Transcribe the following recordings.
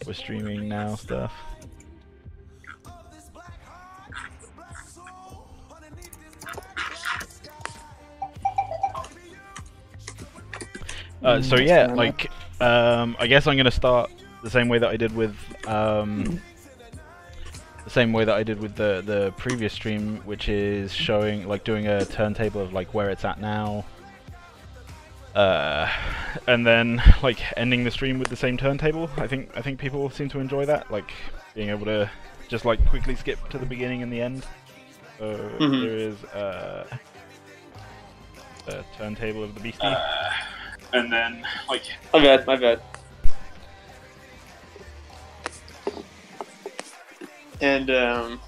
we're streaming now stuff. So yeah, like I guess I'm gonna start the same way that I did with the previous stream, which is showing, like, doing a turntable of like where it's at now, and then like ending the stream with the same turntable. I think people seem to enjoy that, like being able to just like quickly skip to the beginning and the end. So there is a turntable of the beastie. And then, like... My bad. And, hold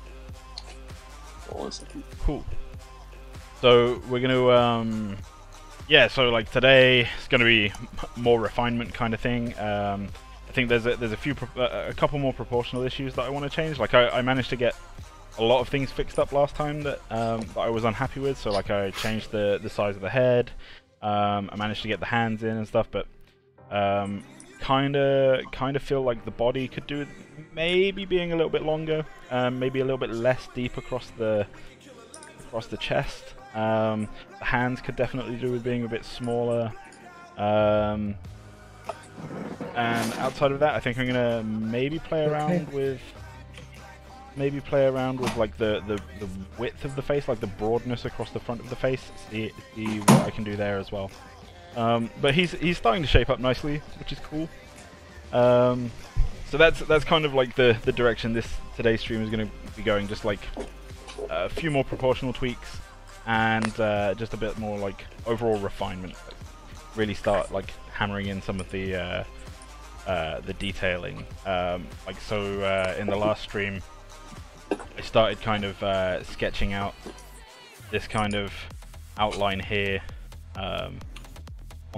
on a second. Cool. So, we're gonna, yeah, so, like, today it's gonna be more refinement kind of thing. I think there's a couple more proportional issues that I want to change. Like, I managed to get a lot of things fixed up last time that, that I was unhappy with. So, like, I changed the size of the head. I managed to get the hands in and stuff, but kind of feel like the body could do with maybe being a little bit longer, maybe a little bit less deep across the chest. The hands could definitely do with being a bit smaller. And outside of that, I think I'm gonna maybe play around with like the width of the face, like the broadness across the front of the face. See what I can do there as well. But he's starting to shape up nicely, which is cool. So that's kind of like the direction today's stream is going to be going. Just like a few more proportional tweaks and just a bit more like overall refinement. Like, really start like hammering in some of the detailing. Like so in the last stream, I started kind of sketching out this kind of outline here on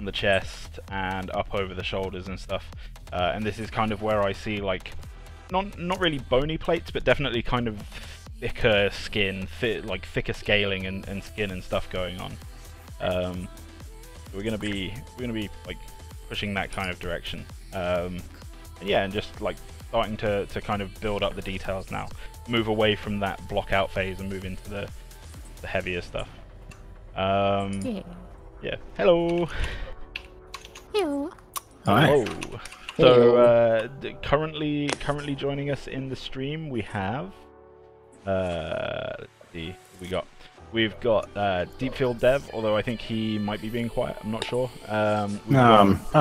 the chest and up over the shoulders and stuff, and this is kind of where I see like not really bony plates, but definitely kind of thicker skin, like thicker scaling and skin and stuff going on. We're gonna be like pushing that kind of direction, and yeah, and just like starting to kind of build up the details now. Move away from that block out phase and move into the heavier stuff. Yeah. Hello. Hello. Hi. Hello. So currently joining us in the stream we have let's see, we've got Deepfield Dev, although I think he might be being quiet. I'm not sure. I'm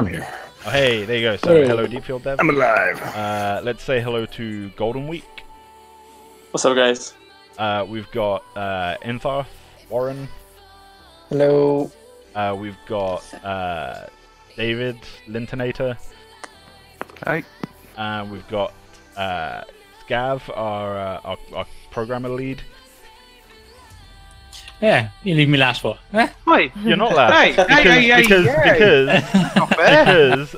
here. Oh, hey, there you go. So hello, Deepfield Dev. I'm alive. Let's say hello to Golden Week. What's up, guys? We've got Intharth, Warren. Hello. We've got David, Lintonator. Hi. We've got Scav, our programmer lead. Yeah, you leave me last for. Hi. You're not last. Because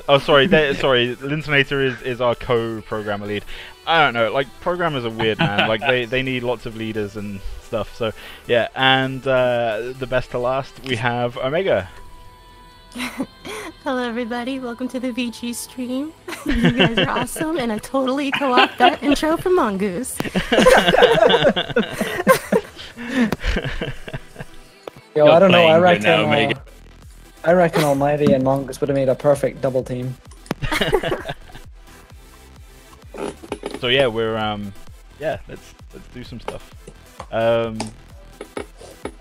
oh, sorry, Lintonator is our co-programmer lead. I don't know, like, programmers are weird, man. Like, they need lots of leaders and stuff. So yeah, and the best to last, we have Omega. Hello everybody, welcome to the VG stream. You guys are awesome, and I totally co-opted that intro from Mongoose. Yo, I don't know, I reckon Almighty and Mongoose would have made a perfect double team. So yeah, we're yeah, let's do some stuff.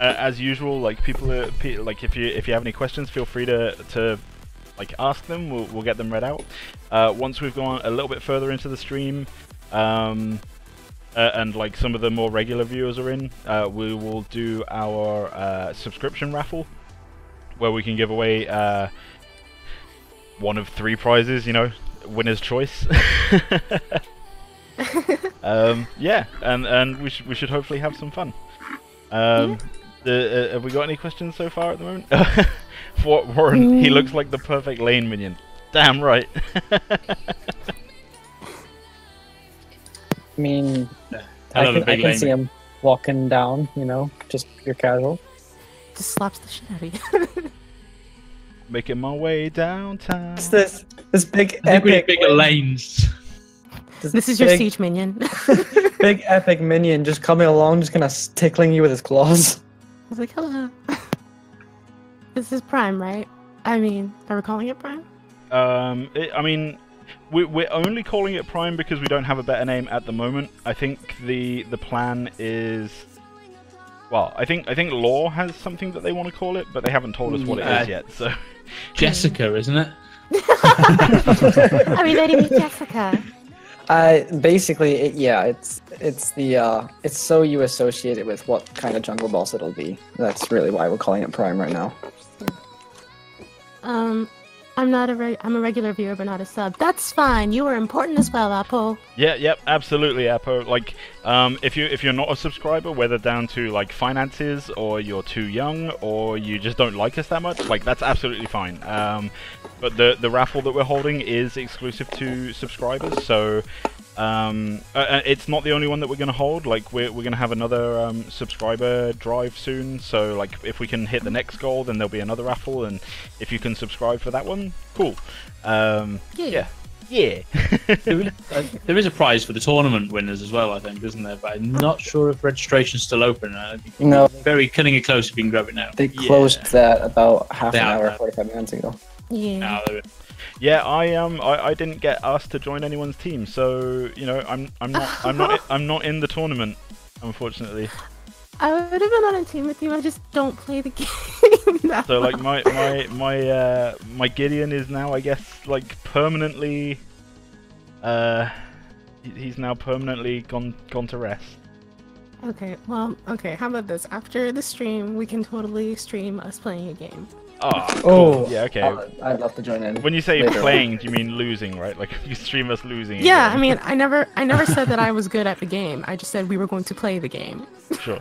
As usual, like, people are like, if you have any questions, feel free to like ask them. We'll get them read out. Once we've gone a little bit further into the stream, and like some of the more regular viewers are in, we will do our subscription raffle, where we can give away one of 3 prizes. You know, winner's choice. Yeah, and we should hopefully have some fun. Have we got any questions so far at the moment? Warren, he looks like the perfect lane minion. Damn right. I mean, I can see him walking down, you know, just pure casual. Just slaps the shit out of you. Making my way downtown. It's this big I think we need epic bigger lanes. This is your siege minion. Big epic minion just coming along, just kind of tickling you with his claws. I was like, hello. This is Prime, right? I mean, are we calling it Prime? I mean, we're only calling it Prime because we don't have a better name at the moment. I think the plan is, well, I think Law has something that they want to call it, but they haven't told us what it is yet. So Jessica, isn't it? Are we ready to meet Jessica? Basically, it's so you associate it with what kind of jungle boss it'll be. That's really why we're calling it Prime right now. I'm a regular viewer, but not a sub. That's fine. You are important as well, Apple. yeah, yep, absolutely, Apple. Like, if you're not a subscriber, whether down to like finances, or you're too young, or you just don't like us that much, like that's absolutely fine. But the raffle that we're holding is exclusive to subscribers, so it's not the only one that we're going to hold. Like we're going to have another subscriber drive soon, so like if we can hit the next goal, then there'll be another raffle, and if you can subscribe for that one, cool. Yeah. There is a prize for the tournament winners as well, I think, isn't there? But I'm not sure if registration's still open. No, Very cutting it close if you can grab it now. they closed that about half an hour, 45 minutes ago. Yeah. Yeah, I didn't get asked to join anyone's team, so you know I'm not in the tournament, unfortunately. I would have been on a team with you. I just don't play the game. No. So like my Gideon is now, I guess, like permanently. He's now permanently gone to rest. Okay, well, okay. How about this? After the stream, we can totally stream us playing a game. Oh, cool. Oh, Yeah, okay. I'd love to join in. When you say later playing, do you mean losing, right? Like you stream us losing. Yeah, again. I mean, I never said that I was good at the game. I just said we were going to play the game. Sure.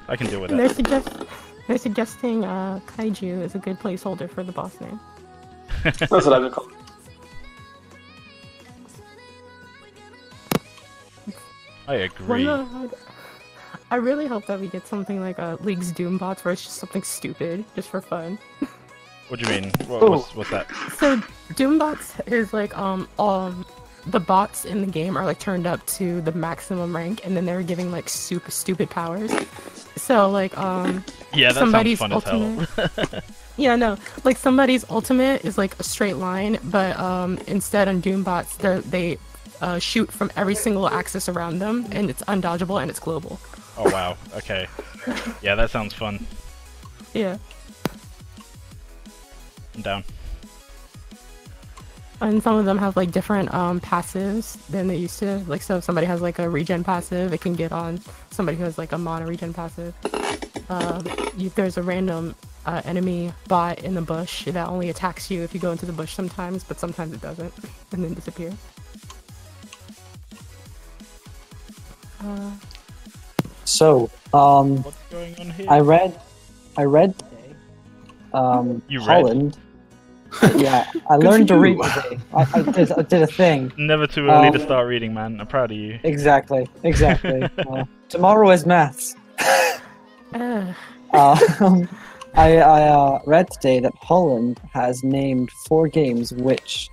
I can deal with And that. they're suggesting Kaiju is a good placeholder for the boss name. That's what I've been calling. I agree. I really hope that we get something like a League's Doombots, where it's just something stupid, just for fun. What do you mean? What's that? So Doombots is like the bots in the game are like turned up to the maximum rank, and then they're giving like super stupid powers. So like Yeah, that somebody's sounds fun ultimate. as hell. Yeah, no, like somebody's ultimate is like a straight line, but instead on Doombots they shoot from every single axis around them, and it's undodgeable and it's global. Oh wow. Okay. Yeah, that sounds fun. Yeah. I'm down. And some of them have like different passives than they used to. Like, so if somebody has like a regen passive, it can get on somebody who has like a mono regen passive. There's a random enemy bot in the bush that only attacks you if you go into the bush sometimes, but sometimes it doesn't, and then disappears. So, What's going on here? I read today. You read? Holland. Yeah, I learned to read today. I did a thing. Never too early to start reading, man. I'm proud of you. Exactly. Tomorrow is maths. I read today that Holland has named 4 games which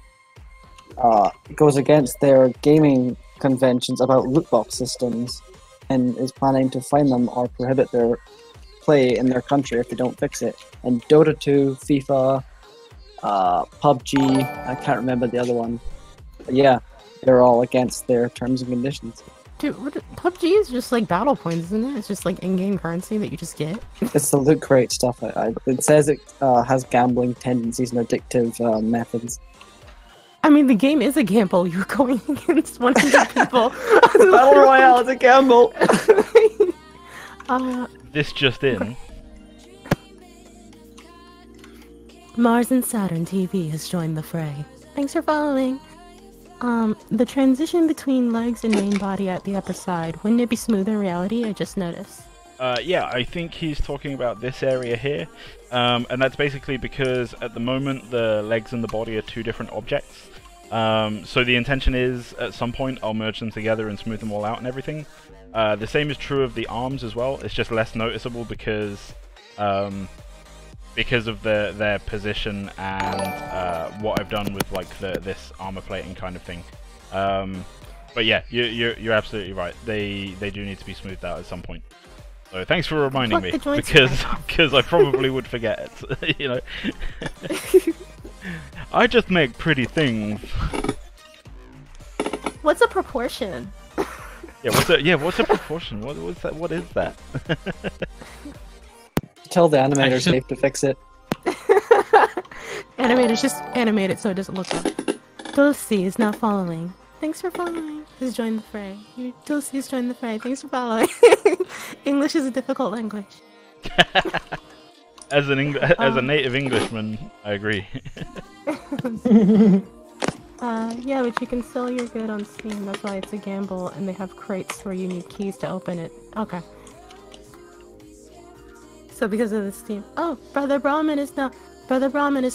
goes against their gaming conventions about loot box systems, and is planning to fine them or prohibit their play in their country if they don't fix it. And Dota 2, FIFA, PUBG, I can't remember the other one. But yeah, they're all against their terms and conditions. Dude, PUBG is just like battle points, isn't it? It's just like in-game currency that you just get. It's the loot crate stuff. It says it has gambling tendencies and addictive methods. I mean, the game is a gamble. You're going against 100 people. Battle Royale is a gamble! This just in. Mars and Saturn TV has joined the fray. Thanks for following. The transition between legs and main body at the upper side, wouldn't it be smooth in reality? I just noticed. Yeah, I think he's talking about this area here, and that's basically because at the moment the legs and the body are 2 different objects. So the intention is at some point I'll merge them together and smooth them all out and everything. The same is true of the arms as well. It's just less noticeable because of their position and what I've done with like this armor plating kind of thing. But yeah, you're absolutely right. They do need to be smoothed out at some point. So thanks for reminding me, because I probably would forget. You know, I just make pretty things. What's a proportion? What's a proportion? What's that? What is that? Tell the animator safe to fix it. Animators just animate it so it doesn't look up. Dulcie is now following. Thanks for following. Has joined the fray. Dulcie's joined the fray. Thanks for following. English is a difficult language. As a native Englishman, I agree. Yeah, but you can sell your good on Steam. That's why it's a gamble, and they have crates where you need keys to open it. Okay. So because of the Steam. Oh, Brother Brahmin is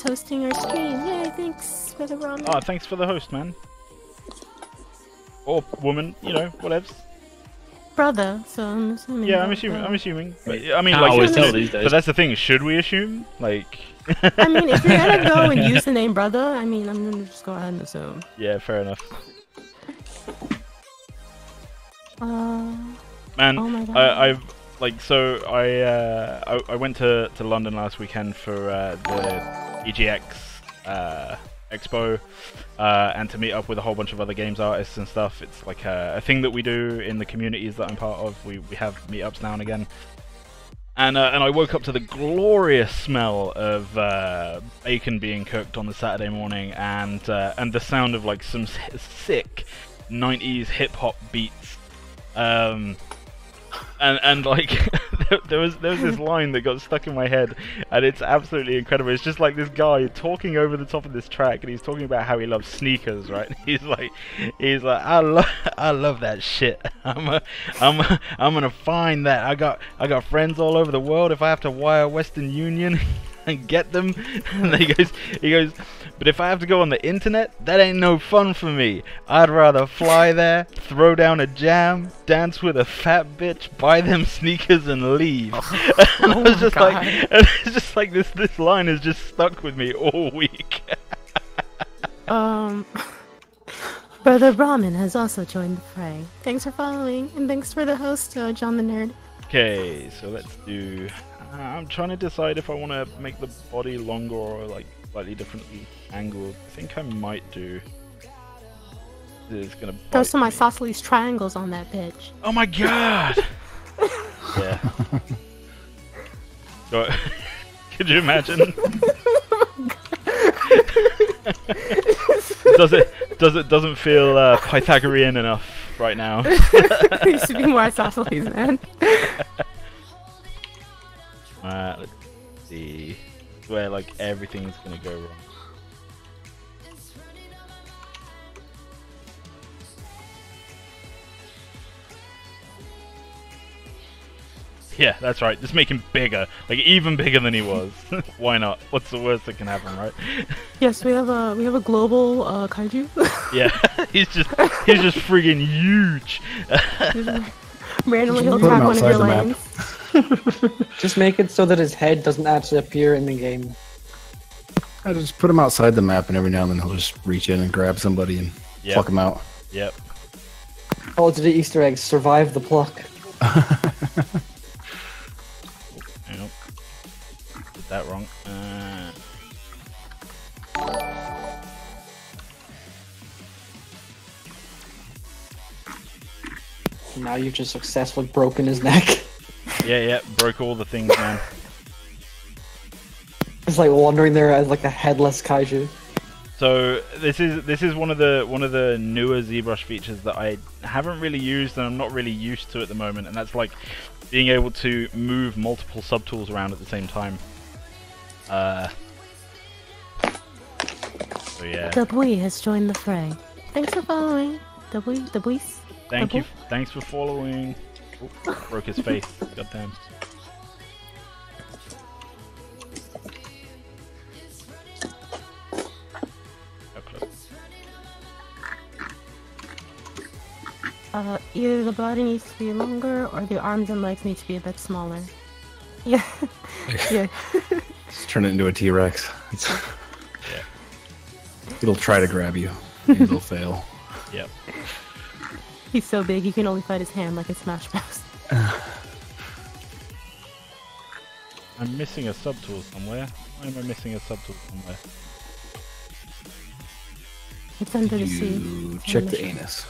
hosting our stream. Yay! Thanks, Brother Brahmin. Oh, thanks for the host, man. Or woman, you know, whatevs. Brother, so I'm assuming. Yeah, I'm assuming. But, I mean, I like, always tell these days. but that's the thing. Should we assume? Like. I mean, if you're gonna go and use the name brother, I mean, I'm gonna just go ahead and assume. Yeah, fair enough. Man, oh my God. I went to London last weekend for the EGX Expo and to meet up with a whole bunch of other games artists and stuff. It's like a thing that we do in the communities that I'm part of. We have meetups now and again. And I woke up to the glorious smell of bacon being cooked on the Saturday morning, and the sound of like some sick 90s hip hop beats. And like there was this line that got stuck in my head, and it's absolutely incredible. It's just like this guy talking over the top of this track, and he's talking about how he loves sneakers, right? He's like I love that shit. I'm gonna find that. I got friends all over the world. If I have to wire Western Union and get them, and he goes, but if I have to go on the internet, that ain't no fun for me. I'd rather fly there, throw down a jam, dance with a fat bitch, buy them sneakers, and leave. And I was just like, and it's just like this line has just stuck with me all week. Brother Brahmin has also joined the fray. Thanks for following, and thanks for the host, John the Nerd. Okay, so let's do. I'm trying to decide if I want to make the body longer or like slightly differently angled. I think I might do. It's gonna throw some isosceles triangles on that bitch. Oh my god! Yeah. So, could you imagine? Doesn't feel Pythagorean enough right now. There should be more isosceles, man. Let's see. Where like everything's gonna go wrong. Yeah, that's right. Just make him bigger, like even bigger than he was. Why not? What's the worst that can happen, right? Yes, we have a global kaiju. Yeah, he's just friggin' huge. Randomly, he'll attack one of your lanes. Just make it so that his head doesn't actually appear in the game. I just put him outside the map, and every now and then he'll just reach in and grab somebody and pluck him out. Yep. Oh, to the Easter eggs, survive the pluck. Nope. Did that wrong. Now you've just successfully broken his neck. Yeah, broke all the things, man. It's like wandering there as like a headless kaiju. So this is one of the newer ZBrush features that I haven't really used and I'm not really used to at the moment, and that's like being able to move multiple subtools around at the same time. So yeah. The boy has joined the fray. Thanks for following. The boys. Thank you. Thanks for following. Oh, broke his face. Goddamn. Either the body needs to be longer or the arms and legs need to be a bit smaller. Yeah. Yeah. Just turn it into a T-Rex. Yeah. It'll try to grab you. And it'll fail. Yep. He's so big he can only fight his hand like in Smash Bros. I'm missing a subtool somewhere. Why am I missing a subtool somewhere? It's under the sea. You check the anus.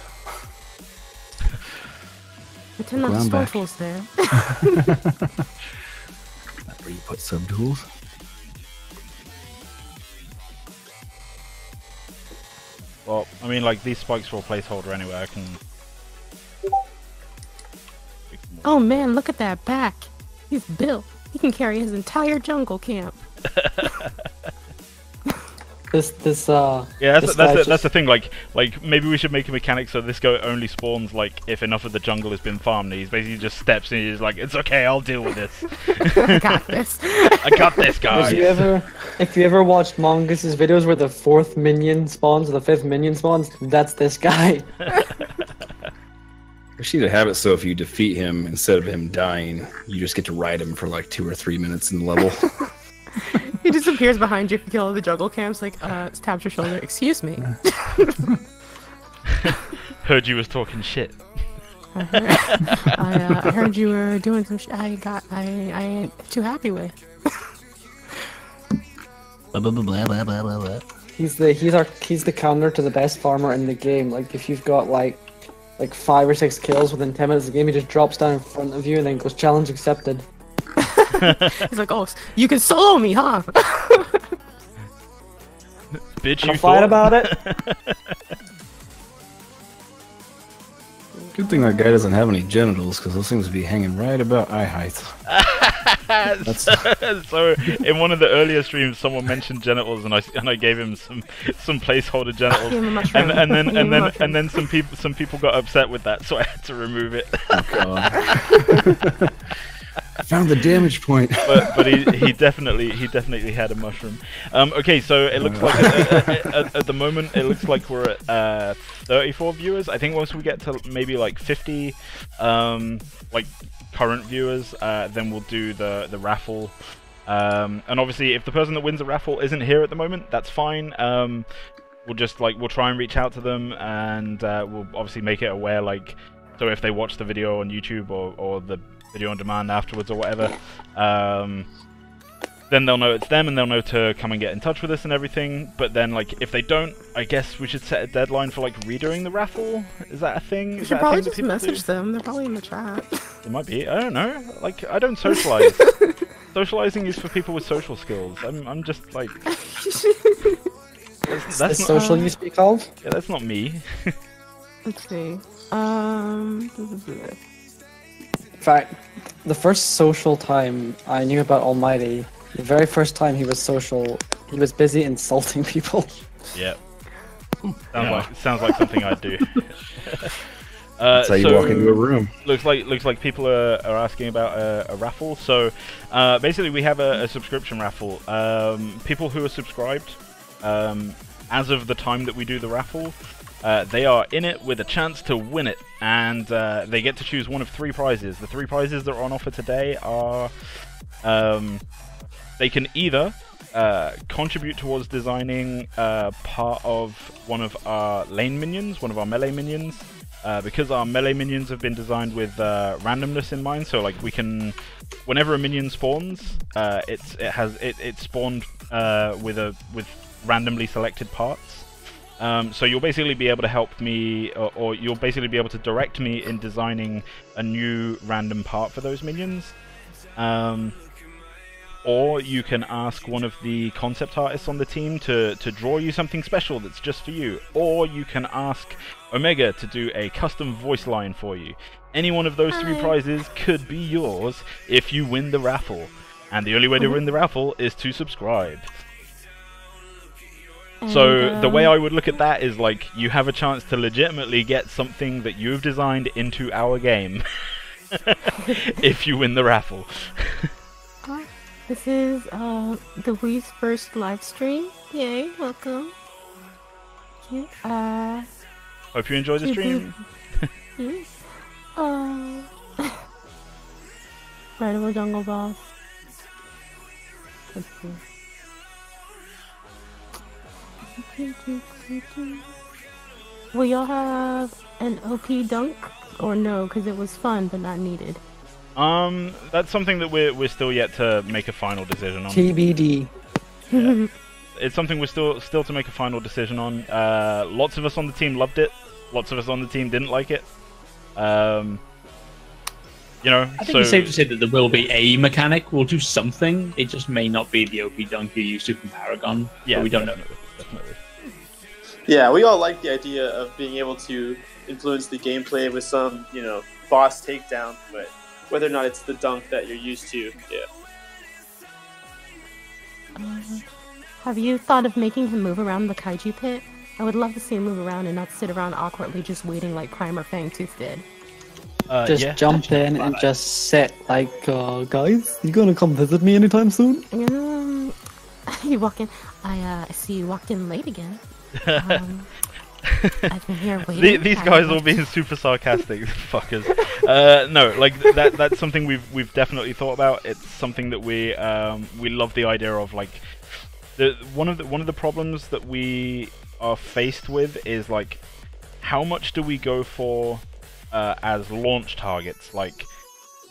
Pretend not Well, the I'm store back. tools there. That's where you put subtools. Well, I mean, like, these spikes were a placeholder anyway, I can... Oh man, look at that back. He's built. He can carry his entire jungle camp. Yeah, This that's guy that's just- the thing. Like maybe we should make a mechanic so this guy only spawns like if enough of the jungle has been farmed. He's basically just steps in. He's like, it's okay, I'll deal with this. I got this. I got this, guy. If you ever watched Mongus's videos where the 4th minion spawns or the 5th minion spawns, that's this guy. We should have it so if you defeat him, instead of him dying, you just get to ride him for like 2 or 3 minutes in the level. He just appears behind you if you kill the jungle camps, like, taps your shoulder. Excuse me. Heard you was talking shit. I heard you were doing some shit I ain't too happy with. Blah, blah, blah, blah, blah, blah, blah. He's the counter to the best farmer in the game. Like if you've got like 5 or 6 kills within 10 minutes of the game, he just drops down in front of you and then goes challenge accepted. He's like, oh, you can solo me, huh? Bitch, Wanna you fight thought about it? Good thing that guy doesn't have any genitals, because those things would be hanging right about eye height. So in one of the earlier streams, someone mentioned genitals, and I gave him some placeholder genitals, Give him a mushroom. and then some people got upset with that, so I had to remove it. Oh, God. I found the damage point. but he definitely had a mushroom. Okay, so it looks like at the moment it looks like we're at 34 viewers. I think once we get to maybe like 50 like current viewers, then we'll do the raffle. And obviously if the person that wins the raffle isn't here at the moment, that's fine. We'll try and reach out to them, and we'll obviously make it aware, like, so if they watch the video on YouTube or the video on demand afterwards or whatever, then they'll know it's them and they'll know to come and get in touch with us and everything. But then, like, if they don't, I guess we should set a deadline for like redoing the raffle. Is that a thing? You Is should that a probably thing that just people message do? them. They're probably in the chat. It might be. I don't know. Like, I don't socialize. Socializing is for people with social skills. I'm just like that's The not social you speak of? yeah, that's not me. Let's see. In fact, the first social time I knew about Almighty, the very first time he was social, he was busy insulting people. Yeah. Sounds like something I'd do. That's how you so walk into a room. looks like people are asking about a raffle. So basically we have a subscription raffle. People who are subscribed, as of the time that we do the raffle, they are in it with a chance to win it, and they get to choose one of 3 prizes. The 3 prizes that are on offer today are they can either contribute towards designing part of one of our lane minions, one of our melee minions, because our melee minions have been designed with randomness in mind. So like we can, whenever a minion spawns, it's spawned with randomly selected parts. So you'll basically be able to help me, or you'll basically be able to direct me in designing a new random part for those minions. Or you can ask one of the concept artists on the team to draw you something special that's just for you. Or you can ask Omega to do a custom voice line for you. Any one of those 3 prizes could be yours if you win the raffle. And the only way to win the raffle is to subscribe. So the way I would look at that is like you have a chance to legitimately get something that you've designed into our game if you win the raffle. This is the Wii's first live stream. Yay, welcome. Yeah, Hope you enjoy the stream. Rideable Jungle Boss. Let's see. Will y'all have an OP Dunk? Or no, because it was fun but not needed. That's something that we're still yet to make a final decision on. TBD. Yeah. It's something we're still to make a final decision on. Lots of us on the team loved it. Lots of us on the team didn't like it. You know, I think it's safe to say that there will be a mechanic. We'll do something. It just may not be the OP Dunk you're used to from Paragon. Yeah, but we don't know. Definitely. Yeah, we all like the idea of being able to influence the gameplay with some, you know, boss takedown, but whether or not it's the dunk that you're used to, yeah. Have you thought of making him move around the kaiju pit? I would love to see him move around and not sit around awkwardly just waiting like Crime or Fangtooth did. Just yeah. jump in and just sit like, guys, you gonna come visit me anytime soon? You walk in. I see you walked in late again. I've been here waiting. These guys all being super sarcastic, fuckers. No, like that's something we've definitely thought about. It's something that we love the idea of. Like, one of the problems that we are faced with is like, how much do we go for as launch targets? Like,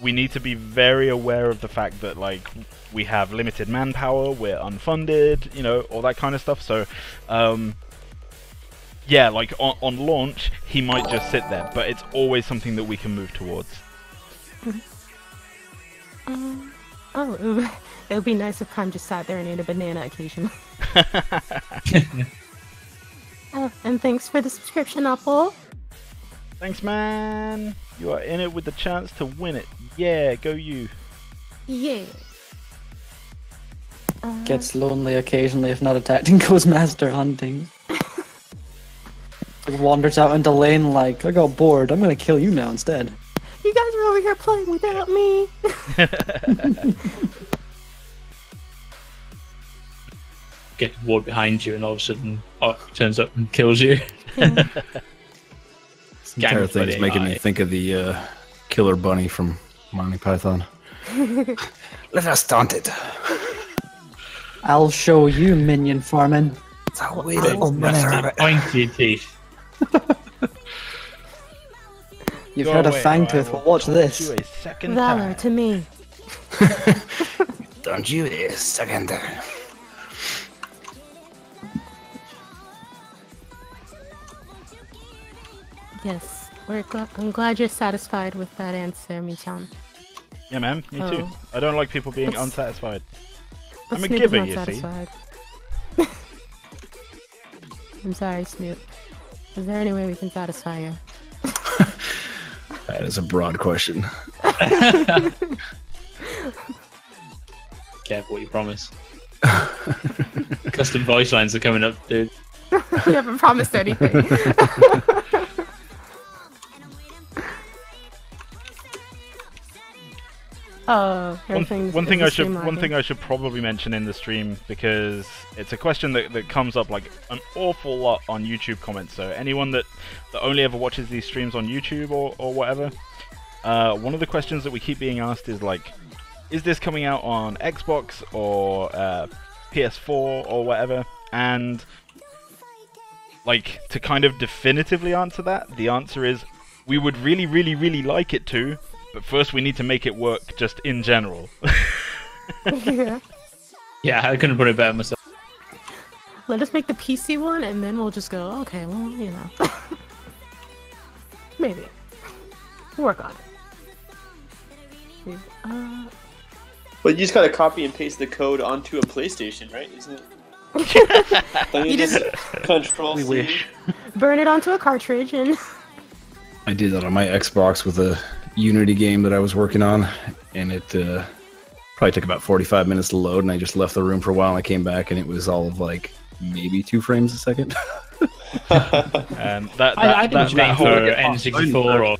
we need to be very aware of the fact that like we have limited manpower, we're unfunded, you know, all that kind of stuff. So yeah, like on launch, he might just sit there, but it's always something that we can move towards. It would be nice if Prime just sat there and ate a banana occasionally. And thanks for the subscription, Apple. Thanks, man. You are in it with the chance to win it. Yeah, go you. Yeah. Gets lonely occasionally if not attacked and goes master hunting. Wanders out into lane like, I got bored, I'm gonna kill you now instead. You guys are over here playing without me. Get ward behind you and all of a sudden turns up and kills you. This entire thing is making me think of the killer bunny from Monty Python. Let us taunt it. I'll show you minion farming. That's how we do. Oh, Pointy teeth. You've heard of Fangtooth, well watch this. Valor to me. Don't you dare second time. Yes, I'm glad you're satisfied with that answer, Mi-chan. Yeah, man, me too. I don't like people being unsatisfied. I'm a Snoop giver, is you not see. satisfied. I'm sorry, Snoop. Is there any way we can satisfy you? That is a broad question. Careful what you promise. Custom voice lines are coming up, dude. You haven't promised anything. One thing I should probably mention in the stream, because it's a question that comes up like an awful lot on YouTube comments. So anyone that only ever watches these streams on YouTube or whatever, one of the questions that we keep being asked is like, is this coming out on Xbox or PS4 or whatever? And like, to kind of definitively answer that, the answer is we would really, really, really like it to. But first we need to make it work just in general. Yeah. Yeah, I couldn't put it better myself. Let us make the PC one and then we'll just go, okay, well, you know. Maybe. We'll work on it. But you just gotta copy and paste the code onto a PlayStation, right? Isn't it? Don't you just control C? Wish. Burn it onto a cartridge and... I did that on my Xbox with a Unity game that I was working on, and it probably took about 45 minutes to load, and I just left the room for a while, and I came back, and it was all of like maybe 2 frames a second. And I didn't mean for N64 or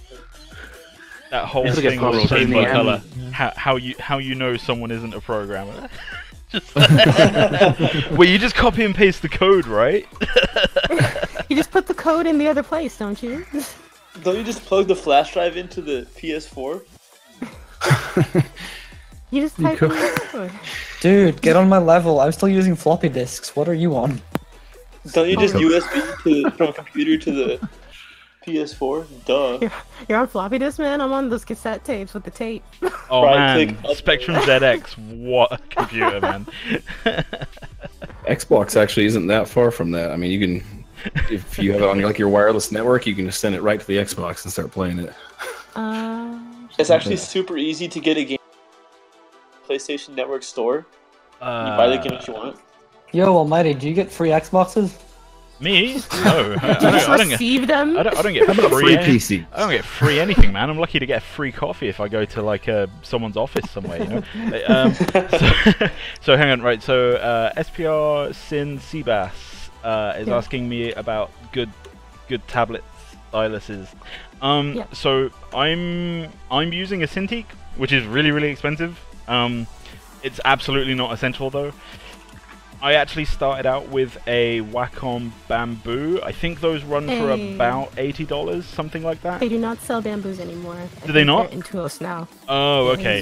that whole thing was Game Boy Color. How you know someone isn't a programmer? Well, you just copy and paste the code, right? You just put the code in the other place, don't you? Don't you just plug the flash drive into the PS4? You just type in the code. Dude, get on my level. I'm still using floppy disks. What are you on? Don't you just USB from a computer to the PS4? Duh. You're on floppy disk, man. I'm on those cassette tapes with the tape. Oh man, Right-click. Spectrum ZX, what a computer, man. Xbox actually isn't that far from that. I mean, you can, if you have it on like your wireless network, you can just send it right to the Xbox and start playing it. It's actually super easy to get a game PlayStation Network store. You buy the game if you want. Yo, Almighty, do you get free Xboxes? Me? No, I don't get. Receive them. I don't get Free PC. I don't get free anything, man. I'm lucky to get a free coffee if I go to like someone's office somewhere, you know. So hang on, right? So SPR Sin Seabass is asking me about good tablet styluses. So I'm using a Cintiq, which is really expensive. It's absolutely not essential though. I actually started out with a Wacom Bamboo. I think those run for about $80, something like that. They do not sell bamboos anymore. Do they not? They're Intuos now. Oh, okay.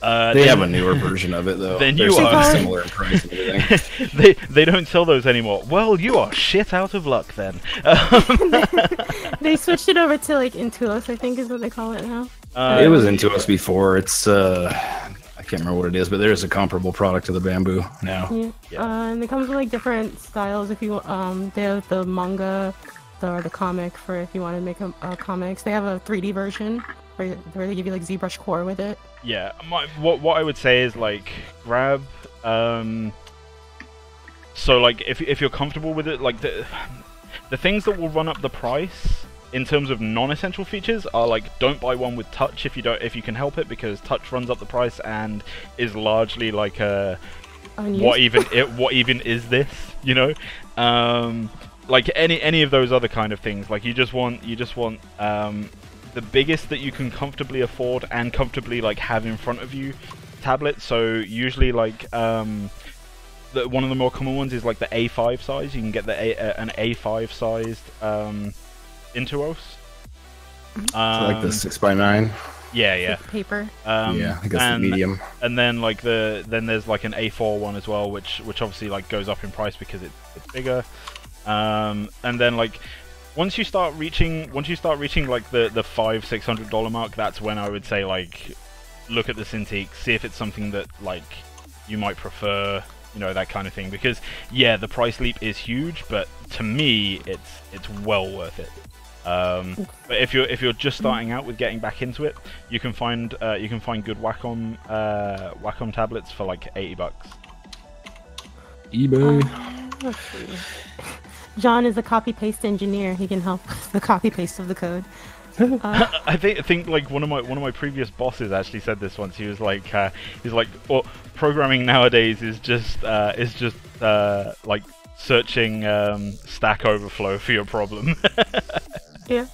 They have a newer version of it though. Then They're you are similar in price and everything. they don't sell those anymore. Well, you are shit out of luck then. They switched it over to like Intuos, I think is what they call it now. It was into us before. It's I can't remember what it is, but there's a comparable product to the Bamboo now. Yeah. And it comes with like different styles. If you they have the manga or the comic for if you want to make comics. They have a 3D version where they give you like ZBrush Core with it. Yeah, what I would say is like grab. So like if you're comfortable with it, like the things that will run up the price in terms of non-essential features are like don't buy one with touch if you can help it, because touch runs up the price and is largely like what even is this, you know? Like any of those other kind of things, like you just want the biggest that you can comfortably afford and comfortably like have in front of you tablet. So usually like one of the more common ones is like the A5 size. You can get an A5 sized Intuos. So like the 6x9. Yeah. Paper. Yeah, I guess the medium. And then like then there's like an A4 one as well, which obviously like goes up in price because it's bigger. And then like once you start reaching like the $500-600 mark, that's when I would say like look at the Cintiq, see if it's something that like you might prefer, you know, that kind of thing. Because yeah, the price leap is huge, but to me it's well worth it. But if you're just starting out with getting back into it, you can find good Wacom tablets for like $80. eBay. Let's see. John is a copy-paste engineer. He can help with the copy-paste of the code. I think like one of my previous bosses actually said this once. He was like, well, programming nowadays is just like searching Stack Overflow for your problem. Yeah.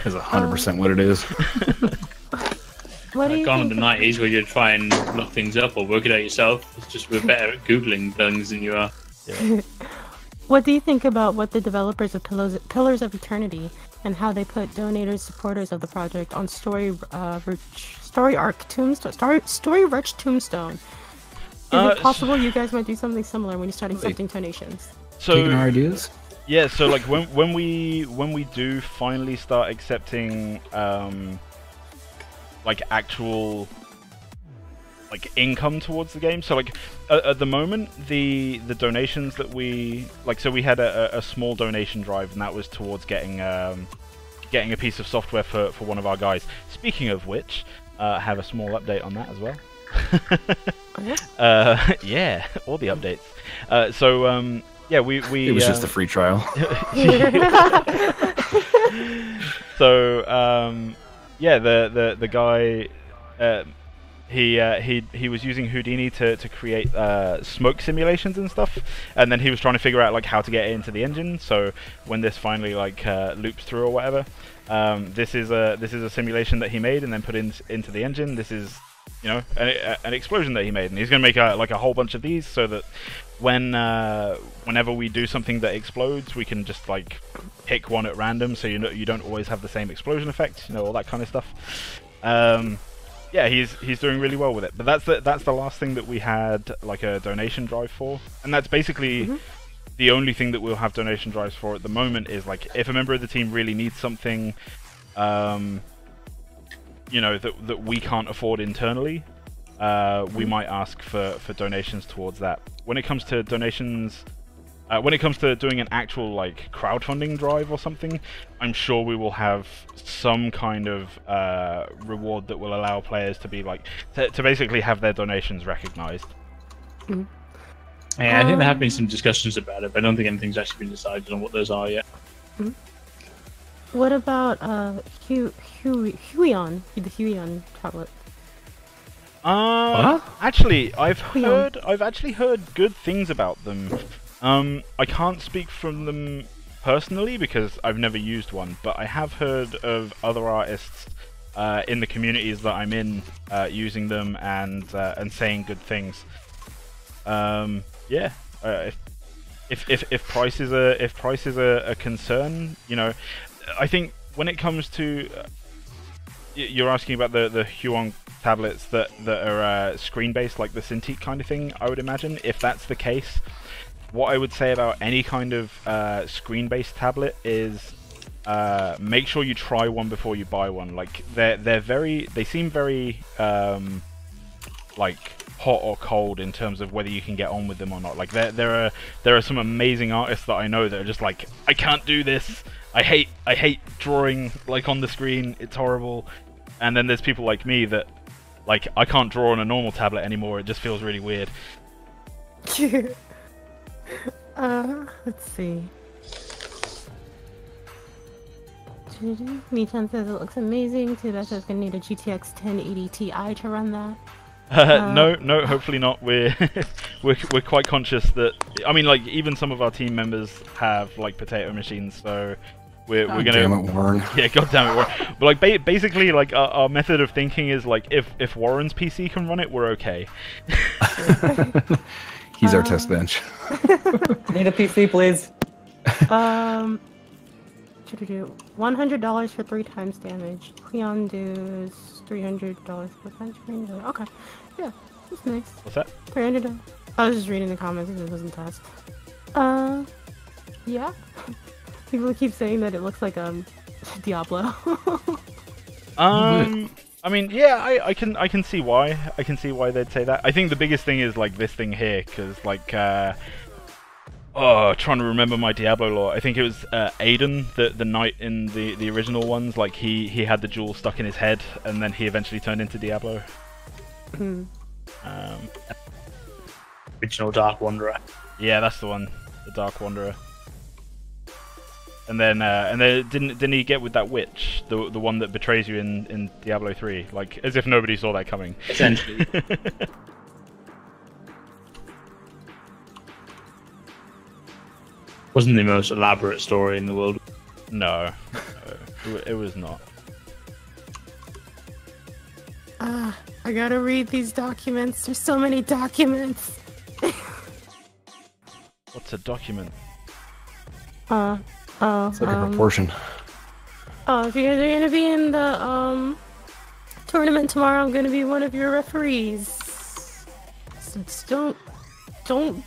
That's 100% what it is. What do you Gone in think? the 90s where you'd try and look things up or work it out yourself. It's just we're better at Googling things than you are. Yeah. What do you think about what the developers of Pillars of Eternity and how they put donators, supporters of the project on Story Rush Tombstone? Is it possible you guys might do something similar when you start accepting donations? Taking our ideas? Yeah, so like when we do finally start accepting like actual like income towards the game, so like at the moment the donations that we like, so we had a small donation drive, and that was towards getting a piece of software for one of our guys. Speaking of which, have a small update on that as well. Yeah, all the updates. Yeah, we It was just a free trial. So yeah, the guy he was using Houdini to create smoke simulations and stuff, and then he was trying to figure out like how to get it into the engine. So when this finally like loops through or whatever, this is a simulation that he made and then put into the engine. This is, you know, an explosion that he made, and he's gonna make a whole bunch of these so that whenever we do something that explodes, we can just like pick one at random, so you don't always have the same explosion effect, you know, all that kind of stuff. Yeah, he's doing really well with it. But that's the last thing that we had like a donation drive for, and that's basically the only thing that we'll have donation drives for at the moment is like if a member of the team really needs something, you know, that we can't afford internally, we might ask for donations towards that. When it comes to donations, when it comes to doing an actual like crowdfunding drive or something, I'm sure we will have some kind of reward that will allow players to be like to basically have their donations recognized. Mm. Yeah, I think there have been some discussions about it, but I don't think anything's actually been decided on what those are yet. What about Huion, the Huion tablet? Actually, I've actually heard good things about them. I can't speak from them personally because I've never used one, but I have heard of other artists in the communities that I'm in using them and saying good things. Yeah, if price is a concern, you know, I think when it comes to you're asking about the Huion tablets that are screen based, like the Cintiq kind of thing. I would imagine if that's the case, what I would say about any kind of screen based tablet is make sure you try one before you buy one. Like they seem very like hot or cold in terms of whether you can get on with them or not. Like there are some amazing artists that I know that are just like, I can't do this. I hate drawing like on the screen. It's horrible. And then there's people like me that like I can't draw on a normal tablet anymore. It just feels really weird. Let's see. Michan says it looks amazing. Tuba says gonna need a GTX 1080 Ti to run that. No, hopefully not. We're quite conscious that, I mean, like even some of our team members have like potato machines, so we're gonna. Damn it, Warren. Yeah, goddamn it, Warren. But like basically, like our method of thinking is like if Warren's PC can run it, we're okay. He's our test bench. Need a PC, please. $100 for 3 times damage. Huion does $300 per punch. Okay, yeah, that's nice. What's that? $300. I was just reading the comments. It doesn't test. Yeah. People keep saying that it looks like Diablo. I mean, yeah, I can see why. I can see why they'd say that. I think the biggest thing is like this thing here, because like trying to remember my Diablo lore. I think it was Aiden, the knight in the original ones. Like he had the jewel stuck in his head, and then he eventually turned into Diablo. Original Dark Wanderer. Yeah, that's the one, the Dark Wanderer. And then didn't he get with that witch, the one that betrays you in Diablo 3? Like as if nobody saw that coming. Essentially. Wasn't the most elaborate story in the world. No, it was not. I gotta read these documents. There's so many documents. What's a document? It's like a proportion. Oh, if you guys are gonna be in the tournament tomorrow, I'm gonna be one of your referees. So just don't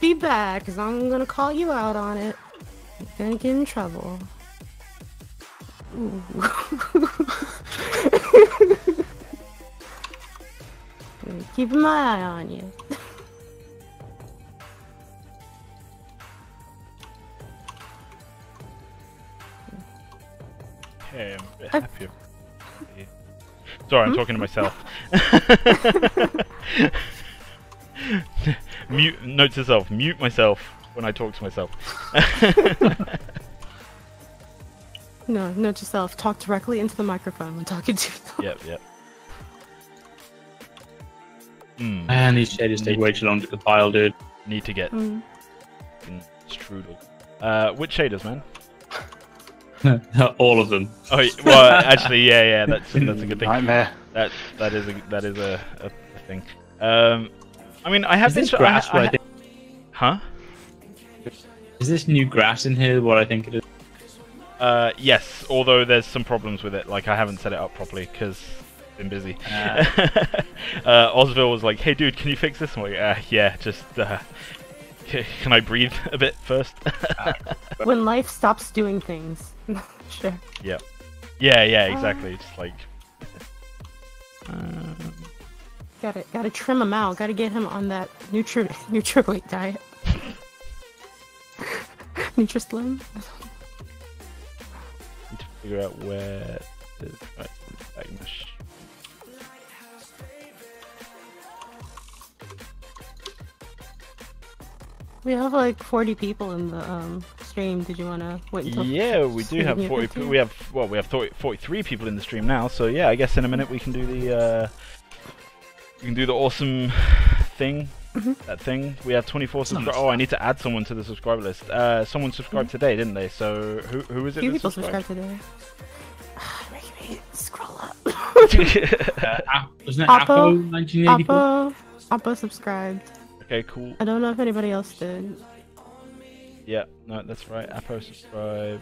be bad, cause I'm gonna call you out on it. You're gonna get in trouble. Ooh. Keeping my eye on you. Okay, I'm a bit happier. Sorry, I'm talking to myself. Note to self, mute myself when I talk to myself. No, note yourself. Talk directly into the microphone when talking to yourself. Yep. Man, these shaders take way too long to compile, dude. Need to get strudel. Which shaders, man? All of them. Oh, well, actually, yeah, that's a good thing. Nightmare. That is a thing. I mean, I have this grass. Huh? Is this new grass in here what I think it is? Yes, although there's some problems with it. Like I haven't set it up properly because I've been busy. Osville was like, "Hey, dude, can you fix this?" I'm like, "Yeah, just Can I breathe a bit first? When life stops doing things. Sure. Yeah. Yeah, exactly. Just like... Gotta trim him out. Gotta get him on that Nutri-Weight diet. Nutri-Slim. Need to figure out where... Right, Magnus. We have like 40 people in the stream. Did you want to wait until? Yeah, we do have 40. We have 43 people in the stream now. So yeah, I guess in a minute we can do the awesome thing. That thing. We have 24 subscribers. Oh, I need to add someone to the subscriber list. Someone subscribed today, didn't they? So who is it? Few that people subscribed today. Maybe scroll up. Wasn't it Apple 1984? Appo subscribed. Okay, cool. I don't know if anybody else did. Yeah, no, that's right. Appo subscribe.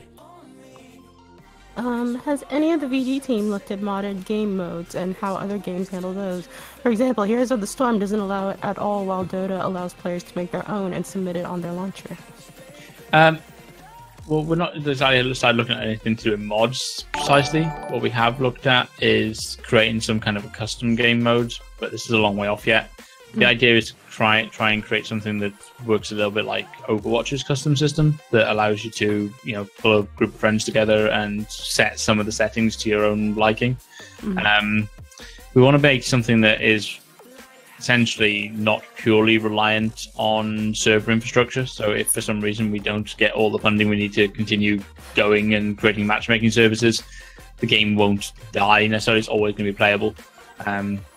Has any of the VG team looked at modded game modes and how other games handle those? For example, Heroes of the Storm doesn't allow it at all, while Dota allows players to make their own and submit it on their launcher. Well, we're not decided looking at anything to do with mods precisely. What we have looked at is creating some kind of a custom game mode, but this is a long way off yet. The idea is to try and create something that works a little bit like Overwatch's custom system that allows you to, pull a group of friends together and set some of the settings to your own liking. We want to make something that is essentially not purely reliant on server infrastructure. So if for some reason we don't get all the funding we need to continue going and creating matchmaking services, the game won't die necessarily. It's always going to be playable.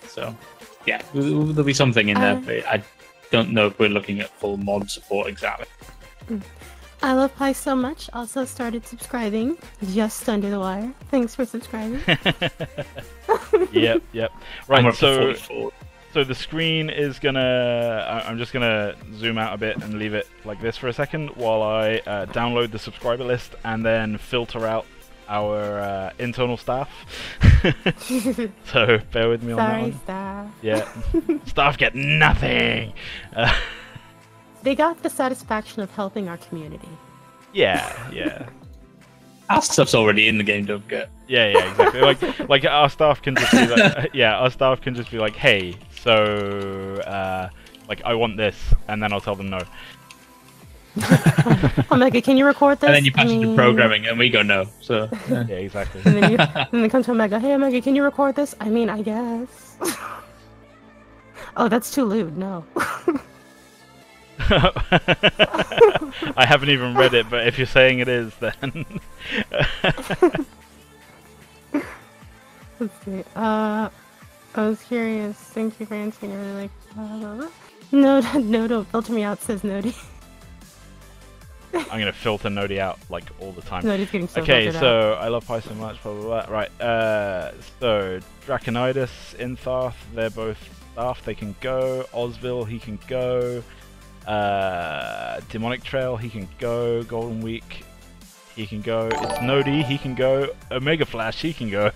So yeah, there'll be something in there, but I don't know if we're looking at full mod support exactly. I love Pie so much. Also started subscribing just under the wire. Thanks for subscribing. Yep. Right, so the screen is gonna... I'm just gonna zoom out a bit and leave it like this for a second while I download the subscriber list and then filter out our internal staff. So bear with me on that one. Sorry, staff. Yeah, staff get nothing. They got the satisfaction of helping our community. Yeah. Our stuff's already in the game, don't get. Yeah, exactly. Like our staff can just be like, our staff can just be like, hey, so like I want this, and then I'll tell them no. Omega, can you record this? And then you pass it to programming, and we go no. So yeah, exactly. And then they come to Omega. Hey, Omega, can you record this? I mean, I guess. Oh, that's too lewd. No. I haven't even read it, but if you're saying it is, then. Let's see. I was curious. Thank you for answering. I really like. No, don't filter me out. Says Nodi. I'm gonna filter Nodi out like all the time. Nodi's getting so okay, filtered so out. I love Pi so much. Blah blah blah. Right. So Draconitis, Intharth, they're both staff. They can go. Osville, he can go. Demonic Trail, he can go. Golden Week, he can go. It's Nodi, he can go. Omega Flash, he can go.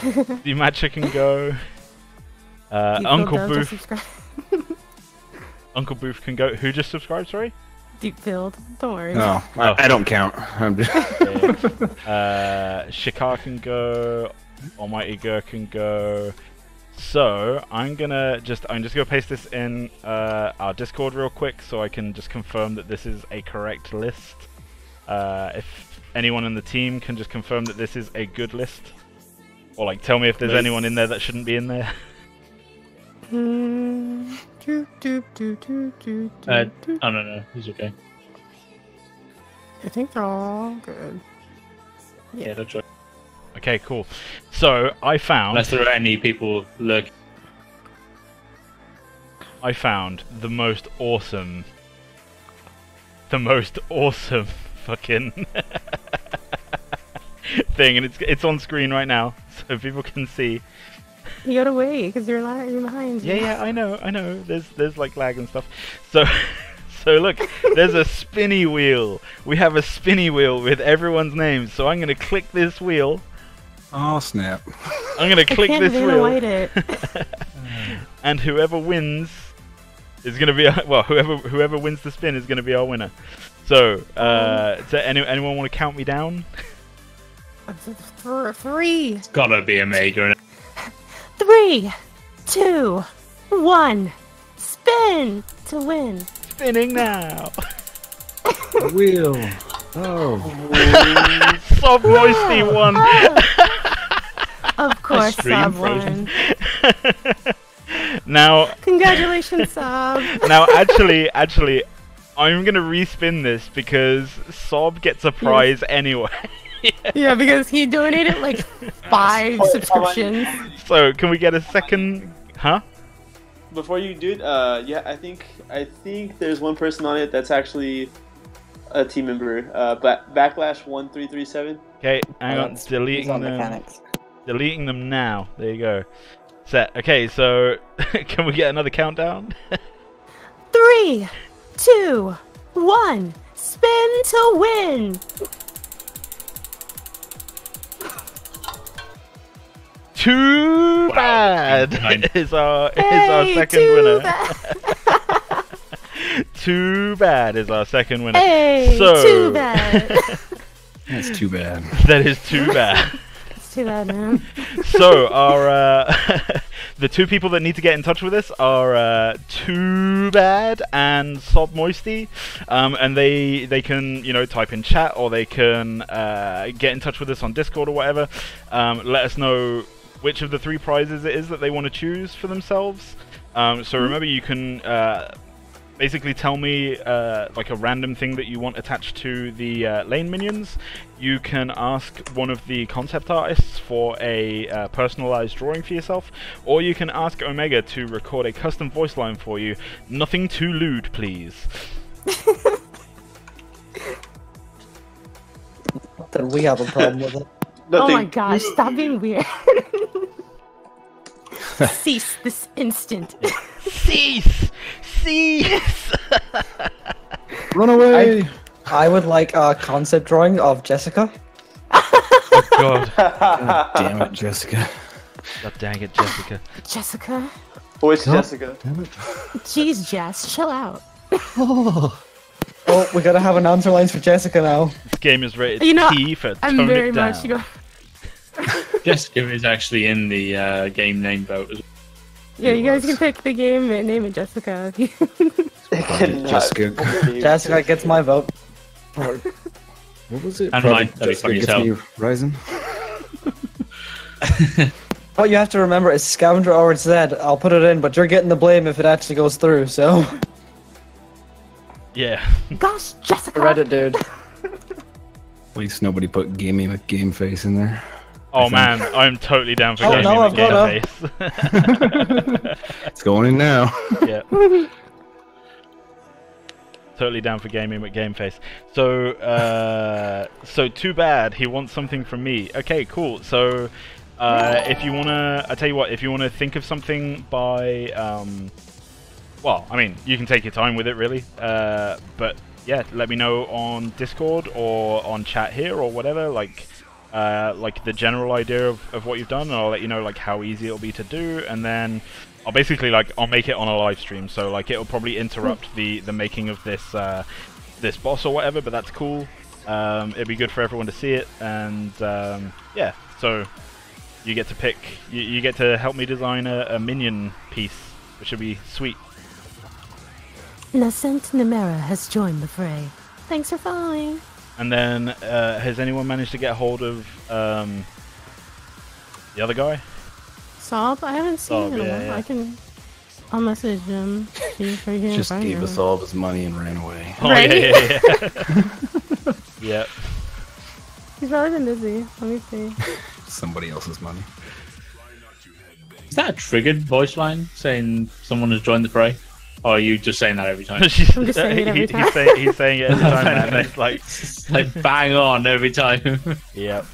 The Matcha can go. Uncle Booth. Uncle Booth can go. Who just subscribed? Sorry. Deep Field. Don't worry. No, I don't count. I'm just... Shikar can go. Almighty Gur can go. So I'm just gonna paste this in our Discord real quick so I can just confirm that this is a correct list. If anyone in the team can just confirm that this is a good list, or like tell me if there's anyone in there that shouldn't be in there. Oh no, he's okay. I think they're all good. Yeah, that's right. Okay, cool. So I found. Unless there are any people lurking. I found the most awesome fucking thing, and it's on screen right now, so people can see. You gotta wait because you're behind. Yeah, I know. There's like lag and stuff. So look, there's a spinny wheel. We have a spinny wheel with everyone's names. So I'm gonna click this wheel. Oh snap! I'm gonna click this wheel. It. And whoever wins is going to be well. Whoever wins the spin is going to be our winner. So, anyone want to count me down? 3. It's gotta be a major. 3, 2, 1. Spin to win. Spinning now. Wheel. Oh. Sob Moisty won. Of course, Stream Sob frozen. won. Now, Congratulations, Sob. now, actually, I'm gonna respin this because Sob gets a prize anyway. Yeah, because he donated like 5 subscriptions. So, can we get a second? Huh? Before you do it, yeah, I think there's one person on it that's actually a team member. Backlash 1337. Okay, hang on, He's deleting on them. mechanics. Deleting them now. There you go. Set. Okay, so can we get another countdown? 3, 2, 1. Spin to win. Too Wow. bad is our Hey, second too winner. bad. Too bad is our second winner. Hey, So- too bad. That's too bad. That is too bad. It's too bad, man. So our the two people that need to get in touch with us are Too Bad and Sob Moisty, and they can type in chat, or they can get in touch with us on Discord or whatever. Let us know which of the 3 prizes it is that they want to choose for themselves. So remember, you can basically tell me like a random thing that you want attached to the lane minions. You can ask one of the concept artists for a personalized drawing for yourself, or you can ask Omega to record a custom voice line for you. Nothing too lewd, please. Then we have a problem with it. Oh my gosh, stop being weird. Cease this instant. Cease! Cease! Run away! I would like a concept drawing of Jessica. Oh god. God damn it, Jessica. God dang it, Jessica. Jessica? Which Jessica? Damn it. Jeez, Jess, chill out. Oh, we gotta have announcer lines for Jessica now. This game is rated You know, T for I'm tone very it down. much Jessica is actually in the game name vote as well. Yeah, you guys can pick the game and name it Jessica. Jessica. Jessica gets my vote. What was it? And Probably mine, that'd be Jessica funny as gets hell. me Ryzen. What you have to remember is Scavenger or it's Zed. I'll put it in, but you're getting the blame if it actually goes through, so. Yeah. Gosh, Jessica! Reddit dude. At least nobody put gaming with GameFace in there. Oh man, I'm totally down for Oh, gaming no, with I've got GameFace. It's going in now. Yeah. Totally down for gaming with GameFace. So, so Too Bad, he wants something from me. Okay, cool. So, if you wanna, I tell you what, if you wanna think of something by, well, I mean, you can take your time with it, really. But yeah, let me know on Discord or on chat here or whatever. Like the general idea of what you've done, and I'll let you know like how easy it'll be to do, and then I'll basically I'll make it on a live stream, so like it'll probably interrupt the making of this this boss or whatever, but that's cool. It'd be good for everyone to see it, and yeah, so you get to pick, you get to help me design a minion piece, which should be sweet. Nascent Nomura has joined the fray. Thanks for following. And then has anyone managed to get hold of the other guy? Sob? I haven't seen Sob, him. yeah. I'll message him. See if I can Just find gave him. us all of his money and ran away. Oh Right? yeah. Yep. He's probably been busy. Let me see. Somebody else's money. Is that a triggered voice line saying someone has joined the fray? Or are you just saying that every time? I'm just saying it every time. He's saying it every time, man. It's like, It's like bang on every time. yep.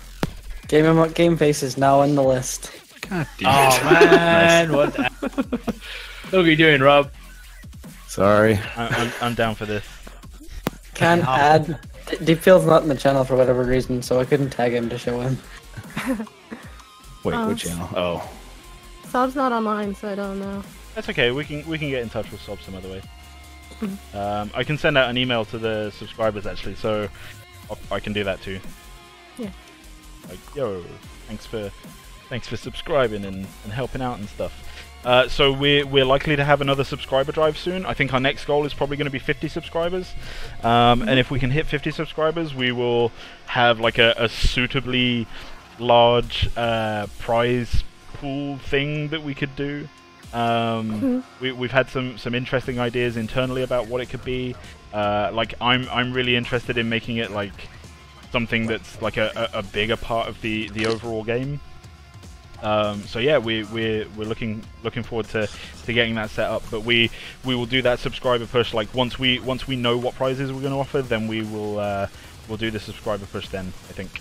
Game Face is now in the list. God damn it. Oh man, what the... What are you doing, Rob? Sorry. I'm down for this. Can't add. Deepfield's not in the channel for whatever reason, so I couldn't tag him to show him. Wait, Oh. what channel? Oh. Sob's not online, so I don't know. That's okay. We can get in touch with Sob some other way. I can send out an email to the subscribers actually, so I can do that too. Yeah. Like, yo, thanks for subscribing and helping out and stuff. So we're likely to have another subscriber drive soon. I think our next goal is probably going to be 50 subscribers. And if we can hit 50 subscribers, we will have like a suitably large prize pool thing that we could do. We've had some interesting ideas internally about what it could be. Like I'm really interested in making it like something that's like a bigger part of the overall game. So yeah, we're looking forward to getting that set up. But we will do that subscriber push like once we know what prizes we're going to offer, then we'll do the subscriber push then, I think.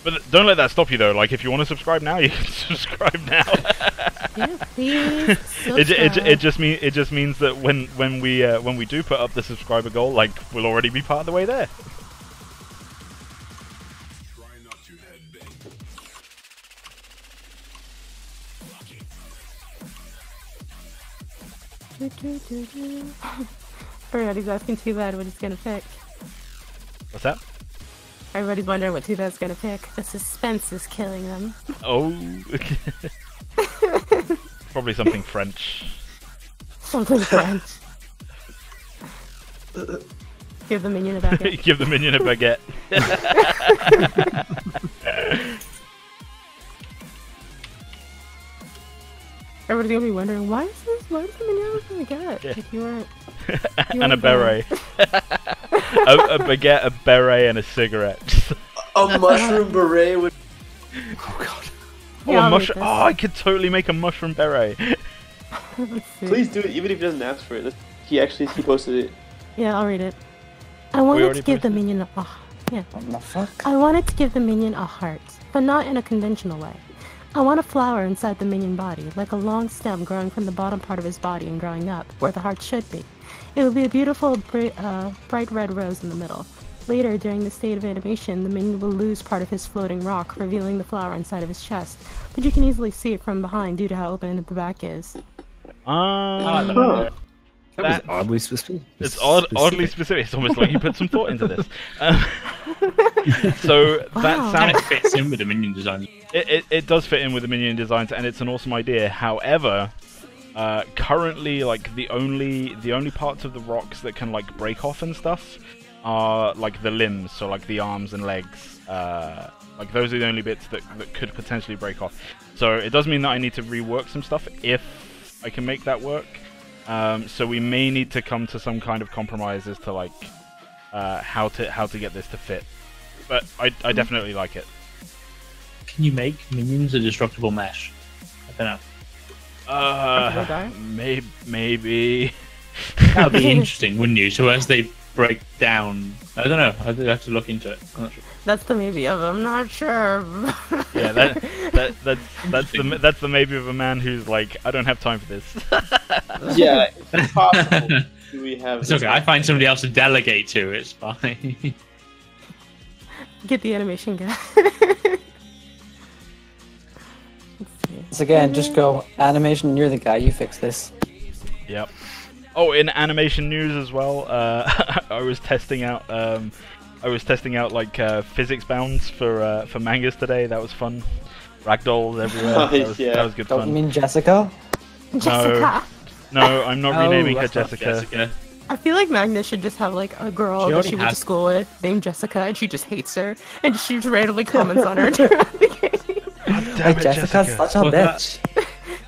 But don't let that stop you though. Like if you want to subscribe now, you can subscribe now. Yeah, please. It just means that when we do put up the subscriber goal, like we'll already be part of the way there. Everybody's asking Too Bad what he's gonna pick. What's that? Everybody's wondering what Too Bad's gonna pick. The suspense is killing them. Oh. Probably something French. Something French. Give the minion a baguette. Give the minion a baguette. Everybody's gonna be wondering why is the minion have a baguette? Yeah. If you weren't. And a beret. a baguette, a beret, and a cigarette. A mushroom beret would. Oh god. Yeah, a I'll mushroom. make Oh, I could totally make a mushroom beret. Let's see. Please do it, even if he doesn't ask for it. He posted it. Yeah, I'll read it. I wanted already to give the posted? minion a What the fuck? I wanted to give the minion a heart, but not in a conventional way. I want a flower inside the minion body, like a long stem growing from the bottom part of his body and growing up, where the heart should be. It would be a beautiful, bright red rose in the middle. Later, during the state of animation, the minion will lose part of his floating rock, revealing the flower inside of his chest, but you can easily see it from behind due to how open the back is. That was oddly specific. It's oddly specific. It's almost like you put some thought into this. So that Wow. And sounds. it fits in with the minion design. It does fit in with the minion designs, and it's an awesome idea. However, currently, like the only parts of the rocks that can like break off and stuff are like the limbs, so like the arms and legs. Like those are the only bits that could potentially break off. So it does mean that I need to rework some stuff if I can make that work. So we may need to come to some kind of compromise as to like how to get this to fit. But I definitely like it. Can you make minions a destructible mesh? I don't know. Maybe. That would be interesting, wouldn't you? So as they break down, I don't know. I'd have to look into it. I'm not sure. That's the maybe of I'm not sure. Yeah, that's the maybe of a man who's like, I don't have time for this. Yeah, it's possible. Do we have? It's okay. I find somebody else to delegate to. It's fine. Get the animation guy. So again, just go animation. You're the guy. You fix this. Yep. Oh, in animation news as well, I was testing out like physics bounds for Magnus today. That was fun. Ragdolls everywhere. That was good Don't fun. you mean Jessica? Jessica. No, I'm not renaming her that's not Jessica. I feel like Magnus should just have like a girl She that already she went to has- school with named Jessica, and she just hates her, and she just randomly comments on her throughout the game. Damn Like it, Jessica's Jessica. such a Well, bitch.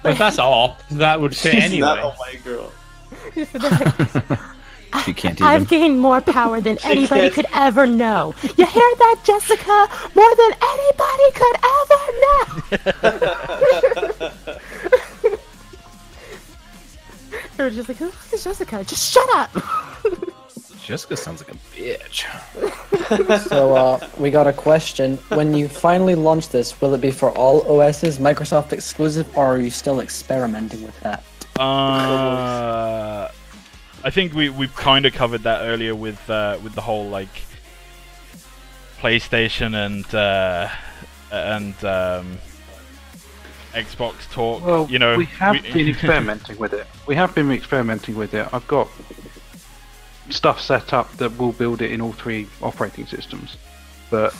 But if that's all, that would fit She's anyway. not a white girl. She can't I've even. gained more power than anybody can't- could ever know. You hear that, Jessica? More than anybody could ever know. They were just like, who is Jessica? Just shut up. Jessica sounds like a bitch. So we got a question. When you finally launch this, will it be for all OSs, Microsoft exclusive, or are you still experimenting with that? I think we've kind of covered that earlier with the whole like PlayStation and Xbox talk. Well, you know, we have been experimenting with it. I've got stuff set up that will build it in all 3 operating systems, but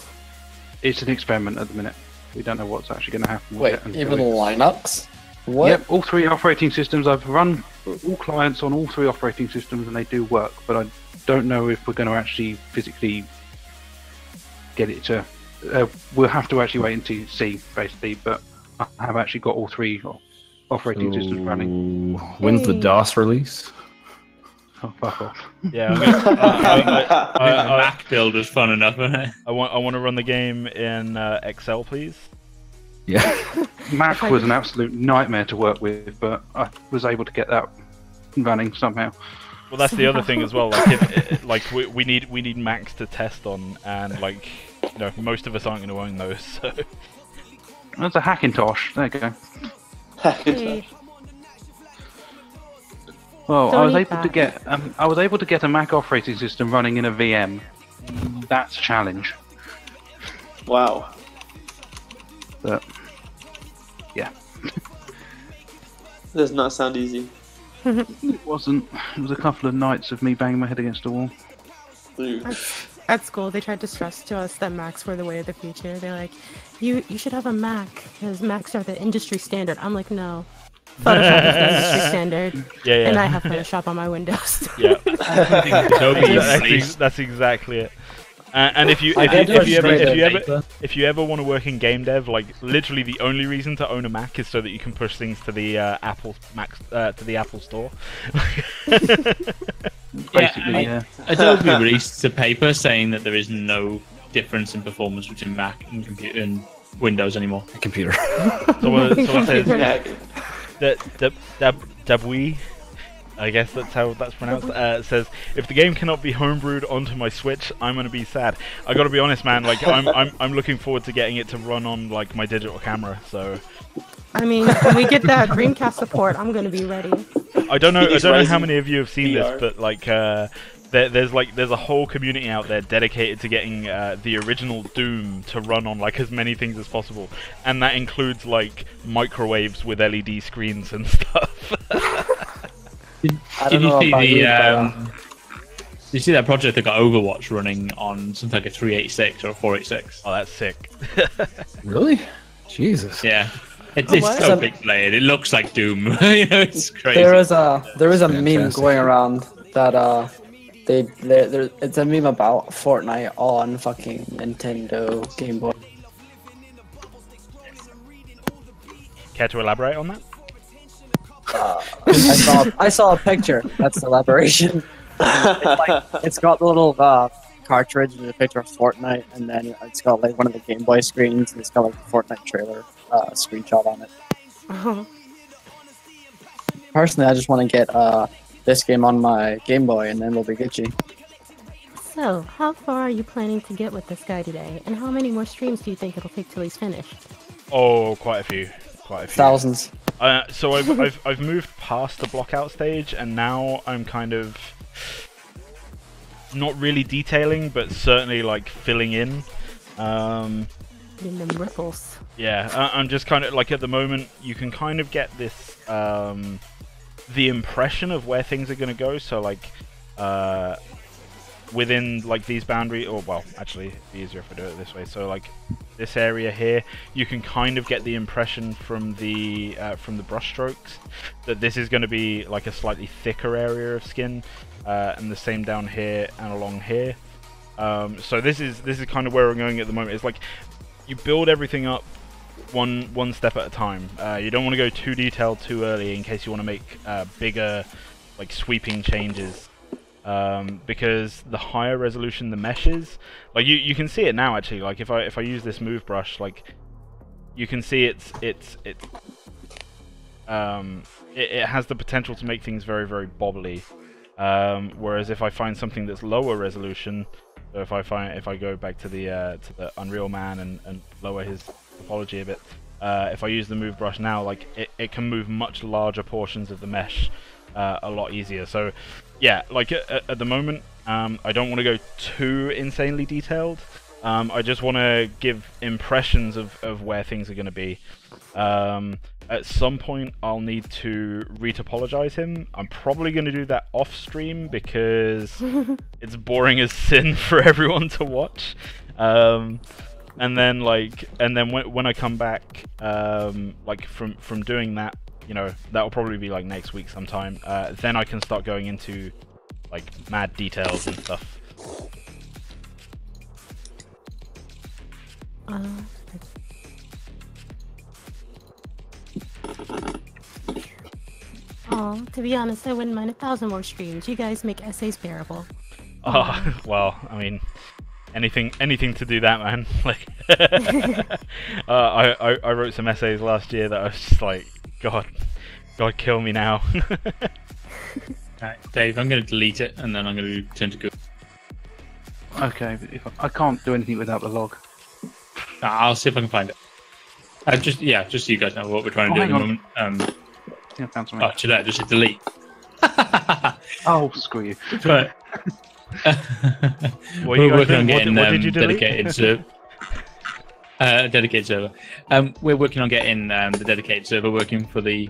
it's an experiment at the minute. We don't know what's actually going to happen with Wait, it. even Linux? What? Yep, all 3 operating systems. I've run all clients on all 3 operating systems and they do work, but I don't know if we're going to actually physically get it to... we'll have to actually wait and see, basically, but I have actually got all 3 operating systems running. When's the DOS release? Oh, fuck off. Yeah, The Mac build was fun enough, wasn't it? I want to run the game in Excel, please. Yeah. Mac was an absolute nightmare to work with, but I was able to get that running somehow. Well, that's the other thing as well. Like, we need Macs to test on, and like, you know, most of us aren't going to own those. So. That's a Hackintosh. There you go. Hey, Well, Don't I was eat able that. to get a Mac operating system running in a VM. That's a challenge. Wow. But yeah, Does not sound easy. it wasn't. It was a couple of nights of me banging my head against a wall. Ooh. at school, they tried to stress to us that Macs were the way of the future. They're like, you should have a Mac because Macs are the industry standard. I'm like, no. Photoshop is the industry standard. Yeah. And I have Photoshop on my Windows. Yeah. Adobe That's exactly it. And if you ever want to work in game dev, like literally the only reason to own a Mac is so that you can push things to the Apple Store. Basically, yeah. Adobe released a paper saying that there is no difference in performance between Mac and computer and Windows anymore. Computer. Someone says Yeah. Dabui, I guess that's how that's pronounced. Says, if the game cannot be homebrewed onto my Switch, I'm gonna be sad. I gotta be honest, man. Like I'm looking forward to getting it to run on like my digital camera. So I mean, when we get that Dreamcast support, I'm gonna be ready. I don't know how Rising many of you have seen VR. this, but like there's a whole community out there dedicated to getting the original Doom to run on like as many things as possible, and that includes like microwaves with LED screens and stuff. Did you see did you see that project that got Overwatch running on something like a 386 or a 486? Oh, that's sick. Really? Jesus. Yeah. It's what? so big played. It looks like Doom. You know, it's crazy. There is a meme Fantastic. going around that it's a meme about Fortnite on fucking Nintendo Game Boy. Care to elaborate on that? I saw a picture. That's the elaboration. It's got the little cartridge with a picture of Fortnite, and then it's got like one of the Game Boy screens, and it's got like the Fortnite trailer screenshot on it. Oh, Personally, I just want to get this game on my Game Boy, and then we'll be Gucci. so how far are you planning to get with this guy today? And how many more streams do you think it'll take till he's finished? Oh, quite a few. Thousands. So I've moved past the blockout stage, and now I'm kind of not really detailing, but certainly like filling in. In them ripples. Yeah, I'm just kind of like at the moment you can kind of get this the impression of where things are going to go. So like within like these boundaries, or well, actually it'd be easier if I do it this way. So like this area here, you can kind of get the impression from the brush strokes that this is going to be like a slightly thicker area of skin, and the same down here and along here. So this is kind of where we're going at the moment. It's like you build everything up one step at a time. You don't want to go too detailed too early in case you want to make bigger, like sweeping changes. Because the higher resolution the mesh is, like you can see it now actually. Like if I use this move brush, like you can see it has the potential to make things very, very bobbly. Whereas if I find something that's lower resolution, so if I go back to the Unreal Man and lower his topology a bit, if I use the move brush now, like it can move much larger portions of the mesh a lot easier. So yeah, like at the moment, I don't want to go too insanely detailed, I just want to give impressions of where things are going to be. At some point, I'll need to retopologize him. I'm probably going to do that off stream because it's boring as sin for everyone to watch. And then when I come back, like from doing that, you know, that will probably be like next week sometime. Then I can start going into like mad details and stuff. Oh, to be honest, I wouldn't mind 1,000 more streams. You guys make essays bearable. Oh, well, I mean, anything to do that, man. Like, I wrote some essays last year that I was just like, God, kill me now. Alright, Dave, I'm going to delete it and then I'm going to turn to Google. Okay, but if I can't do anything without the log. I'll see if I can find it. Just so you guys know what we're trying to do at the moment. Yeah, I found something. Oh, should I just hit delete? Oh, screw you. But, we're working on getting dedicated server. Dedicated server. We're working on getting the dedicated server working for the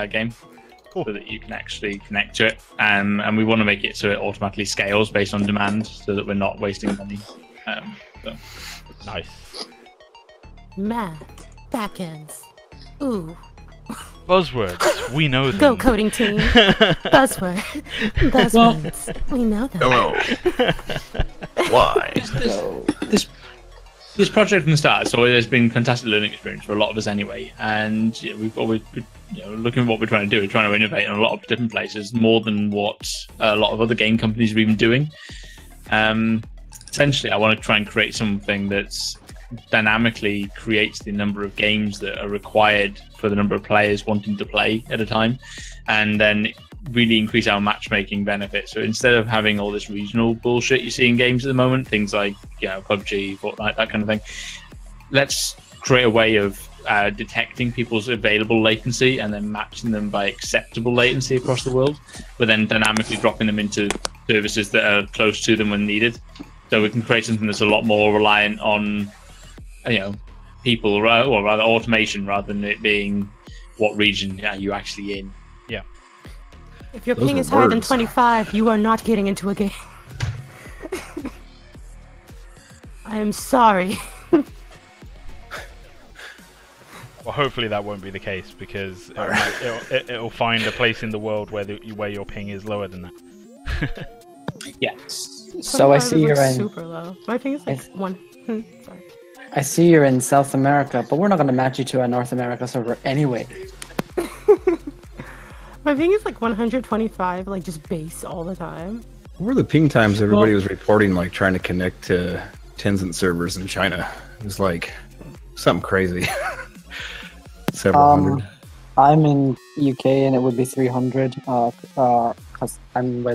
game, so that you can actually connect to it. And we want to make it so it automatically scales based on demand, so that we're not wasting money. So. Nice. Math, backends. Ooh. Buzzwords, we know them. Go coding team. Buzzwords. We know them. Hello. Why? This project from the start, so there's been fantastic learning experience for a lot of us anyway, and we've always been, looking at what we're trying to do. We're trying to innovate in a lot of different places, more than what a lot of other game companies are even doing. Essentially, I want to try and create something that's dynamically creates the number of games that are required for the number of players wanting to play at a time, and then really increase our matchmaking benefit. So instead of having all this regional bullshit you see in games at the moment, things like PUBG, Fortnite, that kind of thing, let's create a way of detecting people's available latency and then matching them by acceptable latency across the world, but then dynamically dropping them into services that are close to them when needed. So we can create something that's a lot more reliant on people, or rather automation, rather than it being what region are you actually in. Yeah. If your ping is higher than 25, you are not getting into a game. I am sorry. Well, hopefully that won't be the case, because it'll find a place in the world where your ping is lower than that. Yes. So I see you're in. Super low. My ping is like 1. Sorry. I see you're in South America, but we're not going to match you to a North America server anyway. My ping is like 125, like just base all the time. What were the ping times everybody was reporting, like trying to connect to Tencent servers in China? It was like something crazy. Several hundred. I'm in UK and it would be 300 because I'm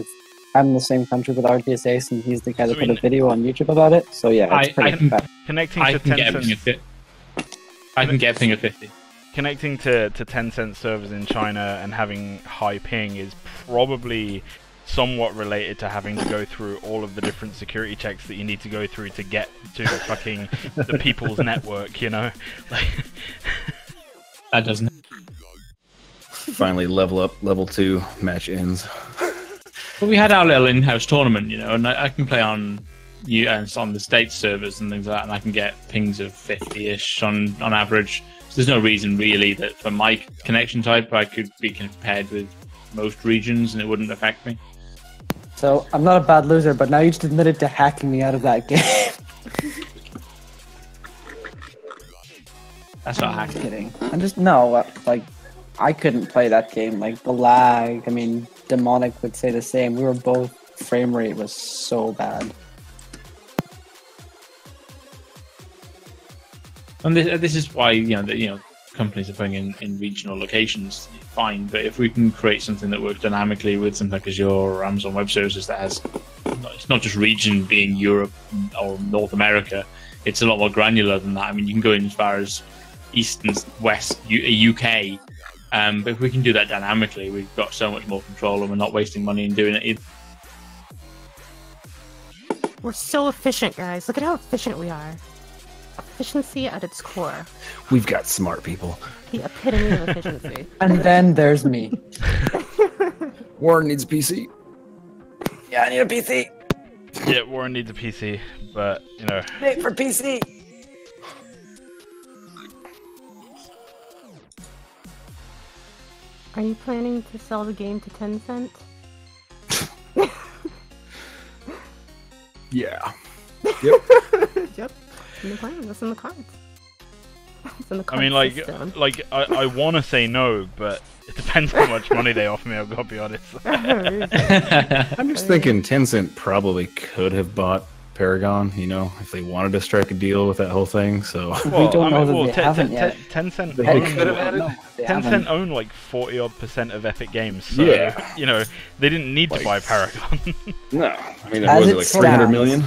in the same country with RDSA, and he's the guy that put a video on YouTube about it. So yeah, that's pretty bad. Connecting to Tencent. I can get a ping of 50. Connecting to Tencent servers in China and having high ping is probably somewhat related to having to go through all of the different security checks that you need to go through to get to fucking the people's network, Like, that doesn't. Finally level up, level 2, match ends. But we had our little in-house tournament, and I can play on the States servers and things like that, and I can get pings of 50-ish on average. So there's no reason really that for my connection type I could be compared with most regions and it wouldn't affect me. So I'm not a bad loser, but now you just admitted to hacking me out of that game. That's not hacking. Kidding. I'm just I couldn't play that game. Like the lag. I mean, Demonic would say the same. We were both frame rate was so bad. And this is why companies are putting in regional locations. Fine, but if we can create something that works dynamically with something like Azure or Amazon Web Services that has, it's not just region being Europe or North America. It's a lot more granular than that. I mean, you can go in as far as East and West UK. But if we can do that dynamically, we've got so much more control and we're not wasting money in doing it either. We're so efficient, guys. Look at how efficient we are. Efficiency at its core. We've got smart people. The epitome of efficiency. And then there's me. Warren needs a PC. Yeah, I need a PC. Yeah, Warren needs a PC, but you know. Make for PC. Are you planning to sell the game to Tencent? Yeah. Yep. In the plan. That's in the cards. It's in the I mean, system. I want to say no, but it depends how much money they offer me. I've got to be honest. I'm just thinking Tencent probably could have bought Paragon, you know, if they wanted to strike a deal with that whole thing. So We don't know that they haven't yet. Tencent They own, could have had it. They Tencent haven't. own like 40-odd% of Epic Games. So, Yeah. you know, they didn't need to Like- buy Paragon. no, I mean, As was it it like 300 stands- million?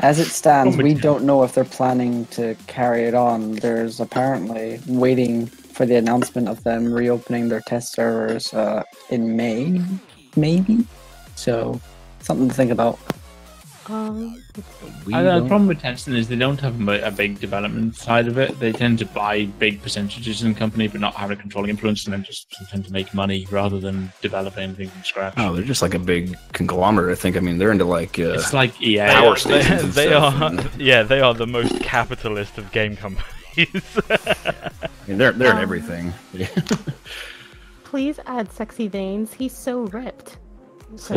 As it stands, we Comedy. don't know if they're planning to carry it on. There's apparently waiting for the announcement of them reopening their test servers in May, maybe. So, something to think about. We The don't- problem with Tencent is they don't have a big development side of it. They tend to buy big percentages in the company, but not have a controlling influence, and then just tend to make money rather than develop anything from scratch. Oh, they're just like a big conglomerate. I think. I mean, they're into like It's like EA. power they, stations. and they stuff, are, and- yeah, they are the most capitalist of game companies. I mean, they're in everything. Yeah. Please add sexy veins. He's so ripped.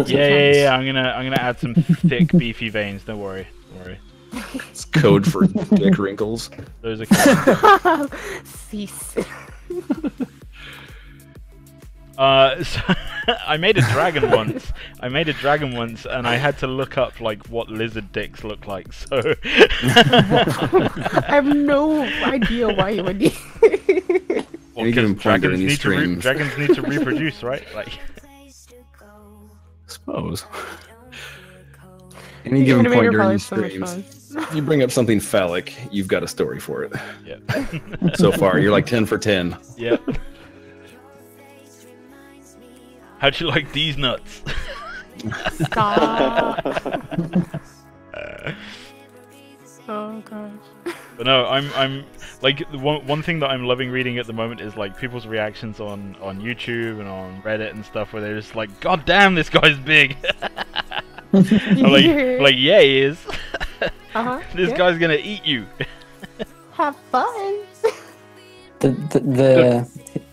Yeah. I'm gonna add some thick, beefy veins. Don't worry. It's code for dick wrinkles. Those are. Cease. So I made a dragon once. And I had to look up like what lizard dicks look like. So I have no idea why you would need. well, Any given 'cause point during these streams. dragons need to reproduce, right? Like. Suppose. Any The given point animator during probably these so much streams, fun. you bring up something phallic, you've got a story for it. Yeah. So far, you're like 10 for 10. Yep. How'd you like these nuts? Stop. Oh gosh. But no, I'm like the one thing that I'm loving reading at the moment is like people's reactions on YouTube and on Reddit and stuff where they're just like, God damn, this guy's big. I'm like yeah, he is. This yeah. guy's gonna eat you. Have fun.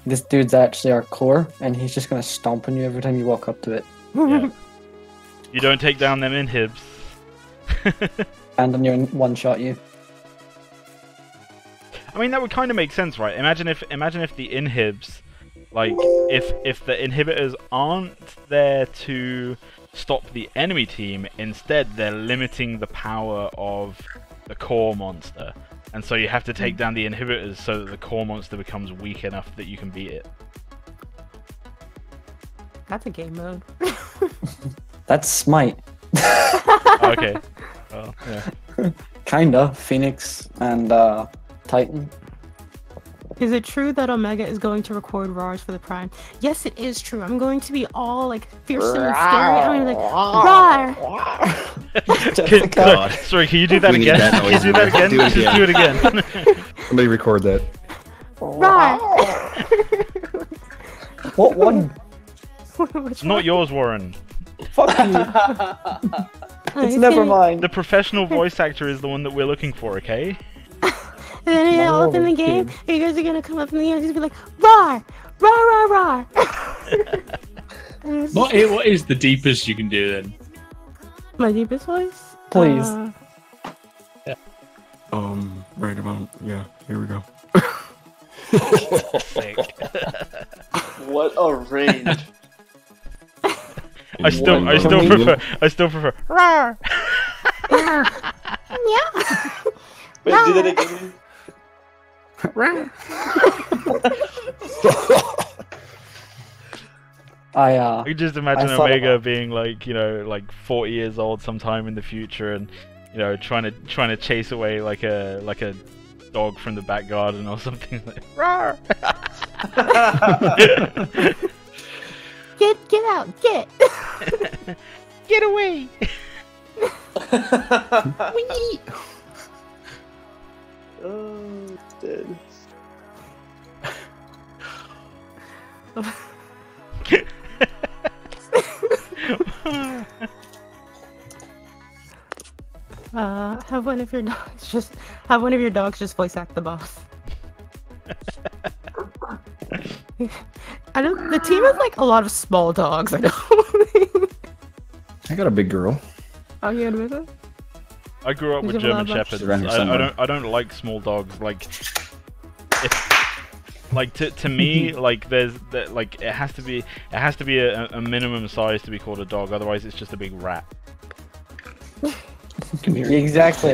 This dude's actually our core, and he's just gonna stomp on you every time you walk up to it. Yeah. You don't take down them inhibs. And on your one-shot you. I mean, that would kind of make sense, right? Imagine if the inhibs, like, if the inhibitors aren't there to stop the enemy team, instead they're limiting the power of the core monster, and so you have to take down the inhibitors so that the core monster becomes weak enough that you can beat it. That's a game mode. That's Smite. Okay. Well, yeah. Kinda. Phoenix and Titan. Is it true that Omega is going to record roars for the Prime? Yes, it is true. I'm going to be all like fearsome and scary. I'm gonna be like, roar! Sorry, can you do that We need again? that Can you do that noise. again? Do it Just do it again. Somebody record that. Roar! What one? Which Not yours, Warren. Fuck you. one? It's never mind. The professional voice actor is the one that we're looking for, okay? And then all up in the game, you guys are gonna come up in the air and just be like, roar! Roar, roar, roar! And it's What is the deepest you can do then? my deepest voice? Please. Right about, yeah, here we go. Sick. What a range. I still prefer roar. Yeah. Wait, do that again. I can just imagine I thought Omega about- being like, you know, like 40 years old sometime in the future, and you know, trying to chase away like a dog from the back garden or something. Like, roar! Get out, get! Get away! Whee! Oh, dead. Have one of your dogs just voice act the boss. I don't. The team has like a lot of small dogs. I don't. I got a big girl. Oh, you admit it? I grew up You with have a lot German of Shepherds. Around here somewhere. I don't like small dogs. Like, to me, like like it has to be a minimum size to be called a dog. Otherwise, it's just a big rat. Come here. Exactly.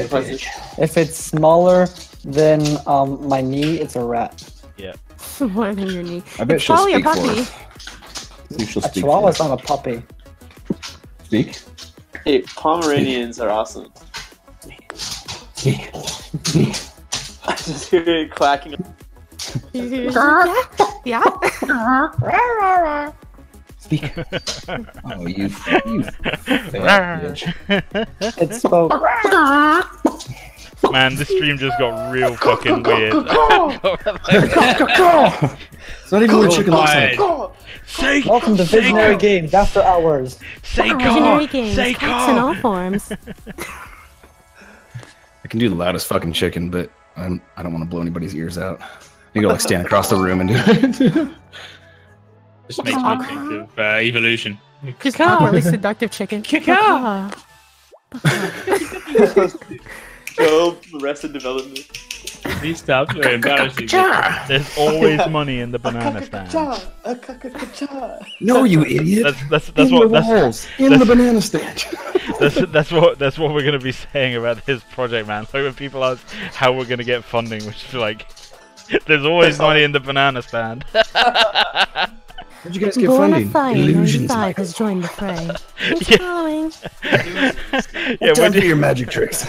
If it's smaller than my knee, it's a rat. Yeah. More than your knee. I bet It's she'll probably a speak for puppy. us. See if she'll A speak chihuahua's for us. not a puppy. Speak. Hey, Pomeranians are awesome. I just hear it clacking. Yeah. Speak. Oh, you fat bitch. It's spoke. Man, this stream just got real fucking weird. It's not even what chicken looks like. Say, Welcome to say Visionary go. Games After Hours. Say Visionary go. games, Say cats in all go. forms. I can do the loudest fucking chicken, but I don't want to blow anybody's ears out. You go like stand across the room and do it. This makes me think of Evolution. Just not really seductive chicken. Caw. Go, Arrested Development. These stuff are embarrassing. There's always money in the banana stand. No, you idiot. That's in what the walls, in the banana stand. that's what we're gonna be saying about this project, man. So when people ask how we're gonna get funding, which is like, there's always money in the banana stand. Where'd you guys get funding? Illusions. Has joined the fray. Thanks Yeah. for following. Yeah, Time we're for your magic tricks.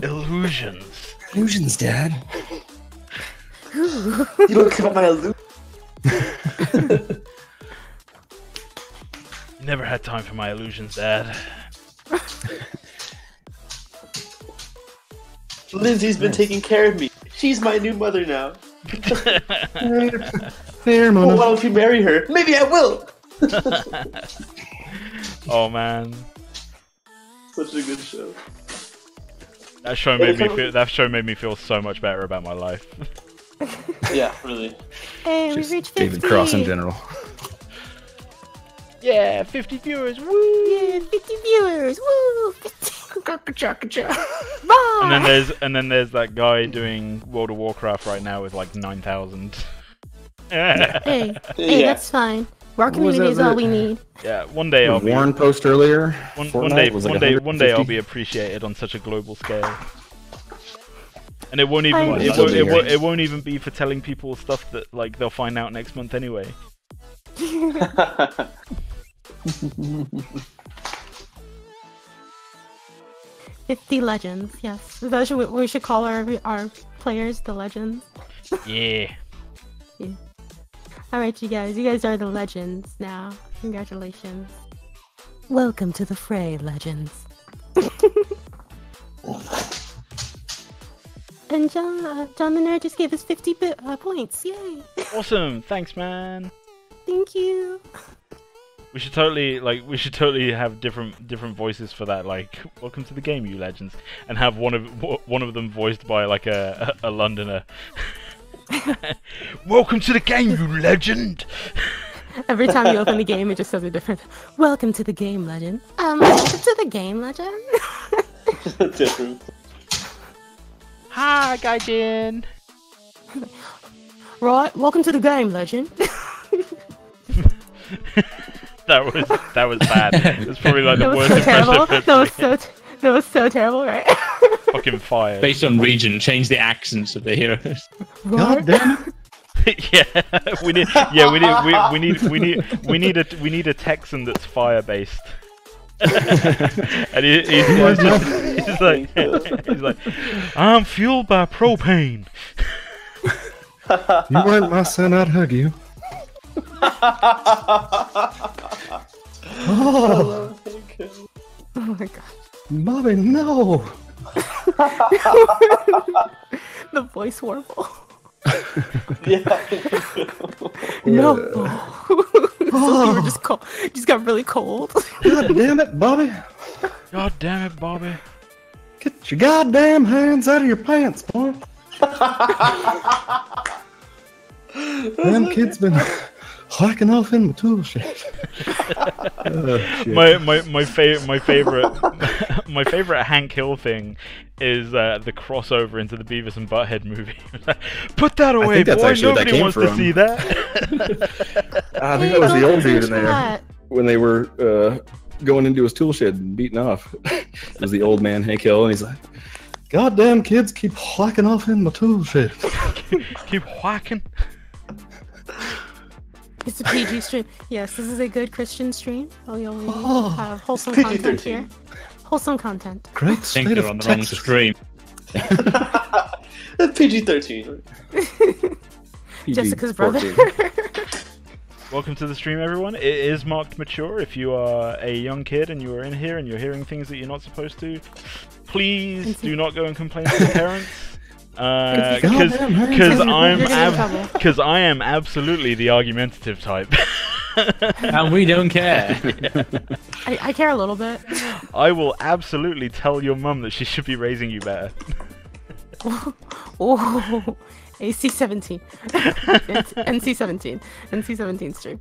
illusions. Illusions, Dad. You don't care about my illusion. Never had time for my illusions, Dad. Lindsay's been taking care of me. She's my new mother now. There, Well, Mona. why don't you marry her? Maybe I will. Oh man, Such a good show. that show made me feel so much better about my life. Yeah, really. Hey, we Just reached 50. David Cross in general. Yeah, 50 viewers, woo! Yeah, 50 viewers. Woo! 50. And then there's that guy doing World of Warcraft right now with like 9,000. Hey, Yeah. that's fine. Our What was community is that all that- we need. Yeah, one day I'll be Warren post earlier. one Fortnite day was like one day I'll 150. be appreciated on such a global scale. And it won't even Fine. it won't even be for telling people stuff that like they'll find out next month anyway. 50 legends, yes. We should call our players the legends. Yeah. Alright, you guys are the legends now. Congratulations. Welcome to the fray, legends. And John the Nerd just gave us 50 points. Yay! Awesome. Thanks, man. Thank you. We should totally have different voices for that. Like, welcome to the game, you legends, and have one of them voiced by like a Londoner. Welcome to the game, you legend. Every time you open the game, it just says a different. Welcome to the game, legend. Welcome to the game, legend. Different. Hi, Gaijin. Right, welcome to the game, legend. That was bad. It's probably like the That was worst so impression terrible. of That was so terrible, right? fucking fire. Based on region, change the accents of the heroes. Right? Yeah, we need a Texan that's fire based. And he's like, I'm fueled by propane. You want my son, I'd hug you. Oh, Oh my god. Bobby, no. The voice warble. Yeah. No. So you were just cold. Just got really cold. God damn it, Bobby. God damn it, Bobby. Get your goddamn hands out of your pants, boy. Them kids been hacking off in my tool shed. My favorite Hank Hill thing is the crossover into the Beavis and Butthead movie. Put that away, that's boy. actually where that Nobody came wants to from. see that. I think that was the old dude in there Chat. when they were going into his tool shed and beating off. It was the old man Hank Hill, and he's like, Goddamn kids keep hacking off in my tool shed. Keep whacking. It's a PG stream. Yes, this is a good Christian stream. Oh, you'll Oh, have wholesome PG-13. content here. Wholesome content. Great I think state you're of on the wrong Texas. stream. That's PG-13. Jessica's brother. Welcome to the stream, everyone. It is marked mature. If you are a young kid and you are in here and you're hearing things that you're not supposed to, please do not go and complain to your parents. Because I am absolutely the argumentative type. And we don't care. I care a little bit. I will absolutely tell your mum that she should be raising you better. Oh, AC-17. It's NC-17. NC-17 stream.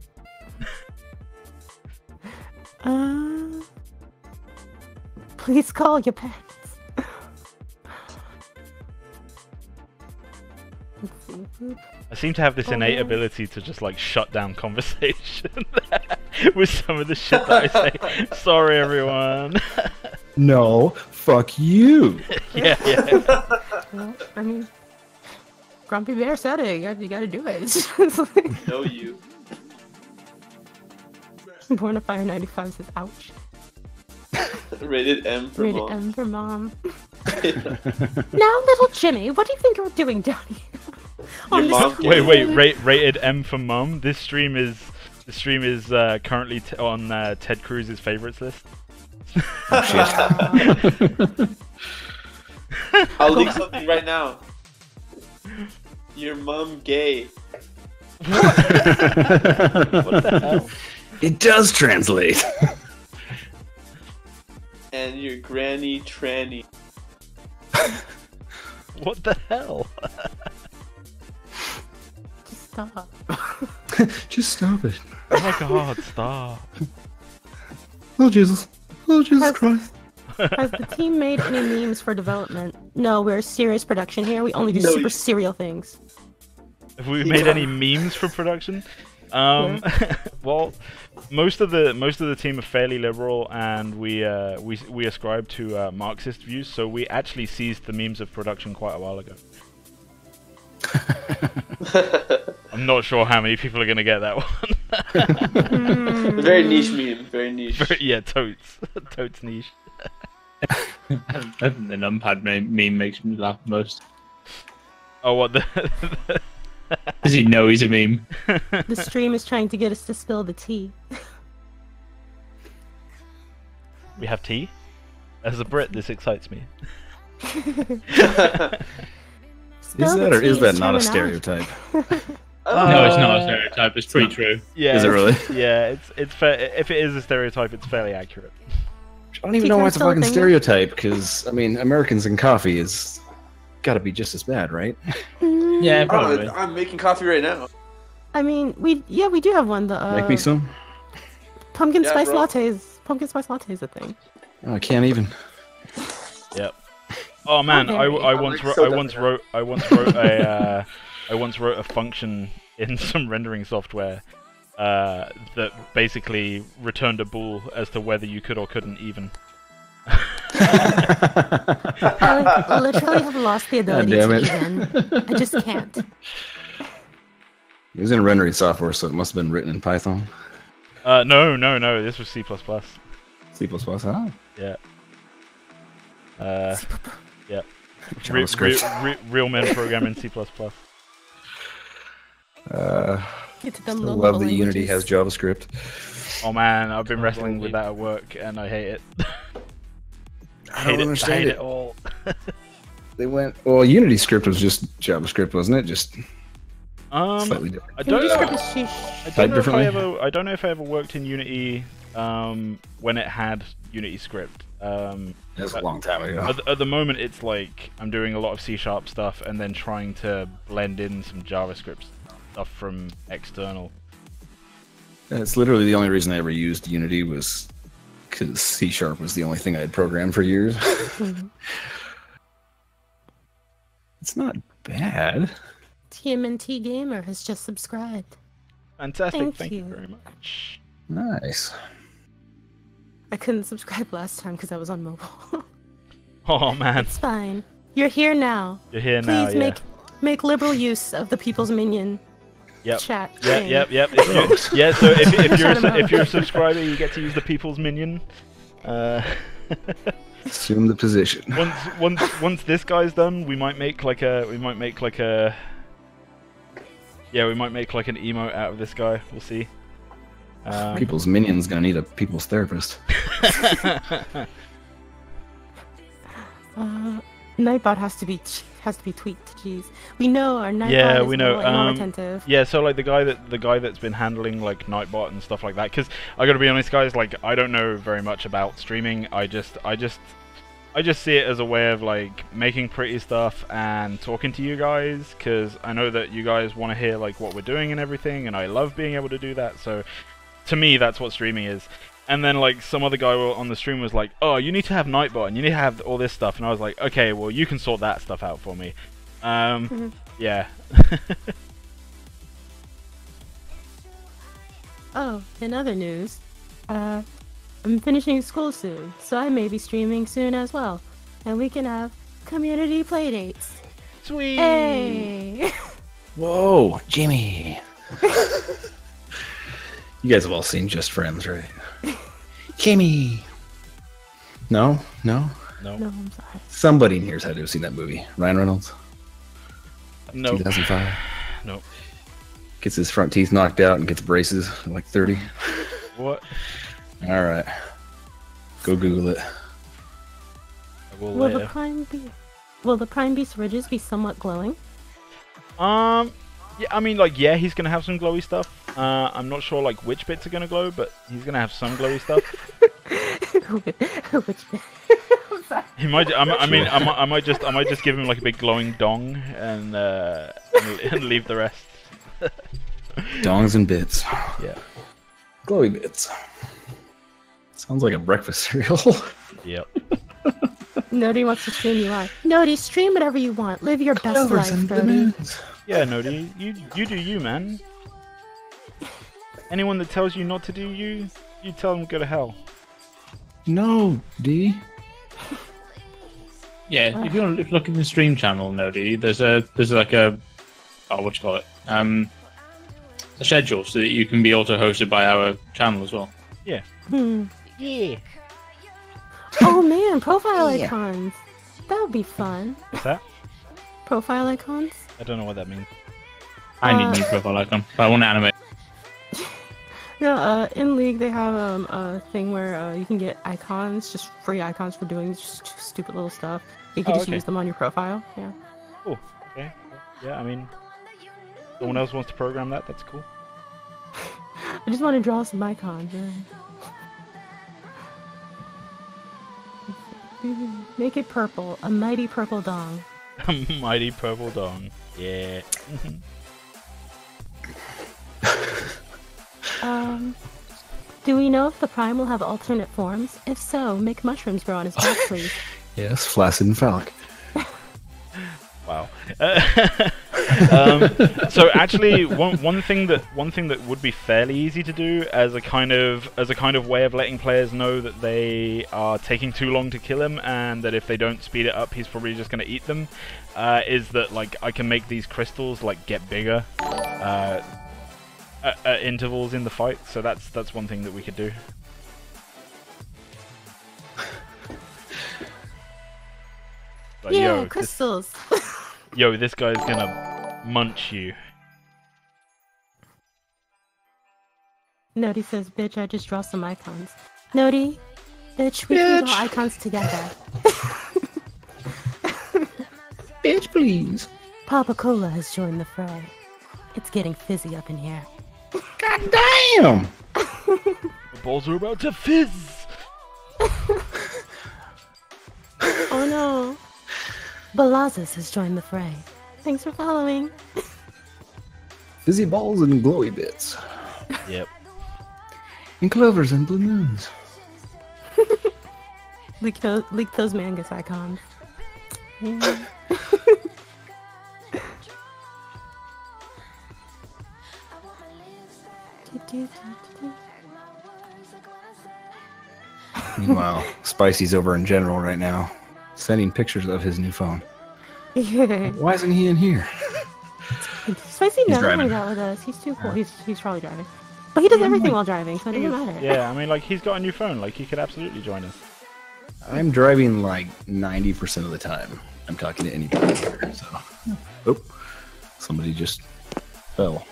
Please call your parents. Let's see. I seem to have this innate ability to just like shut down conversation with some of the shit that I say. Sorry, everyone. no, fuck you. Yeah. Well, I mean, Grumpy Bear said it. You gotta do it. It's like, Know you. Born of Fire 95 says, ouch. Rated M for Rated mom. M for mom. Now, little Jimmy, what do you think you're doing down here? Your On mom this- Wait, rated M for mum. This stream is currently on Ted Cruz's favorites list. I'll leak something right now. Your mom gay. What the hell? It does translate. And your granny tranny. What the hell? Stop. Just stop it. Oh my god, stop. Oh Jesus. Oh Jesus Christ. Has the team made any memes for development? No, we're a serious production here. We only do No, super you- serial things. Have we made any memes for production? Well, most of the team are fairly liberal, and we ascribe to Marxist views. So we actually seized the memes of production quite a while ago. I'm not sure how many people are gonna get that one. Very niche meme. Very niche. Yeah, totes niche. I think the numpad meme makes me laugh most. Oh, what the? Does he know he's a meme? The stream is trying to get us to spill the tea. We have tea? As a Brit, this excites me. Spill Is the that or tea is that not a terminology. stereotype? No, it's not a stereotype. It's pretty true. Yeah, Is it really? Yeah, it's fair. If it is a stereotype, it's fairly accurate. I don't even know why it's a fucking stereotype, because, I mean, Americans and coffee is gotta be just as bad, right? Yeah, probably. I'm making coffee right now. I mean, we do have one. The Make me some? pumpkin Yeah, spice bro. lattes. Pumpkin spice latte is a thing. Oh, I can't even. Yep. Oh man, How dare you. I once wrote a function in some rendering software that basically returned a bool as to whether you could or couldn't even. I literally have lost the ability damn to it. even. I just can't. It was in rendering software, so it must have been written in Python. No, this was C++. C++, huh? Yeah. Yeah. JavaScript. Real men program in C++. Get to them I little love that Unity languages. has JavaScript. Oh man, I've been wrestling with that at work and I hate it. I don't understand hate it. it all. They went. Well, Unity script was just JavaScript, wasn't it? Just slightly different. I don't Unity know. script is Typed differently? I don't know if I ever worked in Unity when it had Unity script. That's a long time ago. At the moment, it's like I'm doing a lot of C# stuff and then trying to blend in some JavaScript stuff from external. It's literally the only reason I ever used Unity was because C# was the only thing I had programmed for years. It's not bad. TMNT Gamer has just subscribed. Fantastic, thank you you. very much. Nice. I couldn't subscribe last time because I was on mobile. Oh man, It's fine. You're here now. you're here now. Please Yeah. make liberal use of the people's minion Yep. chat. Yeah, thing. yep. Yeah, so Shut 'em up. if you're a subscriber, you get to use the People's Minion. Assume the position. Once this guy's done, we might make like an emote out of this guy. We'll see. People's minion's gonna need a people's therapist. Nightbot has to be tweaked. Jeez, we know our Nightbot Yeah, is we know. more attentive. Yeah, so like the guy that's been handling like Nightbot and stuff like that. Because I gotta be honest, guys. Like I don't know very much about streaming. I just see it as a way of like making pretty stuff and talking to you guys. Because I know that you guys want to hear like what we're doing and everything, and I love being able to do that. So to me, that's what streaming is. And then like some other guy on the stream was like, "Oh, you need to have Nightbot and you need to have all this stuff." And I was like, "Okay, well you can sort that stuff out for me." Yeah. Oh, in other news, I'm finishing school soon, so I may be streaming soon as well, and we can have community playdates. Sweet. Hey. Whoa, Jimmy. You guys have all seen Just Friends, right? Jimmy. No? No, I'm sorry. Somebody in here's had to have seen that movie. Ryan Reynolds. No. 2005. Nope. Gets his front teeth knocked out and gets braces at like 30. What? All right. Go Google it. I will Will later. the Prime Beast ridges be somewhat glowing? Yeah, I mean, like, yeah, he's gonna have some glowy stuff. I'm not sure like which bits are gonna glow, but he's gonna have some glowy stuff. Which bit? I'm sorry. He might. I might just give him like a big glowing dong and leave the rest. Dongs and bits. Yeah. Glowy bits. Sounds like a breakfast cereal. Yep. Nody wants to stream you live. Nody, stream whatever you want. Live your best life, Nody. Yeah, Nody, you do you, man. Anyone that tells you not to do you tell them to go to hell. No, D. Yeah, if you look at the stream channel, Nody, there's like a what do you call it? A schedule so that you can be auto-hosted by our channel as well. Yeah. Yeah. Oh man, profile icons. That would be fun. What's that? Profile icons? I don't know what that means. I need a new profile icon, but I want to animate. No, in League they have a thing where you can get icons, just free icons for doing just stupid little stuff. You can just use them on your profile. Yeah. Cool. Okay. Yeah, I mean, someone else wants to program that. That's cool. I just want to draw some icons. Make it purple, a mighty purple dong. Mighty purple dong. Yeah. Do we know if the Prime will have alternate forms? If so, make mushrooms grow on his back, please. Yes, flaccid and phallic. Wow. So actually, one thing that would be fairly easy to do as a kind of way of letting players know that they are taking too long to kill him, and that if they don't speed it up, he's probably just going to eat them, is that like I can make these crystals like get bigger at intervals in the fight. So that's one thing that we could do. But, yeah, crystals. This guy's gonna munch you. Nody says, bitch, I just draw some icons. Nody, Bitch, we can draw icons together. Bitch, please. Papa Cola has joined the fray. It's getting fizzy up in here. God damn! The balls are about to fizz! Oh no. Balazas has joined the fray. Thanks for following. Fizzy balls and glowy bits. Yep. And clovers and blue moons. Leak those Mangus icons. Yeah. Meanwhile, Spicy's over in general right now, sending pictures of his new phone. Why isn't he in here? Spicy never driving. hangs out with us. He's too cool. He's probably driving. But he does everything while driving, so it doesn't matter. Yeah, I mean, like, he's got a new phone. Like, he could absolutely join us. I'm driving like 90% of the time. I'm talking to anybody here, so. Oh, somebody just fell.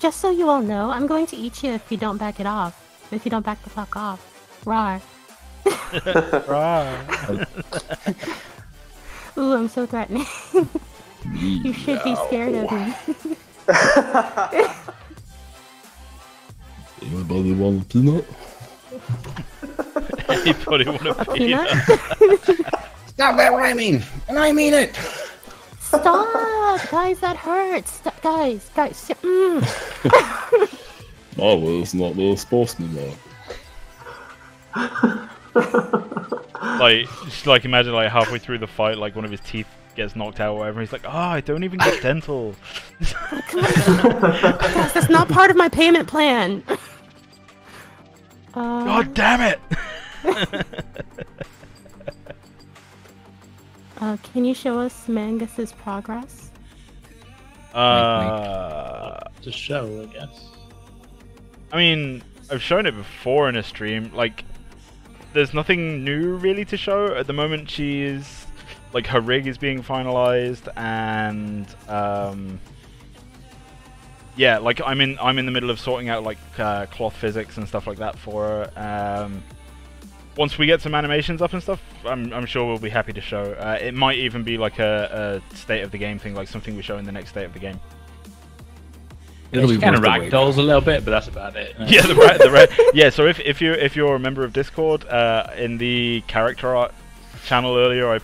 Just so you all know, I'm going to eat you if you don't back it off. If you don't back the fuck off. Rawr. Ooh, I'm so threatening. You should be scared of me. Anybody want a peanut? Anybody want a peanut? Stop that rhyming! And I mean it! Stop! Guys, that hurts! Guys! Oh, well, it's not the sportsman, though. Like imagine like halfway through the fight, like one of his teeth gets knocked out or whatever. He's like, I don't even get dental. Guys, that's not part of my payment plan. God damn it! Can you show us Mangus's progress? To show, I guess. I mean, I've shown it before in a stream. Like, there's nothing new really to show at the moment. She is like her rig is being finalized, and yeah, like I'm in the middle of sorting out like cloth physics and stuff like that for her. Once we get some animations up and stuff, I'm sure we'll be happy to show. It might even be like a state of the game thing, like something we show in the next state of the game. It'll be kind of worth the wait. ragdolls a little bit, but that's about it. Yeah, yeah. So if you're a member of Discord, in the character art channel earlier, I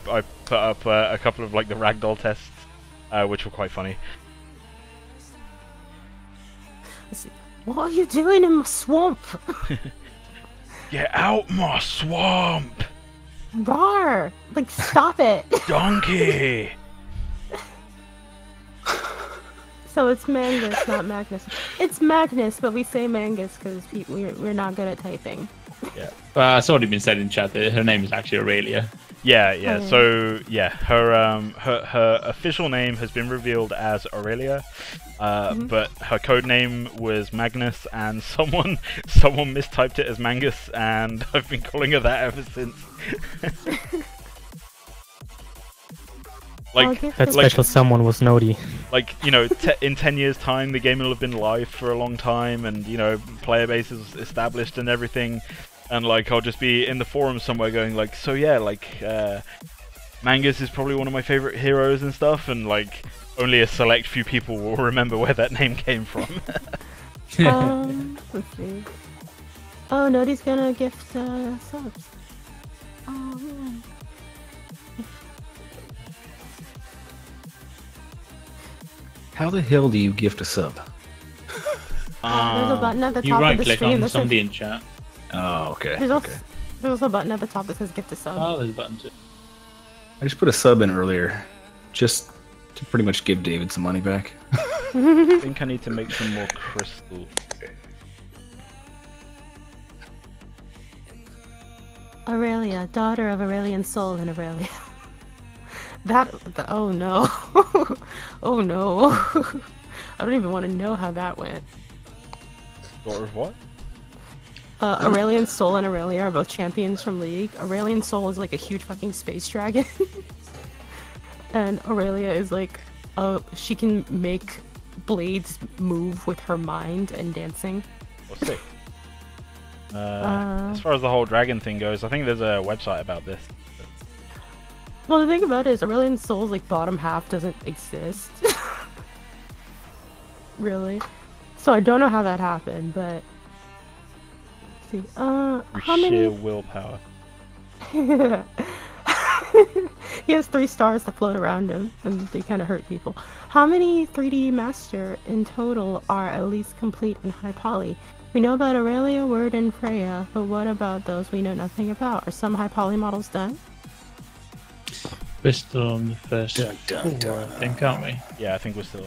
put up a couple of like the ragdoll tests, which were quite funny. What are you doing in my swamp? Get out my swamp! Rawr! Like, stop it! Donkey! So it's Magnus, not Magnus. It's Magnus, but we say Mangus because we're not good at typing. Yeah. It's already been said in chat that her name is actually Aurelia. Yeah, yeah. So yeah, her official name has been revealed as Aurelia, but her code name was Magnus, and someone mistyped it as Mangus, and I've been calling her that ever since. That special someone was Nodi. Like, you know, in 10 years' time, the game will have been live for a long time, and you know, player base is established and everything. And like, I'll just be in the forum somewhere going like, so yeah, like, Mangus is probably one of my favorite heroes and stuff, and like, only a select few people will remember where that name came from. Let's see. Oh, Nodi's gonna gift subs. Oh man. How the hell do you gift a sub? There's a button at the You top of right the click screen on that somebody says... in chat. Oh, okay. There's also a button at the top that says gift a sub. Oh, there's a button too. I just put a sub in earlier, just to pretty much give David some money back. I think I need to make some more crystal. Aurelia, daughter of Aurelian soul and Aurelia. Oh no. Oh no. I don't even want to know how that went. Daughter of what? Aurelian Soul and Aurelia are both champions from League. Aurelian Soul is like a huge fucking space dragon. And Aurelia is like, she can make blades move with her mind and dancing. What's it? As far as the whole dragon thing goes, I think there's a website about this. Well, the thing about it is Aurelion Sol's like bottom half doesn't exist. Really. So I don't know how that happened, but let's see. How many Sheer willpower. He has 3 stars that float around him, and they kind of hurt people. How many 3D Master in total are at least complete in high poly? We know about Aurelia, Word, and Freya, but what about those we know nothing about? Are some high poly models done? We're still on the first four, I think, aren't we? Yeah, I think we're still.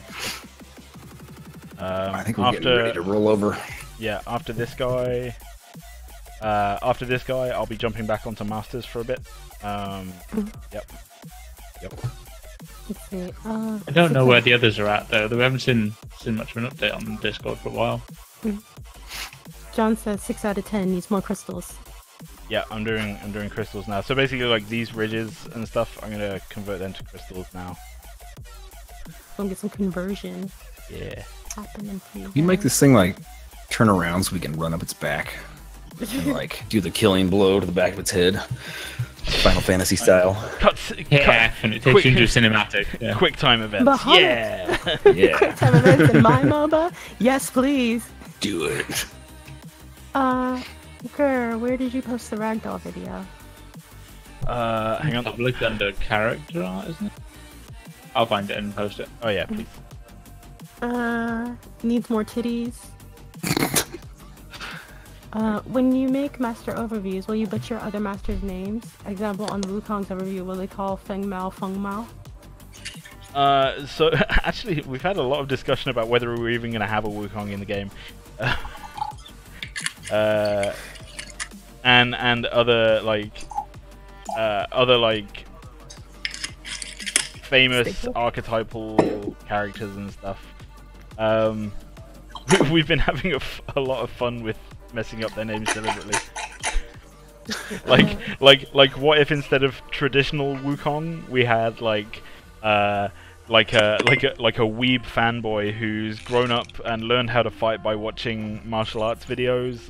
I think we're getting ready to roll over. Yeah, after this guy, I'll be jumping back onto Masters for a bit. Yep. Let's see. I don't know where the others are at though. We haven't seen much of an update on Discord for a while. John says 6 out of 10 needs more crystals. Yeah, I'm doing crystals now. So basically, like these ridges and stuff, I'm gonna convert them to crystals now. Gonna get some conversion. Yeah. Happening for you. You make this thing like turn around so we can run up its back and like do the killing blow to the back of its head, Final Fantasy style. And it takes you into a cinematic. Yeah. Quick time events. Bahamut. Yeah. Yeah. Quick time events in my MOBA? Yes, please. Do it. Grr, where did you post the ragdoll video? Hang on. I've looked under character art, isn't it? I'll find it and post it. Oh yeah, please. Needs more titties. When you make master overviews, will you butcher other masters' names? Example, on the Wukong's overview, will they call Feng Mao Feng Mao? So actually, we've had a lot of discussion about whether we're even going to have a Wukong in the game. And other like famous archetypal characters and stuff. We've been having a lot of fun with messing up their names deliberately. like what if instead of traditional Wukong we had like a weeb fanboy who's grown up and learned how to fight by watching martial arts videos,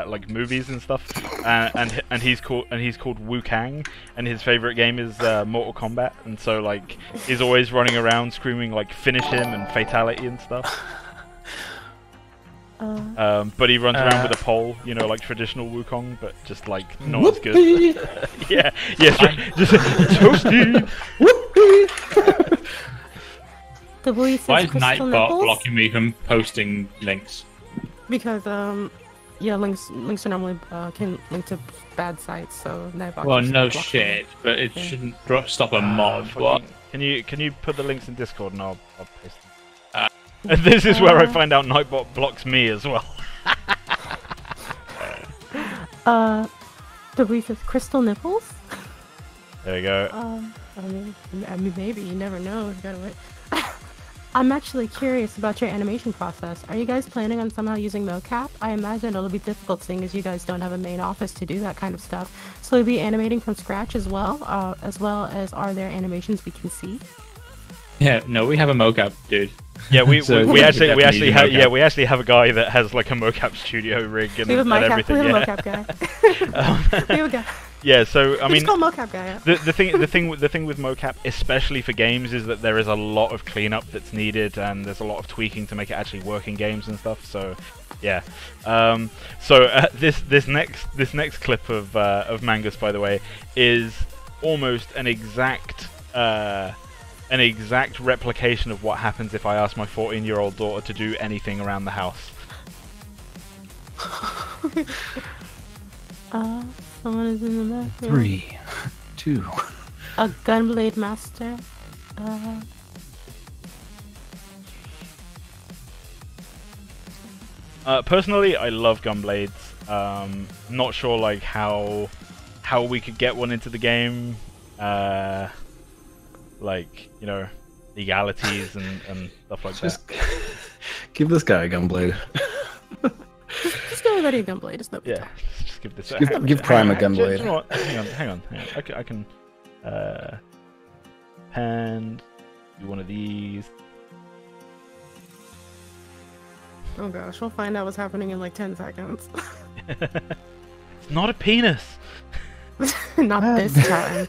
like movies and stuff, and he's called Wu Kang, and his favorite game is Mortal Kombat, and so like he's always running around screaming like finish him and fatality and stuff. But he runs around with a pole, you know, like traditional Wukong, but just like not as good. Yeah, just toasty. Why is Nightbot blocking me from posting links? Because yeah, links are normally can link to bad sites, so Nightbot. Well, no shit, but it shouldn't stop a mod. What? Can you put the links in Discord and I'll paste them. This is where I find out Nightbot blocks me as well. The wreath of crystal nipples. There you go. I mean, maybe you never know. You gotta wait. I'm actually curious about your animation process. Are you guys planning on somehow using mocap? I imagine it'll be difficult seeing as you guys don't have a main office to do that kind of stuff. So you'll be animating from scratch as well as are there animations we can see? Yeah, no, we have a mocap, dude. Yeah, we actually have a guy that has like a mocap studio rig and, everything. We have a mocap guy. We have a guy. Yeah, so I mean, called mocap guy. The thing with mocap, especially for games, is that there is a lot of cleanup that's needed, and there's a lot of tweaking to make it actually work in games and stuff. So, yeah. This next clip of Magnus, by the way, is almost an exact replication of what happens if I ask my 14-year-old daughter to do anything around the house. Someone is in the bathroom. 3, 2. A Gunblade Master. Personally, I love Gunblades. Not sure like how we could get one into the game. Like, you know, legalities and stuff like that. Give this guy a Gunblade. Just give everybody a Gunblade. It's no big deal. Just give this. Give Prime a Gunblade. You know what? Hang on. I can pen. Do one of these. Oh gosh, we'll find out what's happening in like 10 seconds. It's not a penis. Not this time.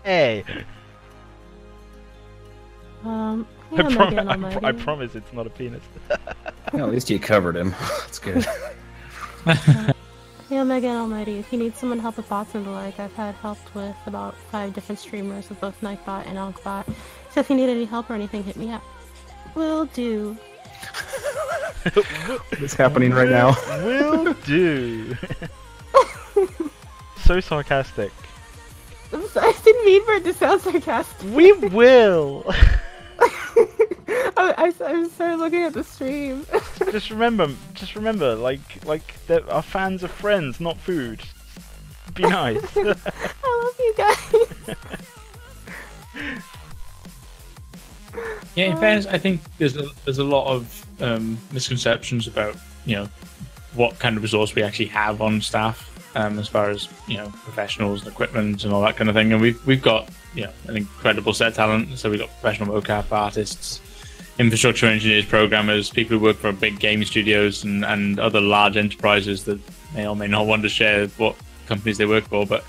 Hey. Yeah, Megan I Almighty. promise it's not a penis. Well, at least you covered him. That's good. Yeah, Megan Almighty. If you need someone to help with bots and the like, I've had helped with about 5 different streamers with both Knifebot and Ankbot. So if you need any help or anything, hit me up. Will do. It's happening right now. Will do. So sarcastic. I didn't mean for it to sound sarcastic. We will. I started looking at the stream. Just remember, like our fans are friends, not food. Be nice. I love you guys. Yeah, in fairness, I think there's a lot of misconceptions about what kind of resource we actually have on staff, as far as professionals and equipment and all that kind of thing. And we've got an incredible set of talent. So we've got professional mocap artists, infrastructure engineers, programmers, people who work for big game studios and other large enterprises that may or may not want to share what companies they work for. But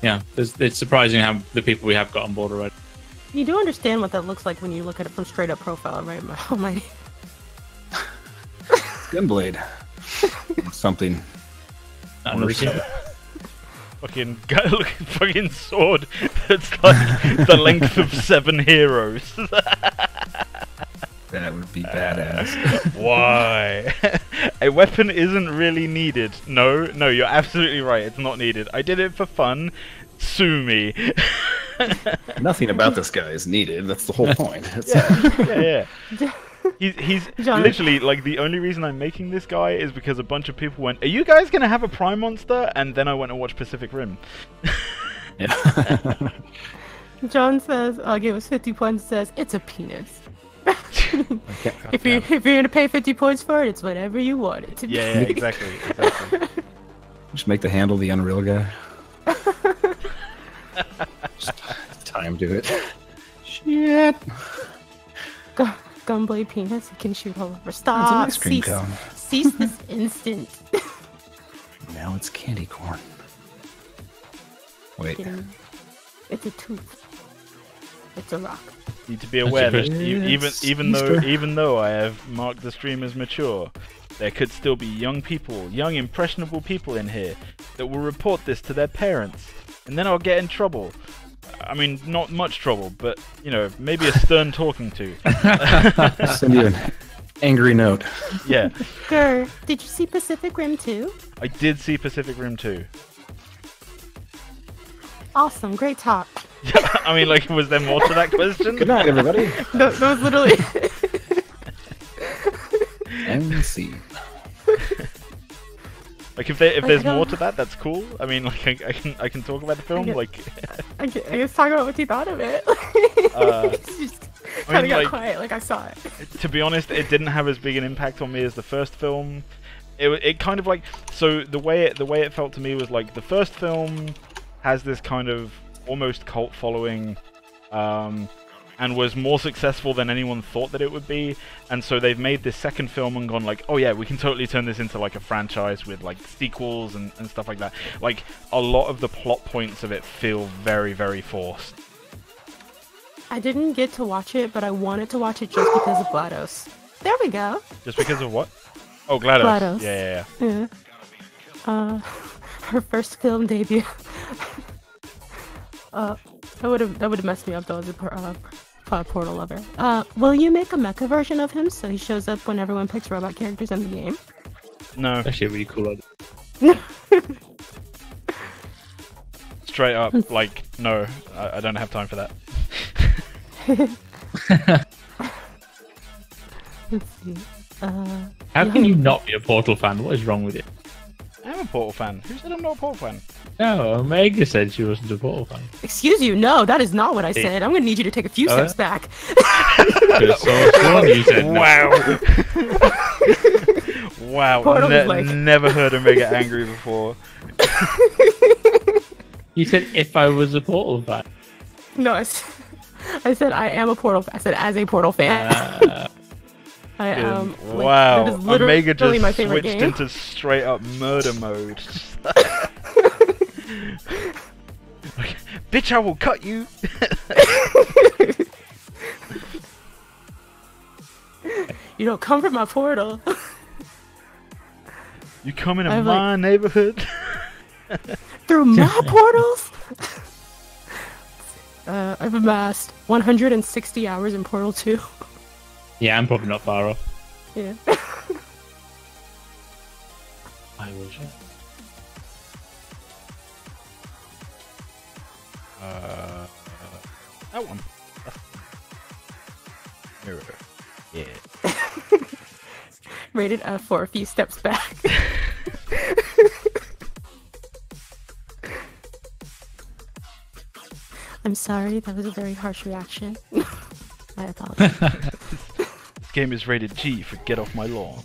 yeah, it's surprising how the people we have got on board already. You do understand what that looks like when you look at it from straight up profile, right? Almighty. Gunblade. Something. Fucking sword that's like the length of 7 heroes. That would be badass. Why? A weapon isn't really needed. No, you're absolutely right. It's not needed. I did it for fun. Sue me. Nothing about this guy is needed. That's the whole point. Yeah. He's literally like the only reason I'm making this guy is because a bunch of people went, "Are you guys gonna have a Prime monster?" And then I went and watched Pacific Rim. Yeah. John says, "I'll give us 50 points." Says it's a penis. If you're gonna pay 50 points for it, it's whatever you want it to be. Yeah, exactly. Just make the handle the Unreal guy. Just time to it. Shit. Gunblade penis, it can shoot all over. Stop! Ice cream cone. Cease this instant. Now it's candy corn. Wait. It's a tooth. It's a rock. Need to be aware that even though I have marked the stream as mature, there could still be young impressionable people in here that will report this to their parents, and then I'll get in trouble. I mean, not much trouble, but maybe a stern talking to. Send you an angry note. Yeah. Grr, did you see Pacific Rim 2? I did see Pacific Rim 2. Awesome, great talk. I mean, like, was there more to that question? Good night, everybody. That was literally. MC. Like, if there's more to that, that's cool. I mean, like, I can talk about the film. I guess talk about what you thought of it. Just kind of got quiet, like I saw it. To be honest, it didn't have as big an impact on me as the first film. It kind of like, so the way it felt to me was like the first film has this kind of almost cult following, and was more successful than anyone thought that it would be, and so they've made this second film and gone like, oh yeah, we can totally turn this into like a franchise with like sequels and stuff like that. Like, a lot of the plot points of it feel very, very forced. I didn't get to watch it, but I wanted to watch it just because of GLaDOS. There we go. Just because of what? Oh, GLaDOS. Yeah. Her first film debut. That would have messed me up though as a Portal lover. Will you make a mecha version of him so he shows up when everyone picks robot characters in the game? No. Actually, a really cool idea. Straight up, like, no, I don't have time for that. Let's see. How can you not be a Portal fan? What is wrong with you? I'm a Portal fan. Who said I'm not a Portal fan? No, Omega said she wasn't a Portal fan. Excuse you, no, that is not what I said. I'm gonna need you to take a few steps back. Wow. Wow. Never heard Omega angry before. You said if I was a Portal fan. No, I said I am a Portal fan. I said as a Portal fan. Wow, that is Omega literally my just favorite switched game. into straight up murder mode. Like, bitch, I will cut you. You don't come from my portal. You come into my neighborhood. Through my portals? I've amassed 160 hours in Portal 2. Yeah, I'm probably not far off. Yeah. I wish. That one. Mirror. Yeah. Rated F for a few steps back. I'm sorry, that was a very harsh reaction. I apologize. This game is rated G for get off my lawn.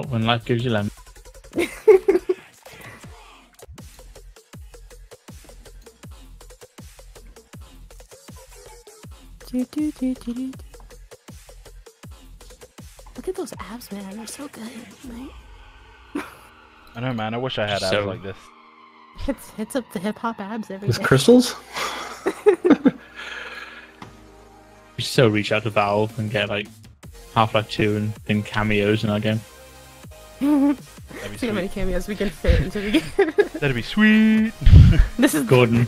When life gives you lemon. Look at those abs, man. They're so good, right? I know, man. I wish I had abs like this. Hits up the hip hop abs every With day. crystals? We should so reach out to Valve and get like Half-Life 2 and cameos in our game. See how many cameos we can fit into the game. That'd be sweet. This is Gordon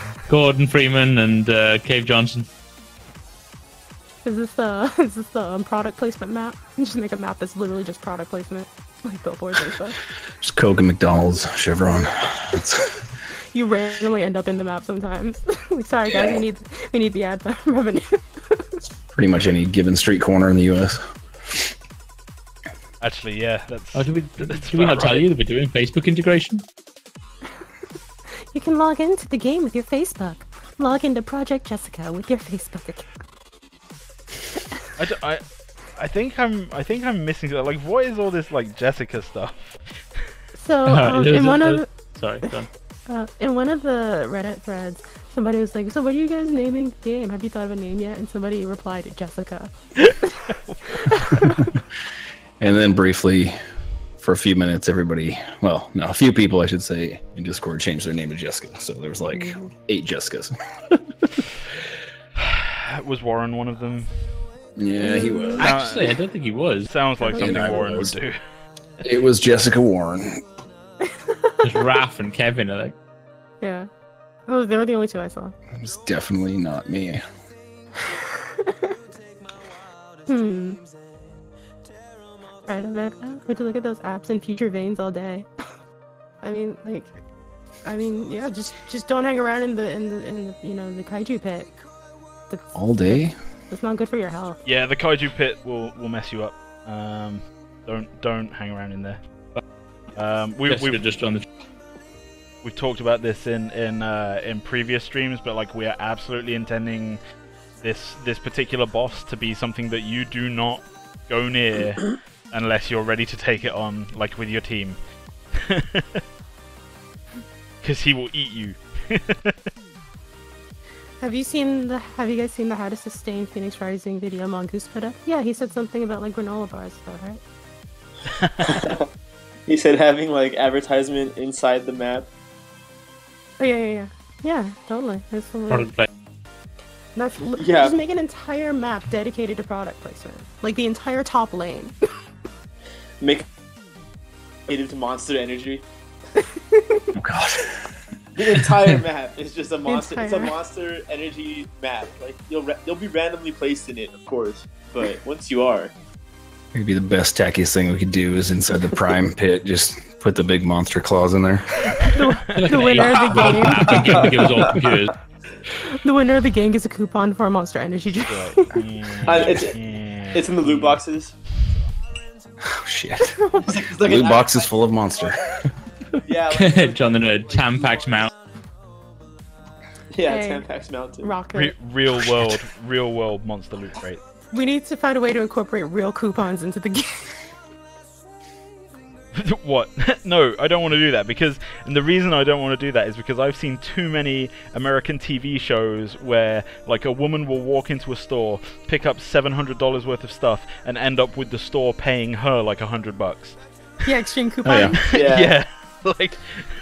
Freeman and Cave Johnson. Is this the product placement map? Just make a map that's literally just product placement, like billboards and stuff. Just Coke and McDonald's, Chevron. You randomly end up in the map sometimes. Like, sorry guys, we need the ad revenue. Pretty much any given street corner in the U.S. Actually, yeah, that's. Oh, did we not tell you that we're doing Facebook integration? You can log into the game with your Facebook. Log into Project Jessica with your Facebook account. I think I'm missing that. Like, what is all this like Jessica stuff? So in one of sorry, go on. in one of the Reddit threads, somebody was like, "So what are you guys naming the game? Have you thought of a name yet?" And somebody replied, "Jessica." And then briefly, for a few minutes, a few people, I should say, in Discord changed their name to Jessica. So there was like 8 Jessicas. Was Warren one of them? Yeah, he was. Actually, I don't think he was. Sounds like something Warren would do. It was Jessica Warren. Just Raph and Kevin, I think. Yeah. Oh, they were the only two I saw. It was definitely not me. Right, I bet. Would you look at those apps in future veins all day? I mean, yeah. Just don't hang around in the the kaiju pit. All day? That's not good for your health. Yeah, the kaiju pit will mess you up. Don't hang around in there. We've talked about this in previous streams, but like we are absolutely intending this particular boss to be something that you do not go near unless you're ready to take it on, like with your team, because he will eat you. Have you guys seen the How to Sustain Phoenix Rising video Mongoose put up? Yeah, he said something about like granola bars though, right? He said having like advertisement inside the map. Oh yeah, totally. Product play. Just make an entire map dedicated to product placement, like the entire top lane. Make it into Monster Energy. Oh god. The entire map is just a monster. It's a Monster Energy map. Like you'll be randomly placed in it, of course. But once you are, maybe the best tackiest thing we could do is inside the Prime pit, just put the big monster claws in there. The winner of the game. The winner of the game gets a coupon for a Monster Energy drink. It's in the loot boxes. Oh shit! The loot box is full of monster. Yeah, John the Nerd, Tampax Mount. Yeah, Tampax Mountain. Rocket. Real world monster loot crate. We need to find a way to incorporate real coupons into the game. What? No, I don't want to do that and the reason I don't want to do that is because I've seen too many American TV shows where like a woman will walk into a store, pick up $700 worth of stuff, and end up with the store paying her like $100. Yeah, exchange coupon. Yeah. Like,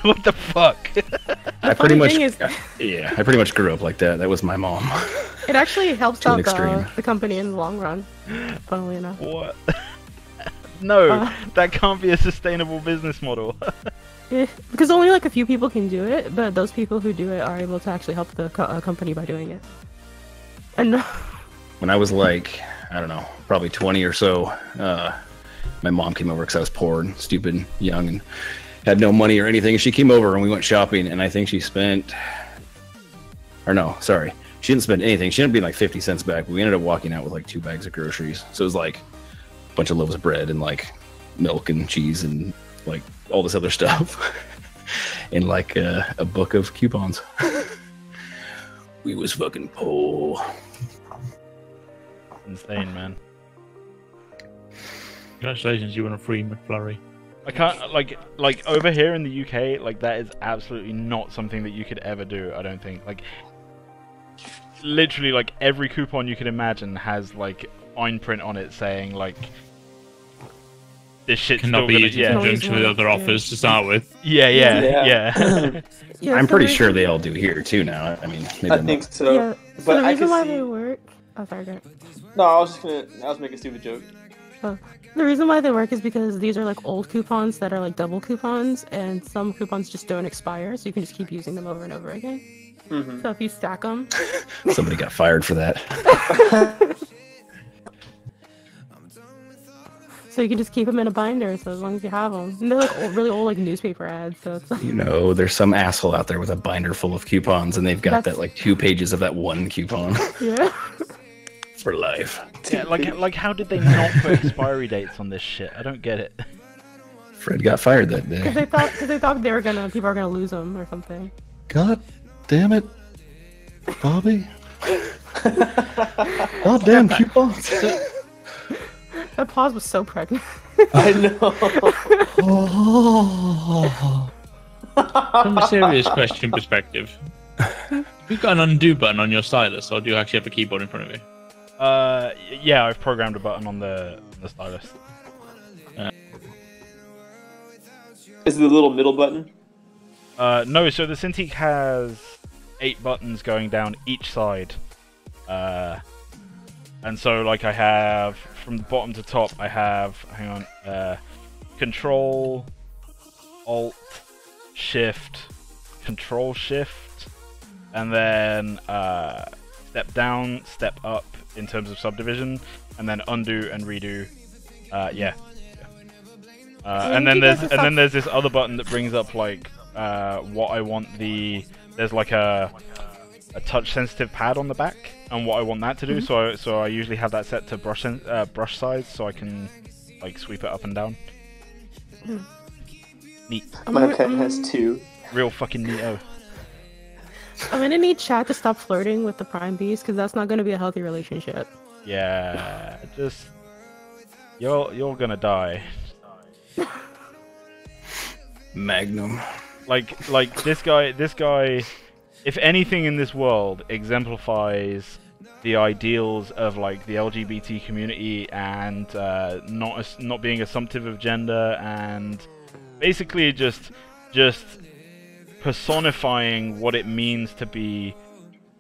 what the fuck? I pretty much grew up like that. That was my mom. It actually helps out extreme. the company in the long run, funnily enough. What? No, that can't be a sustainable business model. Because only like a few people can do it, but those people who do it are able to actually help the company by doing it. And when I was like, I don't know, probably 20 or so, my mom came over because I was poor and stupid and young and had no money or anything. She came over and we went shopping, and I think she spent, or no, sorry, she didn't spend anything. She ended up being like 50 cents back, but we ended up walking out with like 2 bags of groceries. So it was like a bunch of loaves of bread and like milk and cheese and like all this other stuff and like a book of coupons. We was fucking poor. Insane, man. Congratulations, you won a free McFlurry. I can't, like over here in the UK, like that is absolutely not something that you could ever do, I don't think. Like, literally, like every coupon you can imagine has like fine print on it saying like, this shit's cannot still be gonna, used in conjunction with other offers to start with. Yeah. I'm pretty sure they all do here too now. I mean, maybe I think so. Yeah, so But the I reason could why see... they work... Oh, sorry, go ahead. No, I was making a stupid joke. Oh. The reason why they work is because these are like old coupons that are like double coupons, and some coupons just don't expire, so you can just keep using them over and over again. Mm-hmm. So if you stack them... Somebody got fired for that. So you can just keep them in a binder, so as long as you have them. And they're like really old like newspaper ads, so it's like... You know, there's some asshole out there with a binder full of coupons, and they've got that like 2 pages of that one coupon. Yeah. For life. Yeah, like how did they not put expiry dates on this shit? I don't get it. Fred got fired that day. Because they thought people are gonna lose them or something. God damn it, Bobby. God damn coupons. That pause was so pregnant. I know. Oh. From a serious question perspective, have you got an undo button on your stylus, or do you actually have a keyboard in front of you? Yeah, I've programmed a button on the stylus. Is it the little middle button? No, so the Cintiq has 8 buttons going down each side. And so, like, I have, from the bottom to top, I have, hang on, Control, Alt, Shift, Control, Shift, and then step down, step up in terms of subdivision, and then undo and redo. And then there's this other button that brings up like what I want there's like a touch sensitive pad on the back and what I want that to do. So I usually have that set to brush size so I can like sweep it up and down. Neat. My pet has 2. Real fucking neato. I'm gonna need chat to stop flirting with the Prime Beast because that's not gonna be a healthy relationship. Yeah, just you're gonna die. Magnum. Like this guy, if anything in this world exemplifies the ideals of like the LGBT community and not being assumptive of gender and basically just personifying what it means to be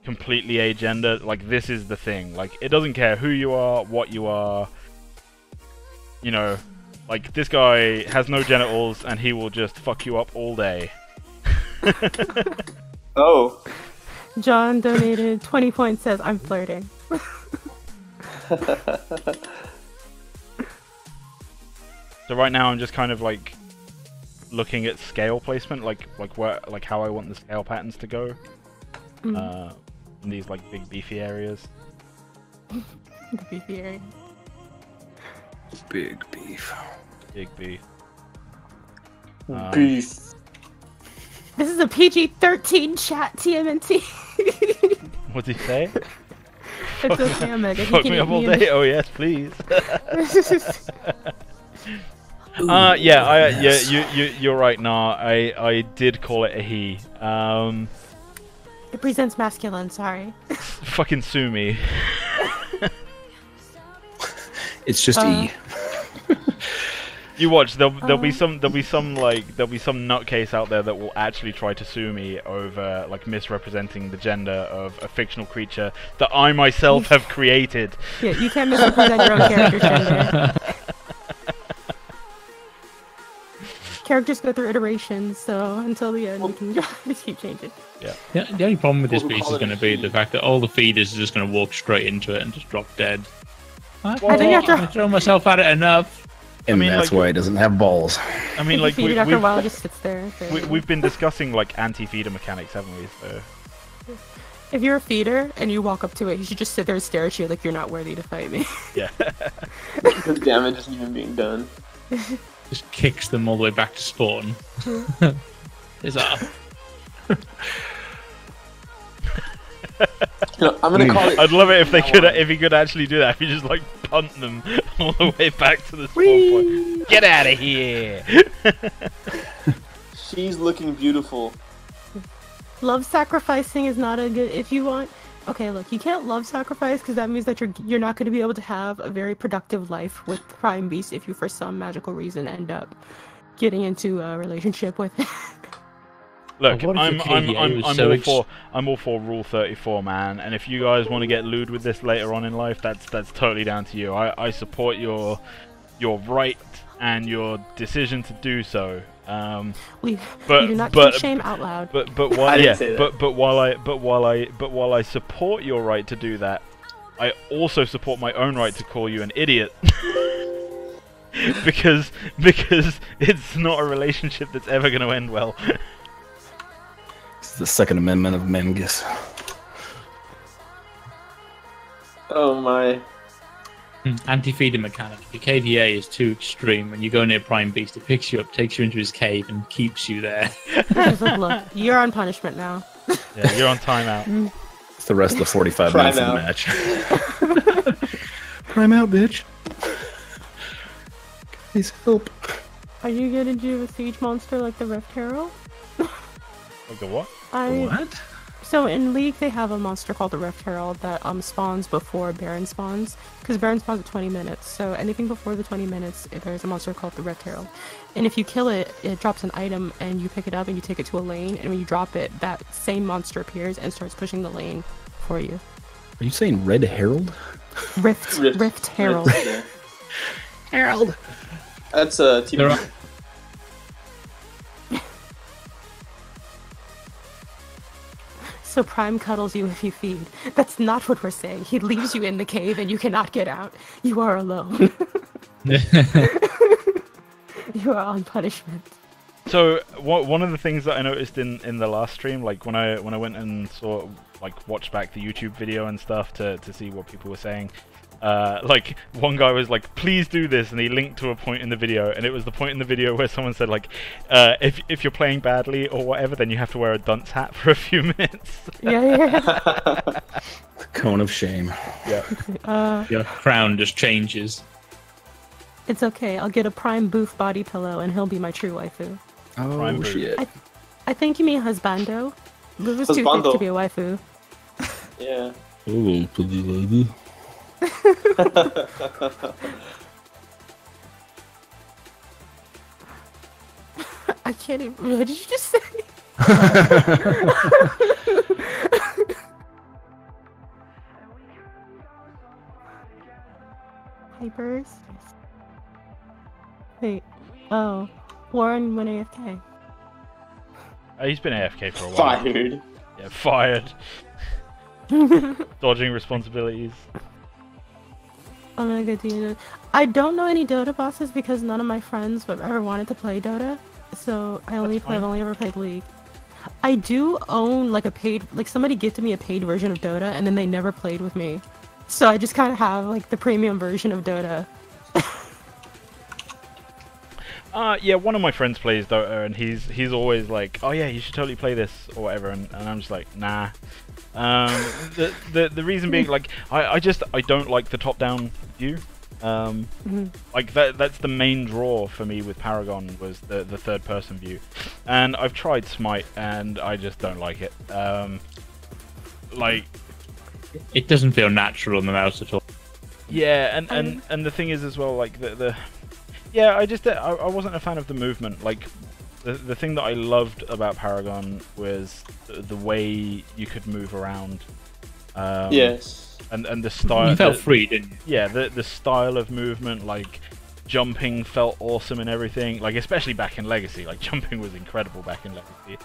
completely agender, like this is the thing. Like it doesn't care who you are, what you are, you know, like this guy has no genitals and he will just fuck you up all day. Oh. John donated 20 points, says I'm flirting. So right now I'm just kind of like looking at scale placement, like where, like how I want the scale patterns to go. In these like big beefy areas. The beefy area. Big beef. Big beef. Beef. This is a PG-13 chat, TMNT. What'd he say? It's okay, Omega. Fuck me up all day? Oh yes, please. Yes. You're right. Nah, I did call it a he. It presents masculine. Sorry. Fucking sue me. It's just E. You watch. There'll be some nutcase out there that will actually try to sue me over like misrepresenting the gender of a fictional creature that I myself have created. Yeah, you can't misrepresent your own character's gender. Characters go through iterations, so until the end, you can just keep changing. Yeah. The only problem with this piece is going to be the fact that all the feeders are just going to walk straight into it and just drop dead. I think you have to throw myself at it enough. And that's why it doesn't have balls. I mean, like feed it after a while, it just sits there. We've been discussing like anti-feeder mechanics, haven't we? So. If you're a feeder and you walk up to it, you should just sit there and stare at you like you're not worthy to fight me. Yeah. The damage isn't even being done. Just kicks them all the way back to spawn. Is that? I'm gonna call it. I'd love it if they could, if he could actually do that. If you just like punt them all the way back to the spawn point. Get out of here! She's looking beautiful. Love sacrificing is not a good. If you want, okay, look, you can't love sacrifice because that means that you're not going to be able to have a very productive life with Prime Beast if you, for some magical reason, end up getting into a relationship with it. Look, I'm all for Rule 34, man. And if you guys want to get lewd with this later on in life, that's totally down to you. I support your right and your decision to do so. We do not say shame out loud. But while I support your right to do that, I also support my own right to call you an idiot. because it's not a relationship that's ever going to end well. It's the Second Amendment of Magnus. Oh my. Anti-feeder mechanic. If your KDA is too extreme, when you go near Prime Beast, it picks you up, takes you into his cave, and keeps you there. Look, you're on punishment now. Yeah, you're on timeout. It's the rest of the 45 minutes of the match. Prime out, bitch. Please help. Are you gonna do a siege monster like the Rift Herald? Like the what? What? So in League they have a monster called the Rift Herald that spawns before Baron spawns, because Baron spawns at 20 minutes. So anything before the 20 minutes, there's a monster called the Rift Herald, and if you kill it, it drops an item, and you pick it up and you take it to a lane, and when you drop it, that same monster appears and starts pushing the lane for you. Are you saying Red Herald? Rift Herald. Herald. That's a team. So Prime cuddles you if you feed. That's not what we're saying. He leaves you in the cave and you cannot get out. You are alone. You are on punishment. So one of the things that I noticed in the last stream, like when I went and watched back the YouTube video and stuff to see what people were saying, like one guy was like, please do this, and he linked to a point in the video, and it was the point in the video where someone said like, if you're playing badly or whatever, then you have to wear a dunce hat for a few minutes. Yeah. The cone of shame. Yeah. Your crown just changes. It's okay. I'll get a Prime Boof body pillow and he'll be my true waifu. Oh, Prime shit. I think you mean husbando. Boof is too thick to be a waifu. Yeah. Oh, pretty lady. I can't even. What did you just say? Hypers. Wait. Oh. Warren went AFK. He's been AFK for a while. Fired. Yeah, fired. Dodging responsibilities. I'm gonna go do. I don't know any Dota bosses because none of my friends have ever wanted to play Dota, so I've only ever played League. I do own like a paid, like somebody gifted me a paid version of Dota, and then they never played with me, so I just kind of have like the premium version of Dota. Yeah, one of my friends plays Dota, and he's always like, oh yeah, you should totally play this or whatever, and I'm just like, nah. The reason being, like, I don't like the top-down view. Like that's the main draw for me with Paragon was the third person view, and I've tried Smite and I just don't like it. Like it doesn't feel natural on the mouse at all. Yeah, and the thing is as well, like yeah, I wasn't a fan of the movement. Like the thing that I loved about Paragon was the way you could move around. Yes. And the style. You felt free, didn't you? Yeah, the style of movement, like jumping, felt awesome and everything. Like especially back in Legacy, like jumping was incredible back in Legacy.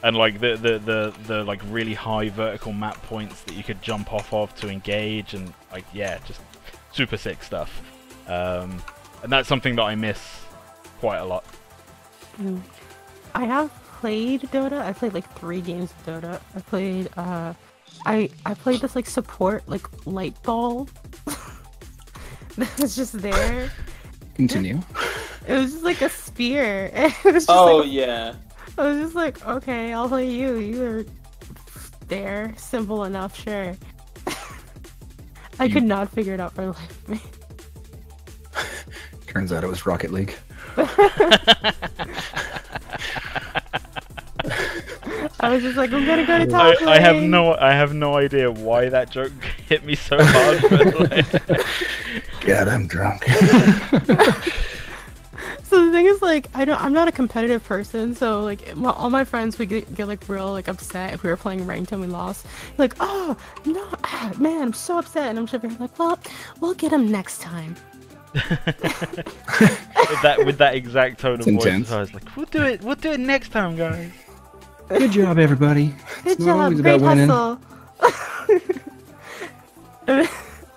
And like the like really high vertical map points that you could jump off of to engage, and like yeah, just super sick stuff. And that's something that I miss quite a lot. I have played Dota. I played like 3 games of Dota. I played I played this like support like light ball that was just there. Continue. It was just like a spear. It was just yeah. I was just like, okay, I'll play you. You're there, simple enough, sure. I could not figure it out for the life of me. Turns out it was Rocket League. I was just like, I'm gonna go to top lane. I have no idea why that joke hit me so hard. But like... God, I'm drunk. So the thing is, like, I'm not a competitive person, so like all my friends would get like real like upset if we were playing ranked and we lost. Like, oh no, man, I'm so upset, and I'm just like, well, we'll get him next time. with that exact tone of intense. voice, I was like, we'll do it next time, guys. Good job, everybody. Good It's not job, always great about winning. hustle.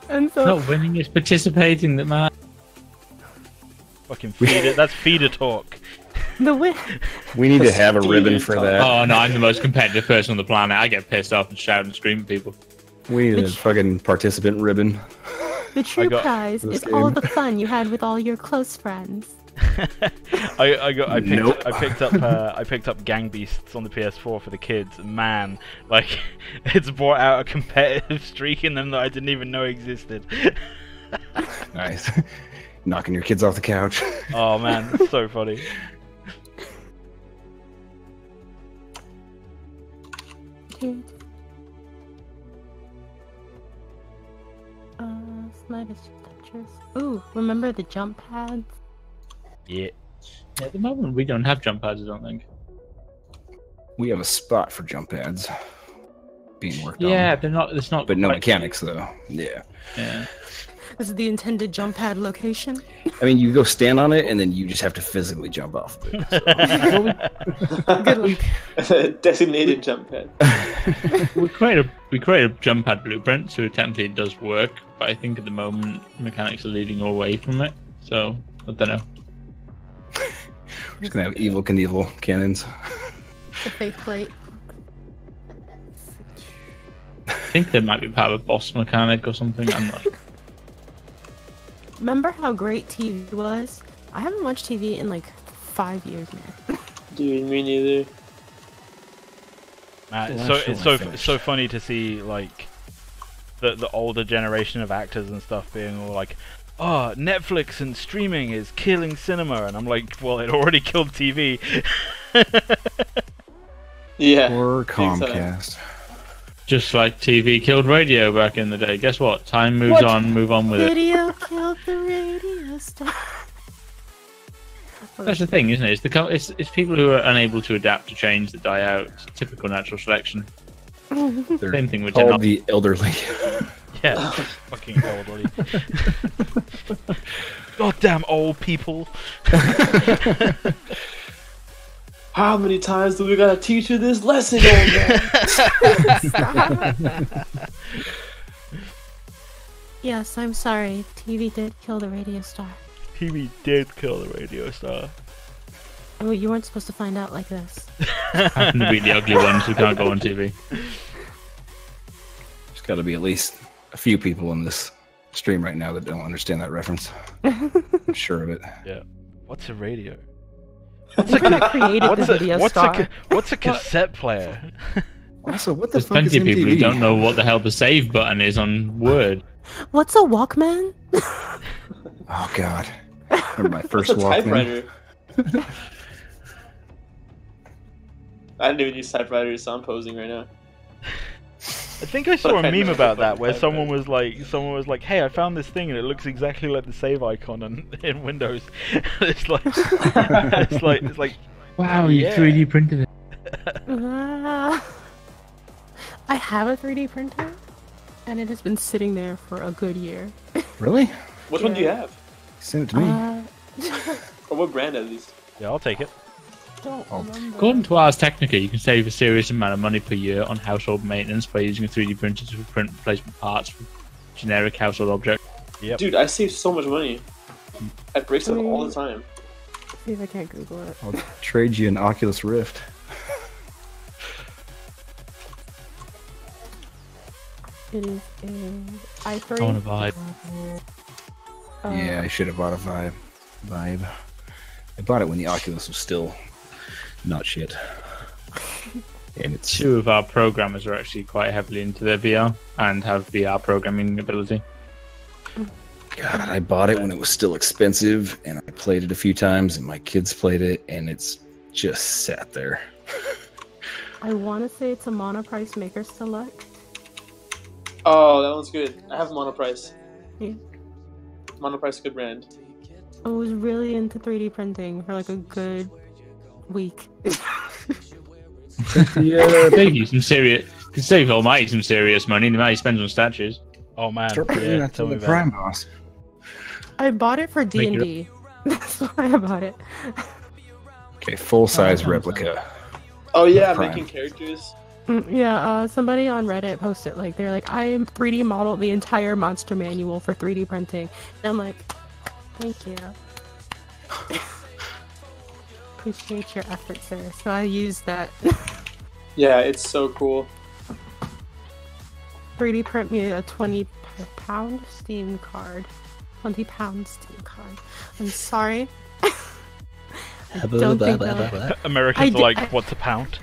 And so Not winning, it's participating that matters. Fucking feed it. That's feeder talk. the win. We need to have a ribbon for that. Oh no, I'm the most competitive person on the planet. I get pissed off and shout and scream at people. We need a fucking participant ribbon. The true got prize this is all game. the fun you had with all your close friends. I picked up Gang Beasts on the PS4 for the kids. Man, like it's brought out a competitive streak in them that I didn't even know existed. Nice. Knocking your kids off the couch. Oh man, it's so funny. Smite is Tetris. Ooh, remember the jump pads? Yeah. At the moment, we don't have jump pads, I don't think. We have a spot for jump pads being worked on. Yeah, they're not. It's not. But no quite- mechanics, though. Yeah. Yeah. This is the intended jump pad location. I mean, you go stand on it, and then you just have to physically jump off of it. So. Good luck. Designated jump pad. we created a jump pad blueprint, so technically it does work. But I think at the moment mechanics are leading away from it. So I don't know. We're just gonna have evil Knievel cannons. The fake plate. I think there might be part of a boss mechanic or something. I'm not. Remember how great TV was? I haven't watched TV in like 5 years now. Dude, me neither. It's so funny to see like the older generation of actors and stuff being all like, oh, Netflix and streaming is killing cinema, and I'm like, well, it already killed TV. Yeah. Or Comcast. Just like TV killed radio back in the day. Guess what? Time moves on. Move on with it. Video killed the radio star. That's the thing, isn't it? It's people who are unable to adapt to change that die out. It's typical natural selection. They're Same thing with called the elderly. Yeah, fucking elderly. Goddamn old people. How many times do we gotta teach you this lesson, old man? Yes, I'm sorry. TV did kill the radio star. TV did kill the radio star. Oh, you weren't supposed to find out like this. Happen to be the ugly ones who can't go on TV. There's got to be at least a few people in this stream right now that don't understand that reference. I'm sure of it. Yeah. What's a radio? What's the video star? What's a cassette player? Also, what the There's fuck is plenty of people who MTV? don't know what the hell the save button is on Word. What's a Walkman? Oh God! Remember my first What's a Walkman? typewriter? I didn't even use typewriters, so I'm posing right now. I think I saw a meme about that where someone was like, "Hey, I found this thing and it looks exactly like the save icon in Windows." It's like, it's like, Wow, you 3D printed it. I have a 3D printer, and it has been sitting there for a good year. Really? Which one do you have? Send it to me. Or what brand at least? Yeah, I'll take it. Don't remember. According to Ars Technica, you can save a serious amount of money per year on household maintenance by using a 3D printer to print replacement parts for generic household objects. Yep. Dude, I save so much money. I break stuff all the time. See if I can't Google it. I'll trade you an Oculus Rift. It is a i3. I want a Vibe. Yeah, I should have bought a Vibe. I bought it when the Oculus was still not shit. And it's Two of our programmers are actually quite heavily into their VR and have VR programming ability. God, I bought it when it was still expensive, and I played it a few times, and my kids played it, and it's just sat there. I want to say it's a Monoprice Maker Select. Oh, that one's good. I have Monoprice. Yeah. Monoprice is a good brand. I was really into 3D printing for like a good week. Yeah, save you some serious. Can save Almighty some serious money. The amount he spends on statues. Oh man, Start putting that to tell me the about Prime it. Boss. I bought it for D&D. That's why I bought it. Okay, full-size replica. Oh yeah, Prime. making characters. Yeah, somebody on Reddit posted like they're like, I 3D modeled the entire monster manual for 3D printing, and I'm like, thank you. Appreciate your efforts, sir. So I used that. Yeah, it's so cool. 3D print me a 20-pound Steam card. 20-pound Steam card. I'm sorry. I don't think Americans I are like, did- what's a pound?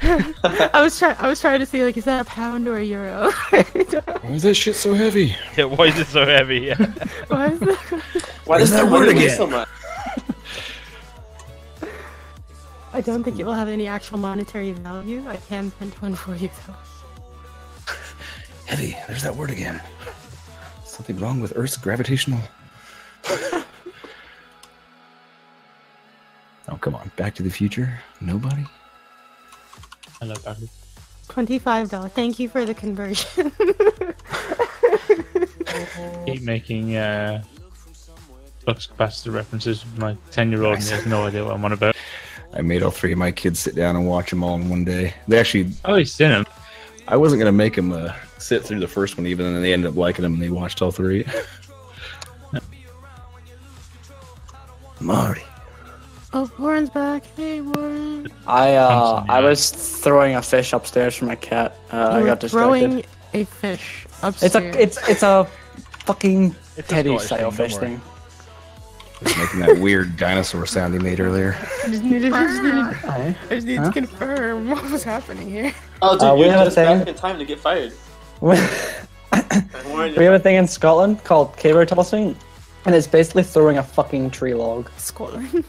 I was trying to see like, is that a pound or a euro? Why is that shit so heavy? Yeah, why is it so heavy? Yeah. Why is that? Why does that word again? So much? I don't think it will have any actual monetary value. I can print one for you though. Heavy. There's that word again. Something wrong with Earth's gravitational. Oh, come on. Back to the Future? Nobody? Hello, Bradley. $25. Thank you for the conversion. Keep making flux capacitor references with my 10-year-old and he has no idea what I'm on about. I made all three of my kids sit down and watch them all in one day. They actually... Oh, he's seen them. I wasn't going to make them sit through the first one even, and they ended up liking them and they watched all three. Marty. Oh, Warren's back. Hey, Warren. I was throwing a fish upstairs for my cat. I got distracted. Throwing a fish upstairs. It's a fucking It's a Teddy Scottish style thing, don't fish worry. thing. Just making that weird dinosaur sound he made earlier. I just need to confirm what was happening here. Oh, dude, we you're have a just thing. back in time to get fired. We have a thing in Scotland called caber tossing, and it's basically throwing a fucking tree log. Scotland.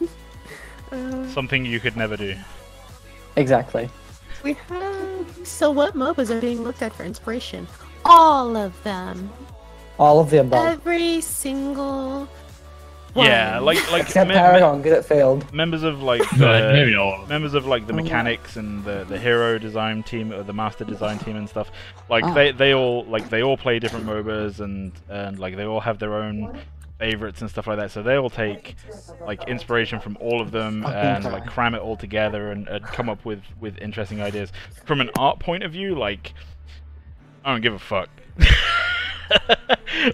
Something you could never do. Exactly. We have. So, what MOBAs are being looked at for inspiration? All of them. All of the above. Every single. One. Yeah, like Except Paragon, because it failed. members of like No, maybe not. members of like the mechanics and the hero design team or the master design team and stuff. Like Ah. they all play different MOBAs and like they all have their own favorites and stuff like that. So they all take like inspiration from all of them and like cram it all together and come up with interesting ideas. From an art point of view, like I don't give a fuck.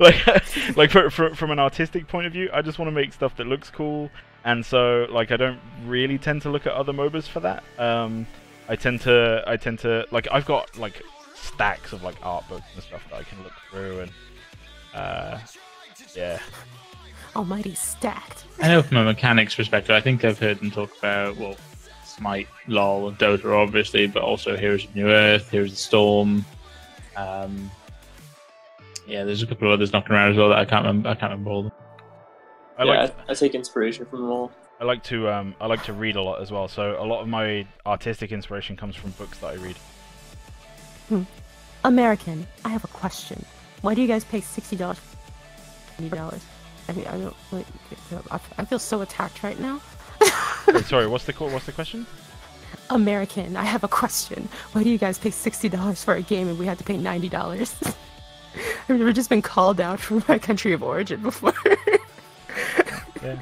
like from an artistic point of view, I just want to make stuff that looks cool, and so like I don't really tend to look at other MOBAs for that. I tend to like I've got like stacks of like art books and stuff that I can look through and yeah. Almighty stacked. I know from a mechanics perspective, I think I've heard them talk about, well, Smite, LoL, and Dota obviously, but also Heroes of New Earth, Heroes of the Storm. Yeah, there's a couple of others knocking around as well that I can't remember all of them. I take inspiration from them all. I like to read a lot as well. So a lot of my artistic inspiration comes from books that I read. American, I have a question. Why do you guys pay $60 for $80? I mean, I don't like. I feel so attacked right now. Wait, sorry, what's the question? American, I have a question. Why do you guys pay $60 for a game and we had to pay $90? I've never just been called out from my country of origin before. Yeah.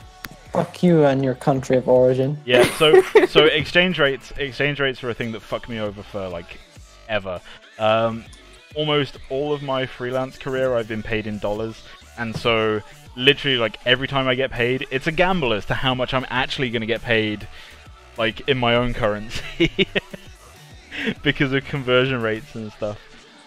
Fuck you and your country of origin. Yeah. So exchange rates are a thing that fuck me over for like ever. Almost all of my freelance career I've been paid in dollars, and so literally like every time I get paid, it's a gamble as to how much I'm actually going to get paid, like in my own currency, because of conversion rates and stuff.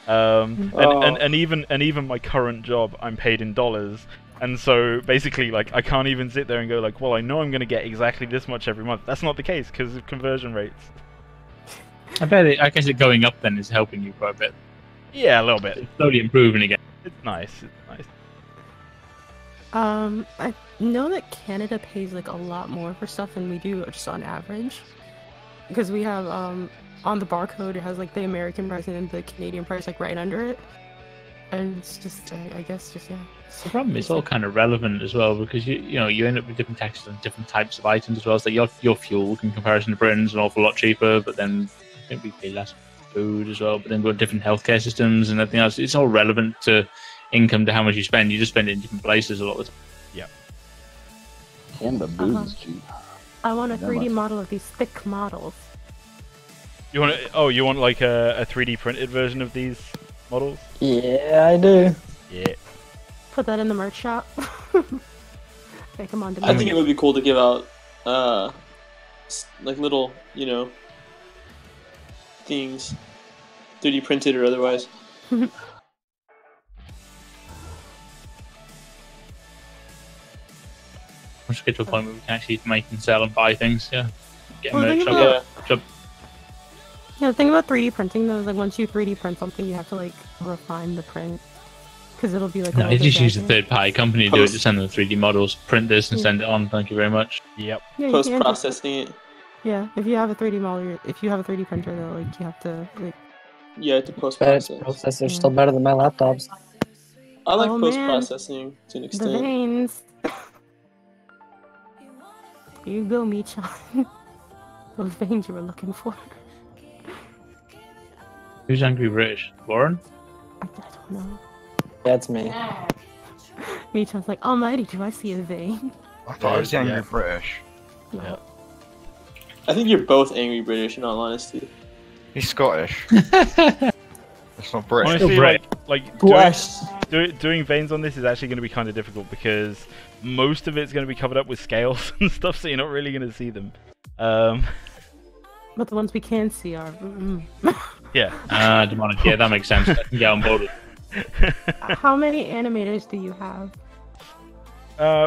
And even my current job, I'm paid in dollars, and so basically like I can't even sit there and go like, well, I know I'm going to get exactly this much every month. That's not the case because of conversion rates. I guess it going up then is helping you quite a bit. Yeah, a little bit. It's slowly improving again. It's nice. I know that Canada pays like a lot more for stuff than we do just on average, because we have on the barcode it has like the American price and the Canadian price like right under it, and it's just I guess just yeah. The problem is all kind of relevant as well, because you end up with different taxes on different types of items as well. So your fuel in comparison to Britain's an awful lot cheaper, but then I think we pay less food as well. But then we've got different healthcare systems and everything else. It's all relevant to income, to how much you spend. You just spend it in different places a lot of the time. Yeah. And the booze is cheap. I want a 3D model of these thick models. You want like a 3D printed version of these models? Yeah, I do. Yeah. Put that in the merch shop. Make them on I demand. think it would be cool to give out like little, things, 3D printed or otherwise. Once we get to a point where we can actually make and sell and buy things, yeah. Get a Well, merch think shop. about- Yeah, the thing about 3D printing though is like once you 3D print something, you have to like refine the print, because it'll be like. No, a you little just bit use a daggy. third-party company to do it. Just send them 3D models, print this, and Yeah. send it on. Thank you very much. Yep. Yeah, you Post can just- processing it. Yeah, if you have a 3D model, if you have a 3D printer though, like you have to like. Yeah, to post But process. processors still better than my laptops. I like Oh, post man. processing to an The extent. veins. Here you go, Michan. Those veins you were looking for. Who's angry British? Warren? I don't know. That's me. Michan's like, Almighty, do I see a vein? I thought it was angry Yeah. British. No. I think you're both angry British, in all honesty. He's Scottish. It's not British. Honestly, Right. like Bless. doing veins on this is actually going to be kind of difficult because most of it's going to be covered up with scales and stuff, so you're not really going to see them. But the ones we can see are. Yeah. Demonic. Yeah, that makes sense. I can get on board with it. How many animators do you have?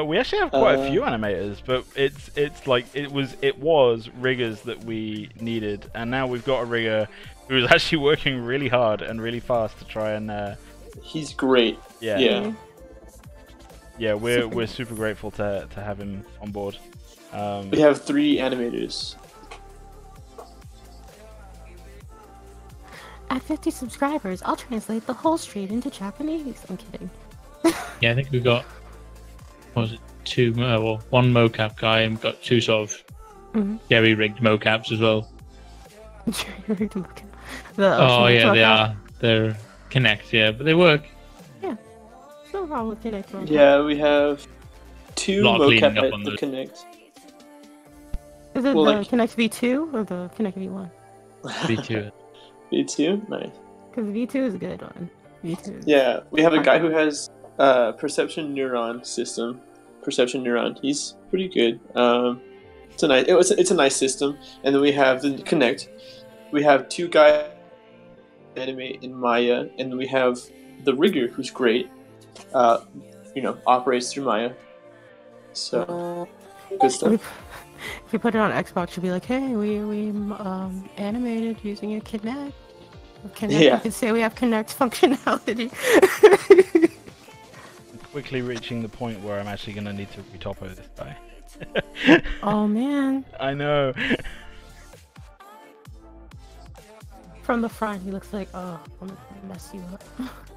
We actually have quite a few animators, but it's like it was riggers that we needed, and now we've got a rigger who is actually working really hard and really fast to try and. He's great. Yeah. Yeah, we're super grateful to have him on board. We have 3 animators. At 50 subscribers, I'll translate the whole stream into Japanese. I'm kidding. Yeah, I think we've got, what was it, one mocap guy, and we've got 2 sort of jerry-rigged mocaps as well. Oh yeah, they are. They're Connect, yeah, but they work. Yeah. No problem with Connect. Yeah, we have 2 Lot of cleaning mocap up at on the those. Connect. Is it Well, the like- Connect V2 or the Connect V1? V2. V2? Nice. Because V2 is a good one. V2. Yeah, we have a guy who has perception neuron system. Perception neuron. He's pretty good. It's a nice system. And then we have the Connect. We have 2 guys animate in Maya, and then we have the rigger who's great. Operates through Maya. So good stuff. If you put it on Xbox, you'll be like, hey, we animated using a Kinect. Connect, Yeah. You can say we have Connect functionality. I'm quickly reaching the point where I'm actually going to need to retopo this guy. Oh man. I know. From the front, he looks like, oh, I'm gonna mess you up.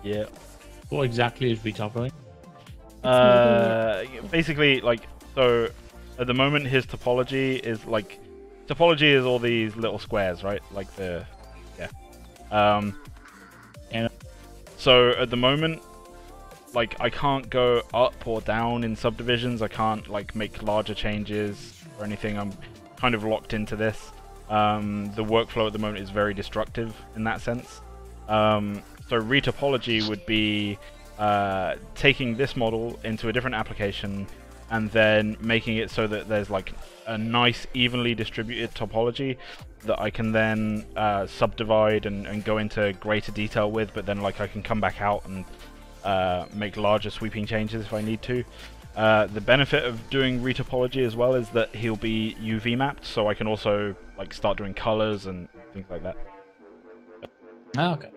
Yeah. What exactly is retopoing? Basically, like, so at the moment his topology is like, topology is all these little squares, right? Like the, yeah. And so at the moment, like, I can't go up or down in subdivisions. I can't like make larger changes or anything. I'm kind of locked into this. The workflow at the moment is very destructive in that sense. So retopology would be taking this model into a different application and then making it so that there's like a nice evenly distributed topology that I can then subdivide and go into greater detail with, but then like I can come back out and make larger sweeping changes if I need to. The benefit of doing retopology as well is that he'll be UV mapped, so I can also like start doing colors and things like that. Oh, okay.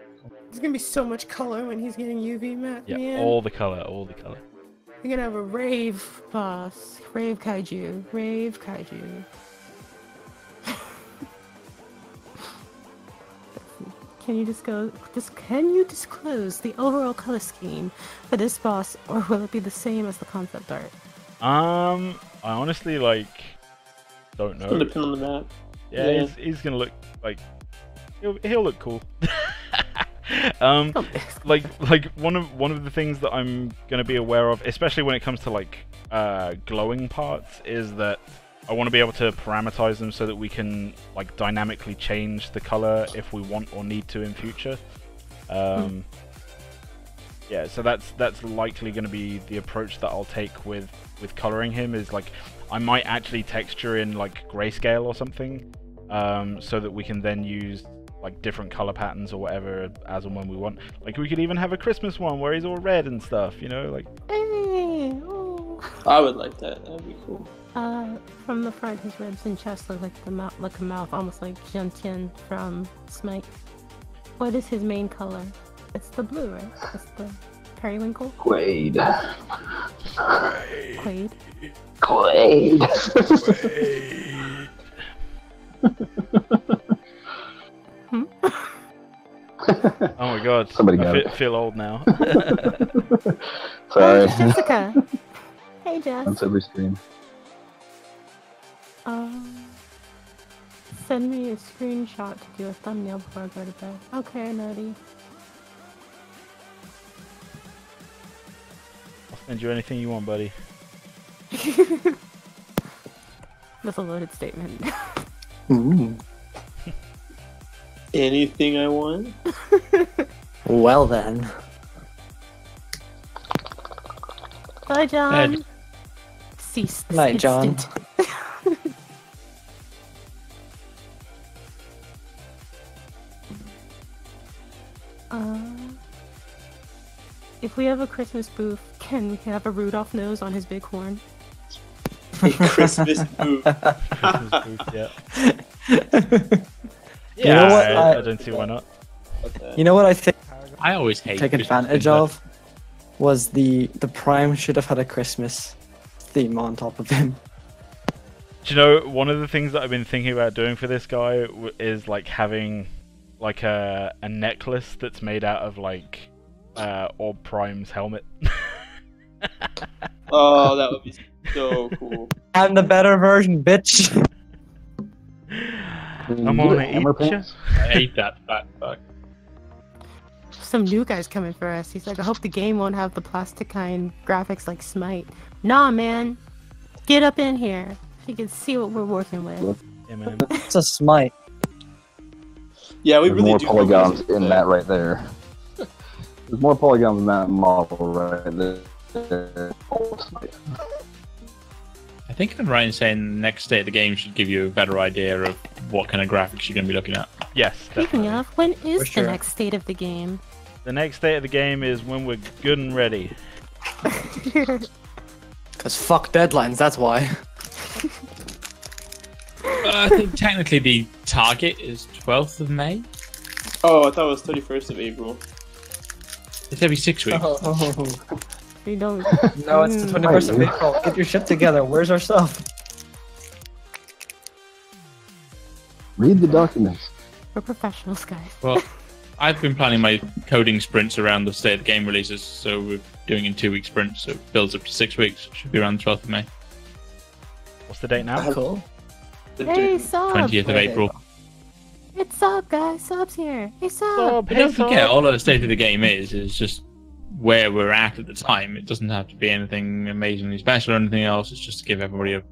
There's gonna be so much color when he's getting UV mapped, Yeah, man. all the color, all the color. You're gonna have a rave boss, rave kaiju, rave kaiju. Can you disclose the overall color scheme for this boss, or will it be the same as the concept art? I honestly like don't know. It's gonna depend on the map. Yeah, he's gonna look like he'll look cool. like one of the things that I'm gonna be aware of, especially when it comes to like glowing parts, is that I want to be able to parameterize them so that we can like dynamically change the color if we want or need to in future. Yeah, so that's likely going to be the approach that I'll take with coloring him. Is like I might actually texture in like grayscale or something, so that we can then use like different color patterns or whatever as and when we want. Like we could even have a Christmas one where he's all red and stuff, you know, like. Hey, oh. I would like that. That'd be cool. From the front, his ribs and chest look like a mouth, almost like Jiantian from Smite. What is his main color? It's the blue, right? It's the periwinkle. Quaid. Quaid. Quaid. Oh my god! Somebody got I feel old now. Sorry. Oh, Jessica. Hey, Jess. That's every stream. Send me a screenshot to do a thumbnail before I go to bed. Okay, Nerdy. I'll send you anything you want, buddy. That's a loaded statement. Ooh. Anything I want? Well then. Bye, John. Ed. Cease. this Night, John. instant. If we have a Christmas booth, can we have a Rudolph nose on his big horn? A Christmas booth. Christmas booth, yeah. You know what? I don't see why not. You know what I think I always hate take Christmas advantage things, of was the Prime should have had a Christmas theme on top of him. Do you know, one of the things that I've been thinking about doing for this guy is like having like a necklace that's made out of like Orb Prime's helmet. Oh, that would be so cool. I'm the better version, bitch. I'm on it. I hate that fat fuck. Some new guy's coming for us. He's like, I hope the game won't have the plastic kind graphics like Smite. Nah, man. Get up in here. So you can see what we're working with. Yeah, man. It's a Smite. Yeah, we There's really more do. polygons focus on in that right there. There's more polygons in that model right there. I think I'm right in saying the next day of the game should give you a better idea of what kind of graphics you're going to be looking at. Yes, Speaking definitely. of, when is For sure. the next state of the game? The next state of the game is when we're good and ready. Because fuck deadlines, that's why. I think technically the target is 12th of May. Oh, I thought it was 31st of April. It's every 6 weeks. We don't. No, it's the 21st of April. Get your shit together. Where's our stuff? Read the documents. We're professionals, guys. Well, I've been planning my coding sprints around the state of the game releases, so we're doing in 2-week sprints, so it builds up to 6 weeks. Should be around the 12th of May. What's the date now? Cool. Hey, Sub! 20th of April. It's Sub, guys. Sub's here. Hey, Sub! Sub, But hey, don't forget, Sub. all of the state of the game is just where we're at the time. It doesn't have to be anything amazingly special or anything else. It's just to give everybody a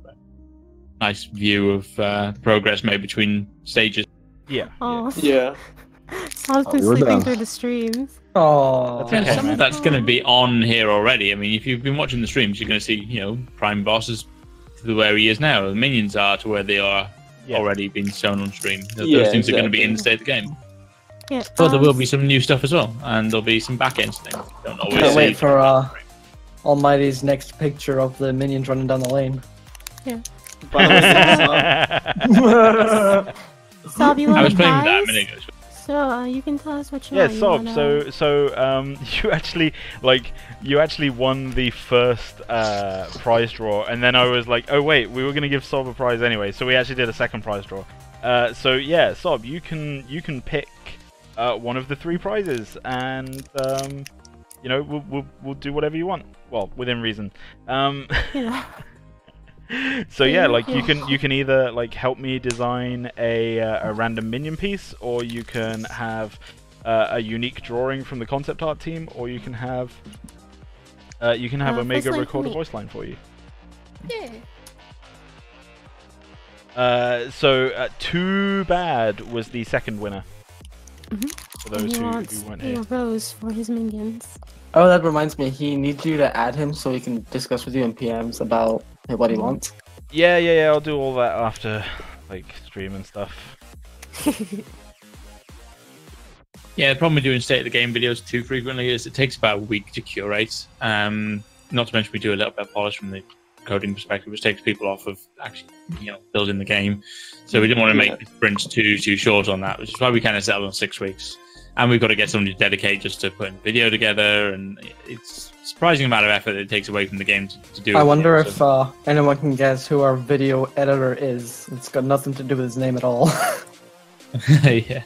nice view of the progress made between stages. Yeah. Oh, Yeah. Sub's been we're sleeping done. through the streams. Oh, That's okay, Some man. of that's going to be on here already. I mean, if you've been watching the streams, you're going to see, Prime Bosses to where he is now. The minions are to where they are already been shown on stream. Those Yeah, things are going to be in the exactly. state of the game. Yeah. But there will be some new stuff as well, and there'll be some back-end things. You don't always can't see wait for Almighty's next picture of the minions running down the lane. By the way, Sub, you I want was a playing with that a prize? minute ago. So you can tell us what you Yeah, want. You Sob. wanna- So you actually won the first prize draw, and then I was like, oh wait, we were gonna give Sob a prize anyway, so we actually did a second prize draw. So yeah, Sob, you can pick one of the 3 prizes, and we'll do whatever you want. Well, within reason. Yeah. So yeah, like you can either like help me design a random minion piece, or you can have a unique drawing from the concept art team, or you can have Omega voice line record for a me. voice line for you. Yeah. Too Bad was the second winner. For those He who wants weren't a here. rose for his minions. Oh, that reminds me. He needs you to add him so he can discuss with you in PMs about what he wants. Yeah, I'll do all that after like stream and stuff. Yeah, the problem with doing state of the game videos too frequently is it takes about a week to curate. Not to mention we do a little bit of polish from the coding perspective, which takes people off of actually, building the game. So we didn't want to make the sprints too short on that, which is why we kind of settled on 6 weeks. And we've got to get somebody to dedicate just to putting video together, and it's a surprising amount of effort it takes away from the game to do. I wonder if anyone can guess who our video editor is. It's got nothing to do with his name at all. Yeah.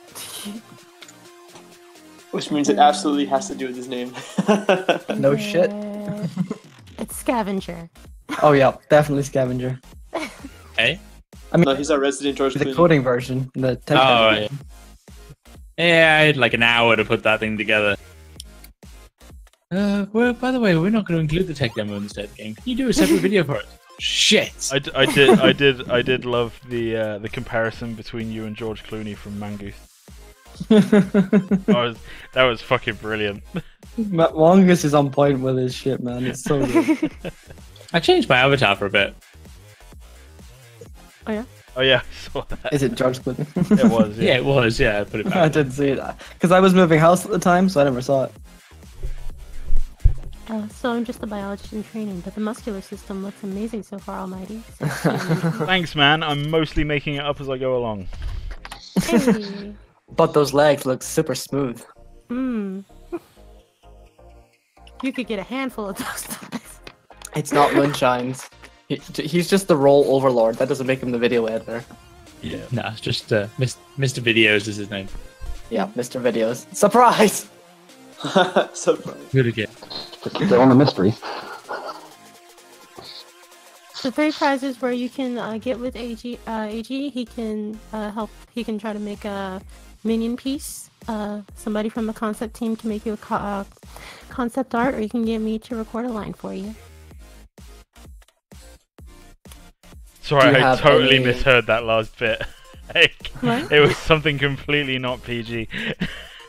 which means it absolutely has to do with his name. No shit. It's Scavenger. Oh yeah, definitely Scavenger. Hey? I mean, No, he's our resident George the Clooney. coding version. The tech Oh, version. yeah, I had like an hour to put that thing together. Well, by the way, we're not going to include the tech demo in the state game. Can you do a separate video for it? Shit. I did love the comparison between you and George Clooney from Mongoose. that was fucking brilliant. Mongoose is on point with his shit, man. It's so good. I changed my avatar for a bit. Oh yeah. Oh yeah, I saw that. Is it George Clooney? It was. Yeah, Yeah. it was. Yeah, I put it back. I didn't see that because I was moving house at the time, so I never saw it. So I'm just a biologist in training, but the muscular system looks amazing so far, Almighty. So Thanks, man. I'm mostly making it up as I go along. hey. But those legs look super smooth. You could get a handful of those guys. It's not Moonshine's. He's just the role overlord. That doesn't make him the video editor. Yeah. No, it's just Mr. Videos is his name. Yeah, Mr. Videos. Surprise! Surprise. Good again. Keep that on the mystery. The 3 prizes where you can get with AG. He can help. He can try to make a minion piece. Somebody from the concept team can make you a concept art, or you can get me to record a line for you. Sorry, Do you I have totally any- misheard that last bit. What? It was something completely not PG.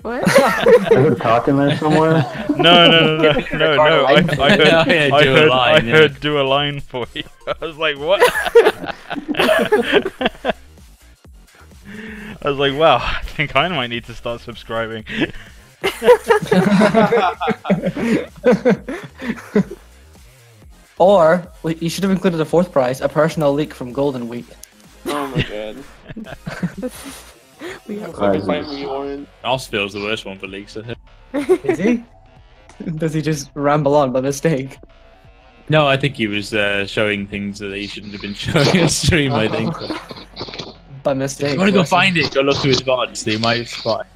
What? I heard cock in there somewhere. No. I line. heard do a line for you. I was like, what? I was like, wow, I think I might need to start subscribing. Or you should have included a 4th prize, a personal leak from Golden Week. Oh my god. We have Fucking fight me, Warren. Osville's the worst one for leaks. I think. Is he? Does he just ramble on by mistake? No, I think he was showing things that he shouldn't have been showing on stream. I think. By mistake. You want to go find it? Go look through his VODs. So you might spot.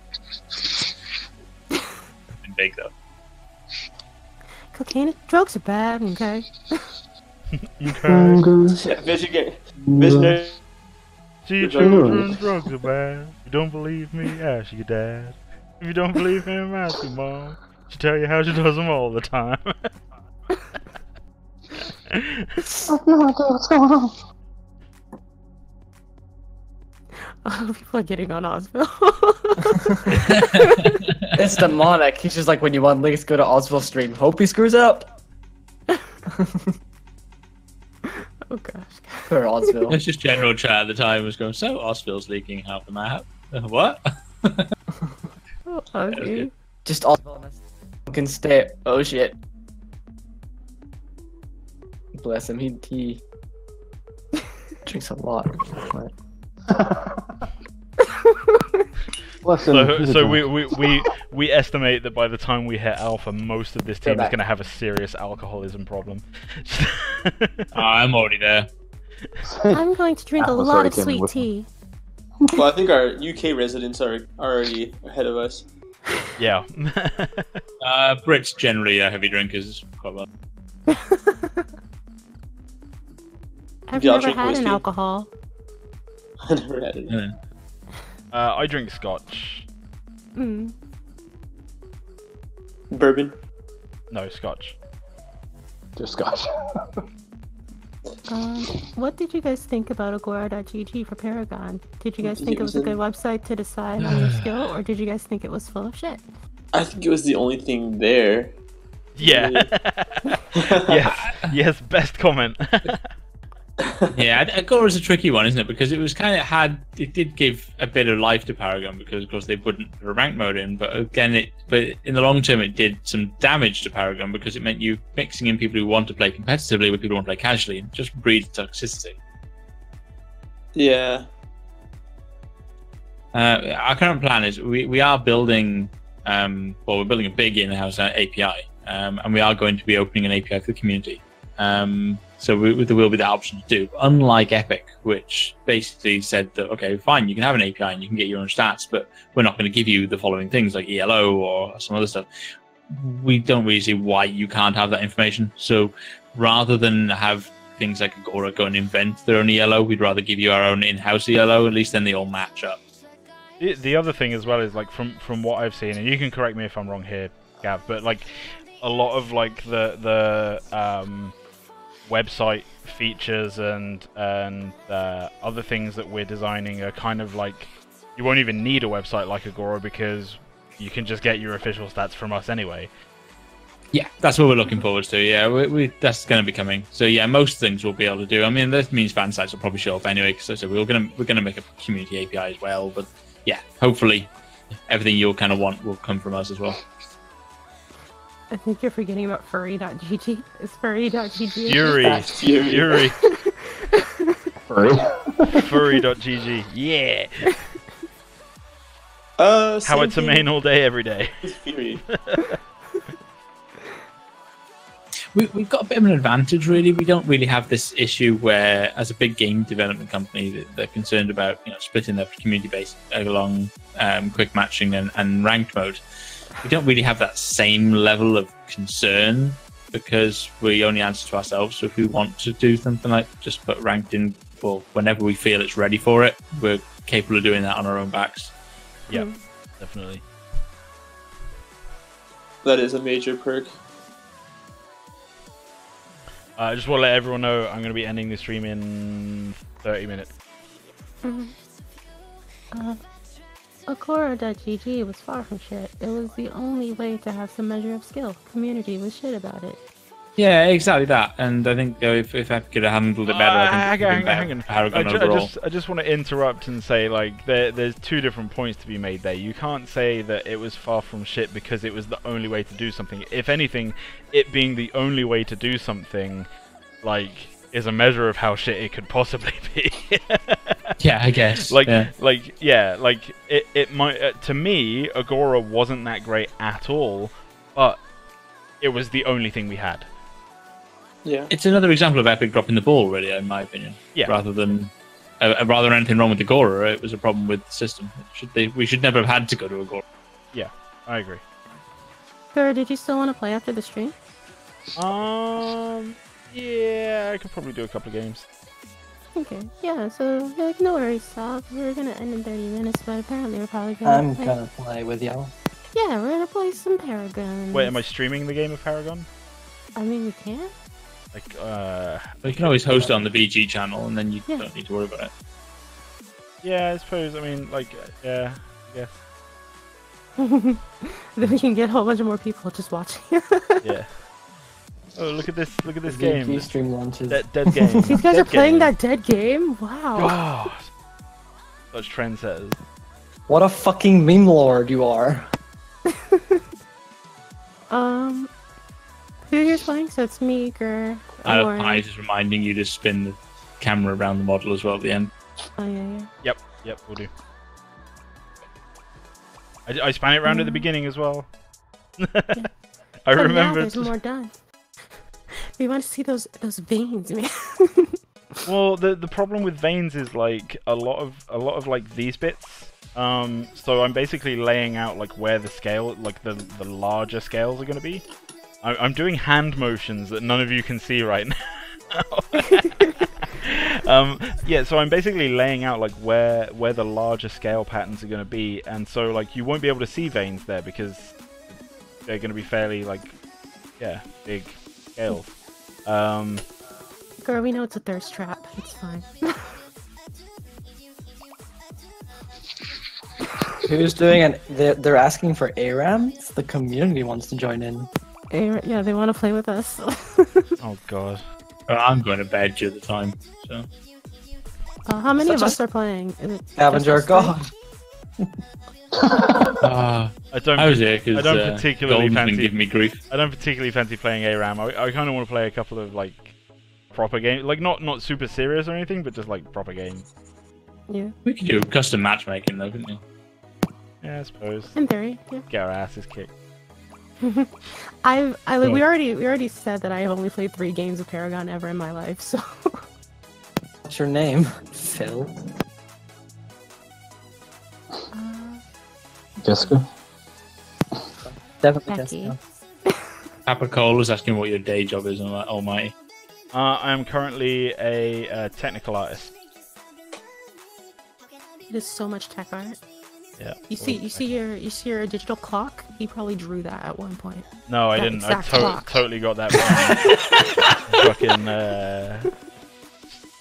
Been big though. Cocaine, drugs are bad. Okay. Yeah, visionary. See, children, drugs are bad. If you don't believe me, ask your dad. If you don't believe him, ask your mom. She'll tell you how she does them all the time. What's going on? Oh, people are getting on Osville. It's demonic. He's just like, when you want links, go to Osville stream. Hope he screws up. Oh gosh. For Osville. It's just general chat at the time was going, so Osville's leaking half the map. What? Oh, okay. Just Osville can stay. Oh shit. Bless him. He drinks a lot. So we estimate that by the time we hit alpha, most of this team is going to have a serious alcoholism problem. I'm already there. I'm going to drink a lot of sweet tea. Well, I think our UK residents are already ahead of us. Yeah. Brits generally are heavy drinkers. Quite well. I've Y'all never drink had whiskey? an alcohol. I never had it. I drink scotch. Mm. Bourbon. No, scotch. Just scotch. What did you guys think about Agora.gg for Paragon? Did you guys think it was a good website to decide on your skill, or did you guys think it was full of shit? I think it was the only thing there. Yeah. yes, best comment. Yeah, Agora's a tricky one, isn't it? Because it was it did give a bit of life to Paragon because, of course, they wouldn't put a rank mode in. But again, but in the long term, it did some damage to Paragon because it meant you mixing in people who want to play competitively with people who want to play casually, and just breeds toxicity. Yeah. Our current plan is we are building, we're building a big in-house API, and we are going to be opening an API for the community. So there will be that option to do. Unlike Epic, which basically said that, okay, fine, you can have an API and you can get your own stats, but we're not going to give you the following things like ELO or some other stuff. We don't really see why you can't have that information. So rather than have things like Agora go and invent their own ELO, we'd rather give you our own in-house ELO. At least then they all match up. The other thing as well is, like, from what I've seen, and you can correct me if I'm wrong here, Gav, but like a lot of like the website features and other things that we're designing are kind of like, you won't even need a website like Agora because you can just get your official stats from us anyway. Yeah, that's what we're looking forward to. Yeah, that's going to be coming. So yeah, most things we'll be able to do. I mean, that means fan sites will probably show up anyway. Because we're gonna make a community API as well. But yeah, hopefully everything you'll kind of want will come from us as well. I think you're forgetting about furry.gg. It's furry.gg. Fury. Furry. Furry.gg. Yeah. How it's a main all day, every day. Fury. We've got a bit of an advantage, really. We don't really have this issue where, as a big game development company, they're concerned about splitting their community base along quick matching and ranked mode. We don't really have that same level of concern because we only answer to ourselves. So if we want to do something like just put ranked in for whenever we feel it's ready for it, we're capable of doing that on our own backs. Yeah, definitely. That is a major perk. I just want to let everyone know I'm going to be ending the stream in 30 minutes. Agora.gg was far from shit. It was the only way to have some measure of skill. Community was shit about it. Yeah, exactly that. And I think if Epic could have handled it better, I think it would have been better for Paragon overall. I just want to interrupt and say, like, there's two different points to be made there. You can't say that it was far from shit because it was the only way to do something. If anything, it being the only way to do something, like, is a measure of how shit it could possibly be. Yeah, I guess. Like yeah. It might to me Agora wasn't that great at all, but it was the only thing we had. Yeah. It's another example of Epic dropping the ball, really, in my opinion. Yeah. Rather than anything wrong with Agora, it was a problem with the system. We should never have had to go to Agora. Yeah, I agree. Gura, did you still want to play after the stream? Yeah, I could probably do a couple of games. Okay, yeah, so like, no worries, Sal. We're gonna end in 30 minutes, but apparently we're probably gonna I'm gonna play with y'all. Yeah, we're gonna play some Paragon. Wait, am I streaming the game of Paragon? I mean, we can. Like, you can always host it on the VG channel, and then you don't need to worry about it. Yeah, I suppose. I mean, like, yeah, I guess. Then we can get a whole bunch of more people just watching. Yeah. Oh, look at this! Look at this VG game. stream launches. Dead game. These guys are playing that dead game. Wow. God. Such trendsetters. What a fucking meme lord you are. Who here's playing? So it's me, Gur, Lauren. I just reminding you to spin the camera around the model as well at the end. Oh yeah. Yep, we'll do. I span it round at the beginning as well. I remember. There's more done. We want to see those veins, man. Well, the problem with veins is like a lot of like these bits. So I'm basically laying out like where the scale, like the larger scales are going to be. I'm doing hand motions that none of you can see right now. Yeah, so I'm basically laying out like where the larger scale patterns are going to be, and so like you won't be able to see veins there because they're going to be fairly like, yeah, big scales. Girl, we know it's a thirst trap. It's fine. Who's doing an? They're asking for ARAMs. The community wants to join in. Yeah, they want to play with us. Oh god. I'm going to bed due the time. So. How many of us are playing? Scavenger God. I don't particularly fancy give me grief. I don't particularly fancy playing ARAM. I kind of want to play a couple of like proper games, like not super serious or anything, but just like proper games. Yeah. We could do custom matchmaking though, couldn't we? Yeah, I suppose. In theory, yeah. Get our asses kicked. we already said that I have only played 3 games of Paragon ever in my life, so. What's your name? Phil. Jessica? Definitely Becky. Jessica. Capricola is asking what your day job is, and I'm like, almighty. I am currently a technical artist. There's so much tech art. Yeah. You see your digital clock? He probably drew that at one point. No, I That didn't. exact I clock. totally got that fucking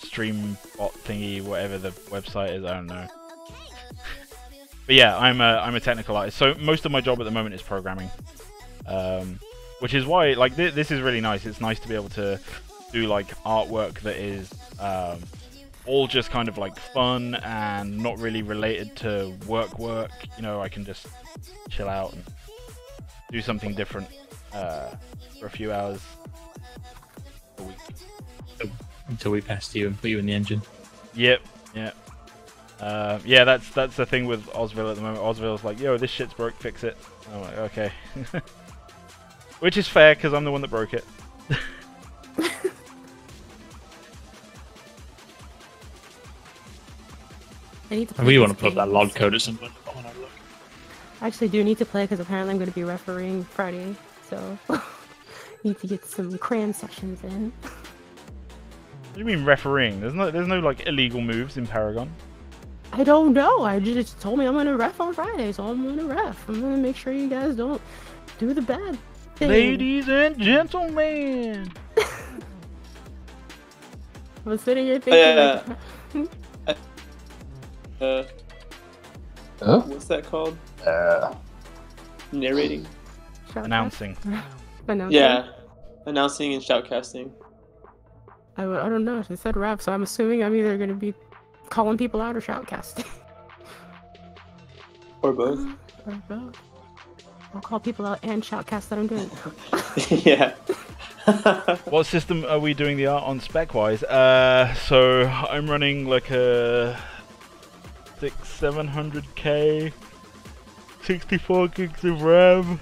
stream bot thingy, whatever the website is. I don't know. But yeah, I'm a technical artist. So most of my job at the moment is programming, which is why like this is really nice. It's nice to be able to do like artwork that is all just kind of like fun and not really related to work. You know, I can just chill out and do something different for a few hours a week. Until we pest you and put you in the engine. Yep. Yeah. Yeah, that's the thing with Osville at the moment. Osville's like, yo, this shit's broke, fix it. I'm like, okay. Which is fair, because I'm the one that broke it. We want to put up that log code at some point. I actually do need to play because apparently I'm going to be refereeing Friday, so need to get some cram sessions in. What do you mean refereeing? There's no like illegal moves in Paragon. I don't know. I just told me I'm going to ref on Friday, so I'm going to ref. I'm going to make sure you guys don't do the bad thing. Ladies and gentlemen. I was sitting here thinking. What's that called? Narrating. Announcing. Yeah, announcing and shoutcasting. I don't know. It said ref, so I'm assuming I'm either going to be calling people out or shoutcasting. Or both. Or both. I'll call people out and shoutcast that I'm doing. Yeah. What system are we doing the art on spec-wise? So I'm running like a 700K, 64 gigs of RAM,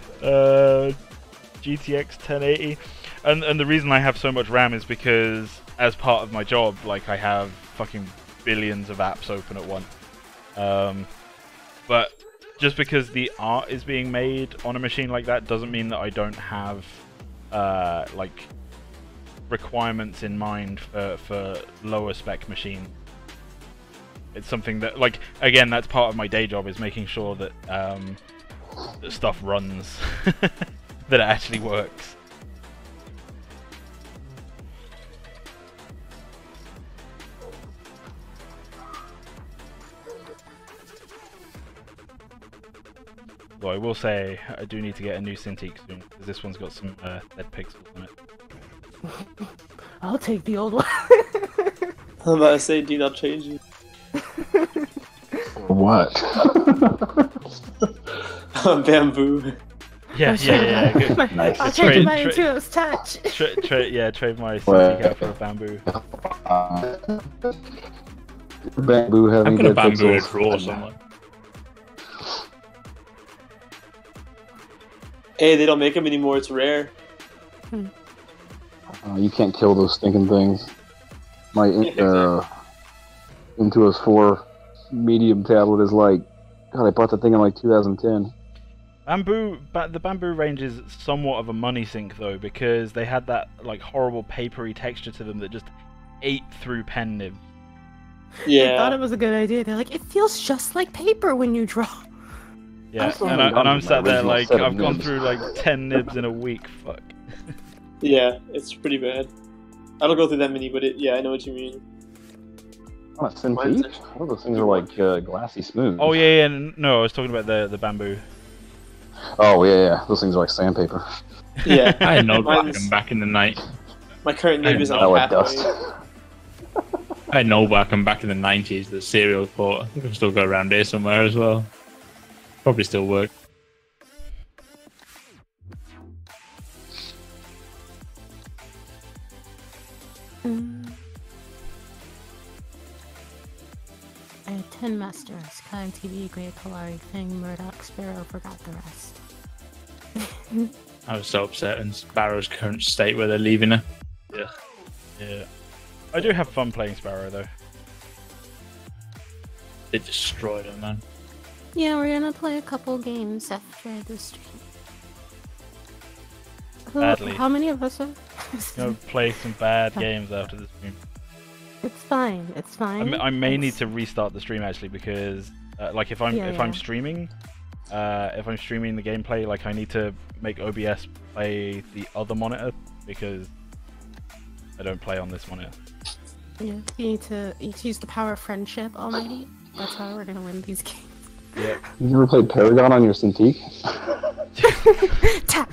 GTX 1080, and the reason I have so much RAM is because as part of my job, like I have fucking billions of apps open at once. But just because the art is being made on a machine like that doesn't mean that I don't have like requirements in mind for lower spec machines. It's something that, like, again, that's part of my day job, is making sure that that stuff runs, that it actually works. Though I will say, I do need to get a new Cintiq soon, because this one's got some dead pixels on it. I'll take the old one. I'm about to say, do not change it. What? Bamboo. Yeah. Good. Nice. I'll change my Intuos touch. Trade my Cintiq out for a bamboo. Bamboo having I'm gonna dead bamboo a pixels. drawer somewhere. Hey, they don't make them anymore. It's rare. You can't kill those stinking things. My Intuos 4 medium tablet is like, God, I bought the thing in like 2010. The bamboo range is somewhat of a money sink though, because they had that like horrible papery texture to them that just ate through pen nibs. Yeah. I thought it was a good idea. They're like, it feels just like paper when you draw. Yeah, and I'm sat there like, I've gone through like 10 nibs in a week, fuck. Yeah, it's pretty bad. I don't go through that many, but yeah, I know what you mean. Oh, Cintiq? Oh, those things are like glassy smooth. Oh yeah, no, I was talking about the bamboo. Oh yeah, those things are like sandpaper. Yeah. I had no back in the night. My current nib is I on like halfway. dust. I had no back in the 90s, the serial port. I think I've still got around here somewhere as well. Probably still work. I had 10 masters, Kai TV, Great Polari, Thing, Murdoch, Sparrow, forgot the rest. I was so upset in Sparrow's current state where they're leaving her. Yeah. I do have fun playing Sparrow though. They destroyed her, man. Yeah, we're gonna play a couple games after the stream. Badly. How many of us are? Gonna play some bad games after the stream. It's fine. It's fine. I may need to restart the stream actually, because like if I'm streaming, if I'm streaming the gameplay, like I need to make OBS play the other monitor because I don't play on this monitor. Yeah, you need to use the power of friendship, Almighty. That's how we're gonna win these games. Yeah. You ever played Paragon on your Cintiq? Tap.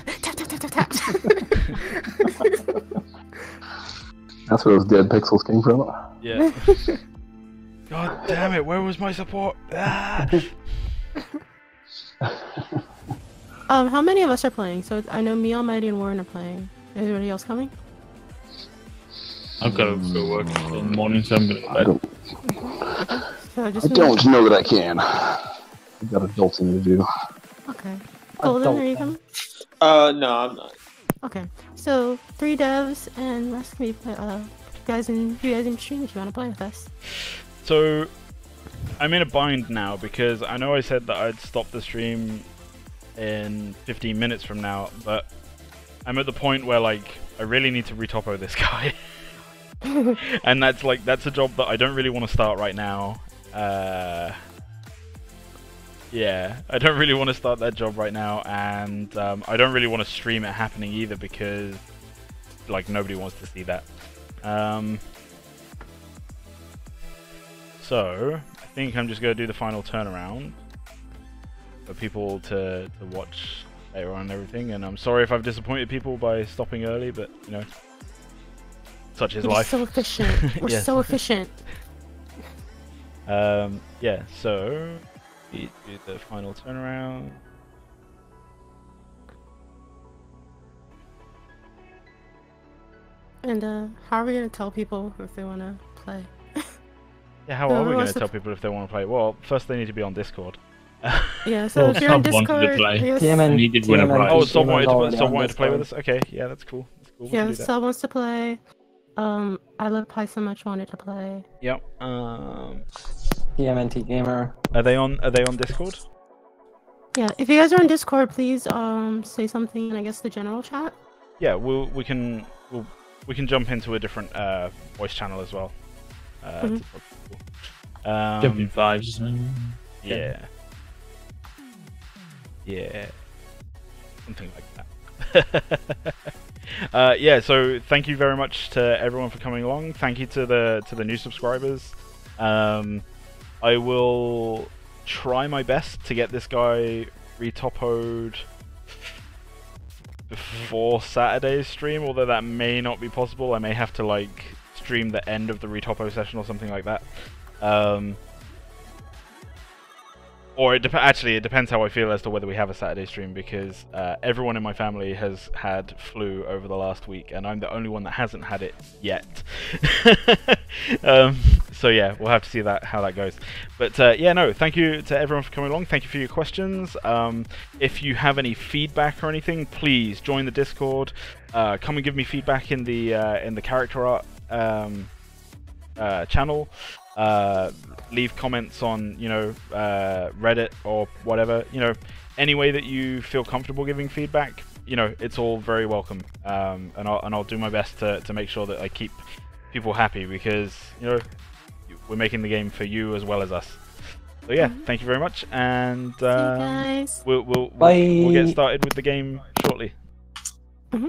That's where those dead pixels came from. Yeah. God damn it! Where was my support? Ah! How many of us are playing? So I know me, Almighty, and Warren are playing. Is anybody else coming? I've got to go work in the morning, so I'm gonna go bed. So I don't know that I can. I've got adulting to do. Okay. Golden, are you coming? No, I'm not. Okay. So 3 devs and rest can be you guys in stream if you want to play with us. So I'm in a bind now because I know I said that I'd stop the stream in 15 minutes from now, but I'm at the point where like I really need to retopo this guy. And that's a job that I don't really want to start right now. Yeah, I don't really want to start that job right now, and I don't really want to stream it happening either because like nobody wants to see that. So I think I'm just gonna do the final turnaround for people to watch later on and everything, and I'm sorry if I've disappointed people by stopping early, but you know, such is life. We're so efficient. We're Yes. so efficient. Yeah, so we do the final turnaround. And how are we gonna tell people if they wanna play? Yeah, how are we going to tell people if they want to play? Well, first they need to be on Discord. Yeah, so if you're on Discord, he did win a prize. Oh, someone wanted to play with us? Okay, yeah, that's cool. That's cool. Yeah, Sal wants to play. I love Pi so much wanted to play. Yep. TMNT Gamer. Are they on Discord? Yeah, if you guys are on Discord, please say something in, I guess, the general chat. Yeah, we can jump into a different voice channel as well. Jumping fives, isn't it? Yeah, something like that. Yeah, so thank you very much to everyone for coming along. Thank you to the new subscribers. I will try my best to get this guy retopoed before Saturday's stream, although that may not be possible. I may have to like stream the end of the retopo session or something like that. Or it depends how I feel as to whether we have a Saturday stream, because everyone in my family has had flu over the last week, and I'm the only one that hasn't had it yet. So yeah, we'll have to see how that goes. But yeah, no, thank you to everyone for coming along. Thank you for your questions. If you have any feedback or anything, please join the Discord. Come and give me feedback in the character art channel. Leave comments on, Reddit or whatever, any way that you feel comfortable giving feedback, it's all very welcome. And I'll do my best to make sure that I keep people happy, because, we're making the game for you as well as us. So yeah, thank you very much, and See you guys. we'll get started with the game shortly. Mm-hmm.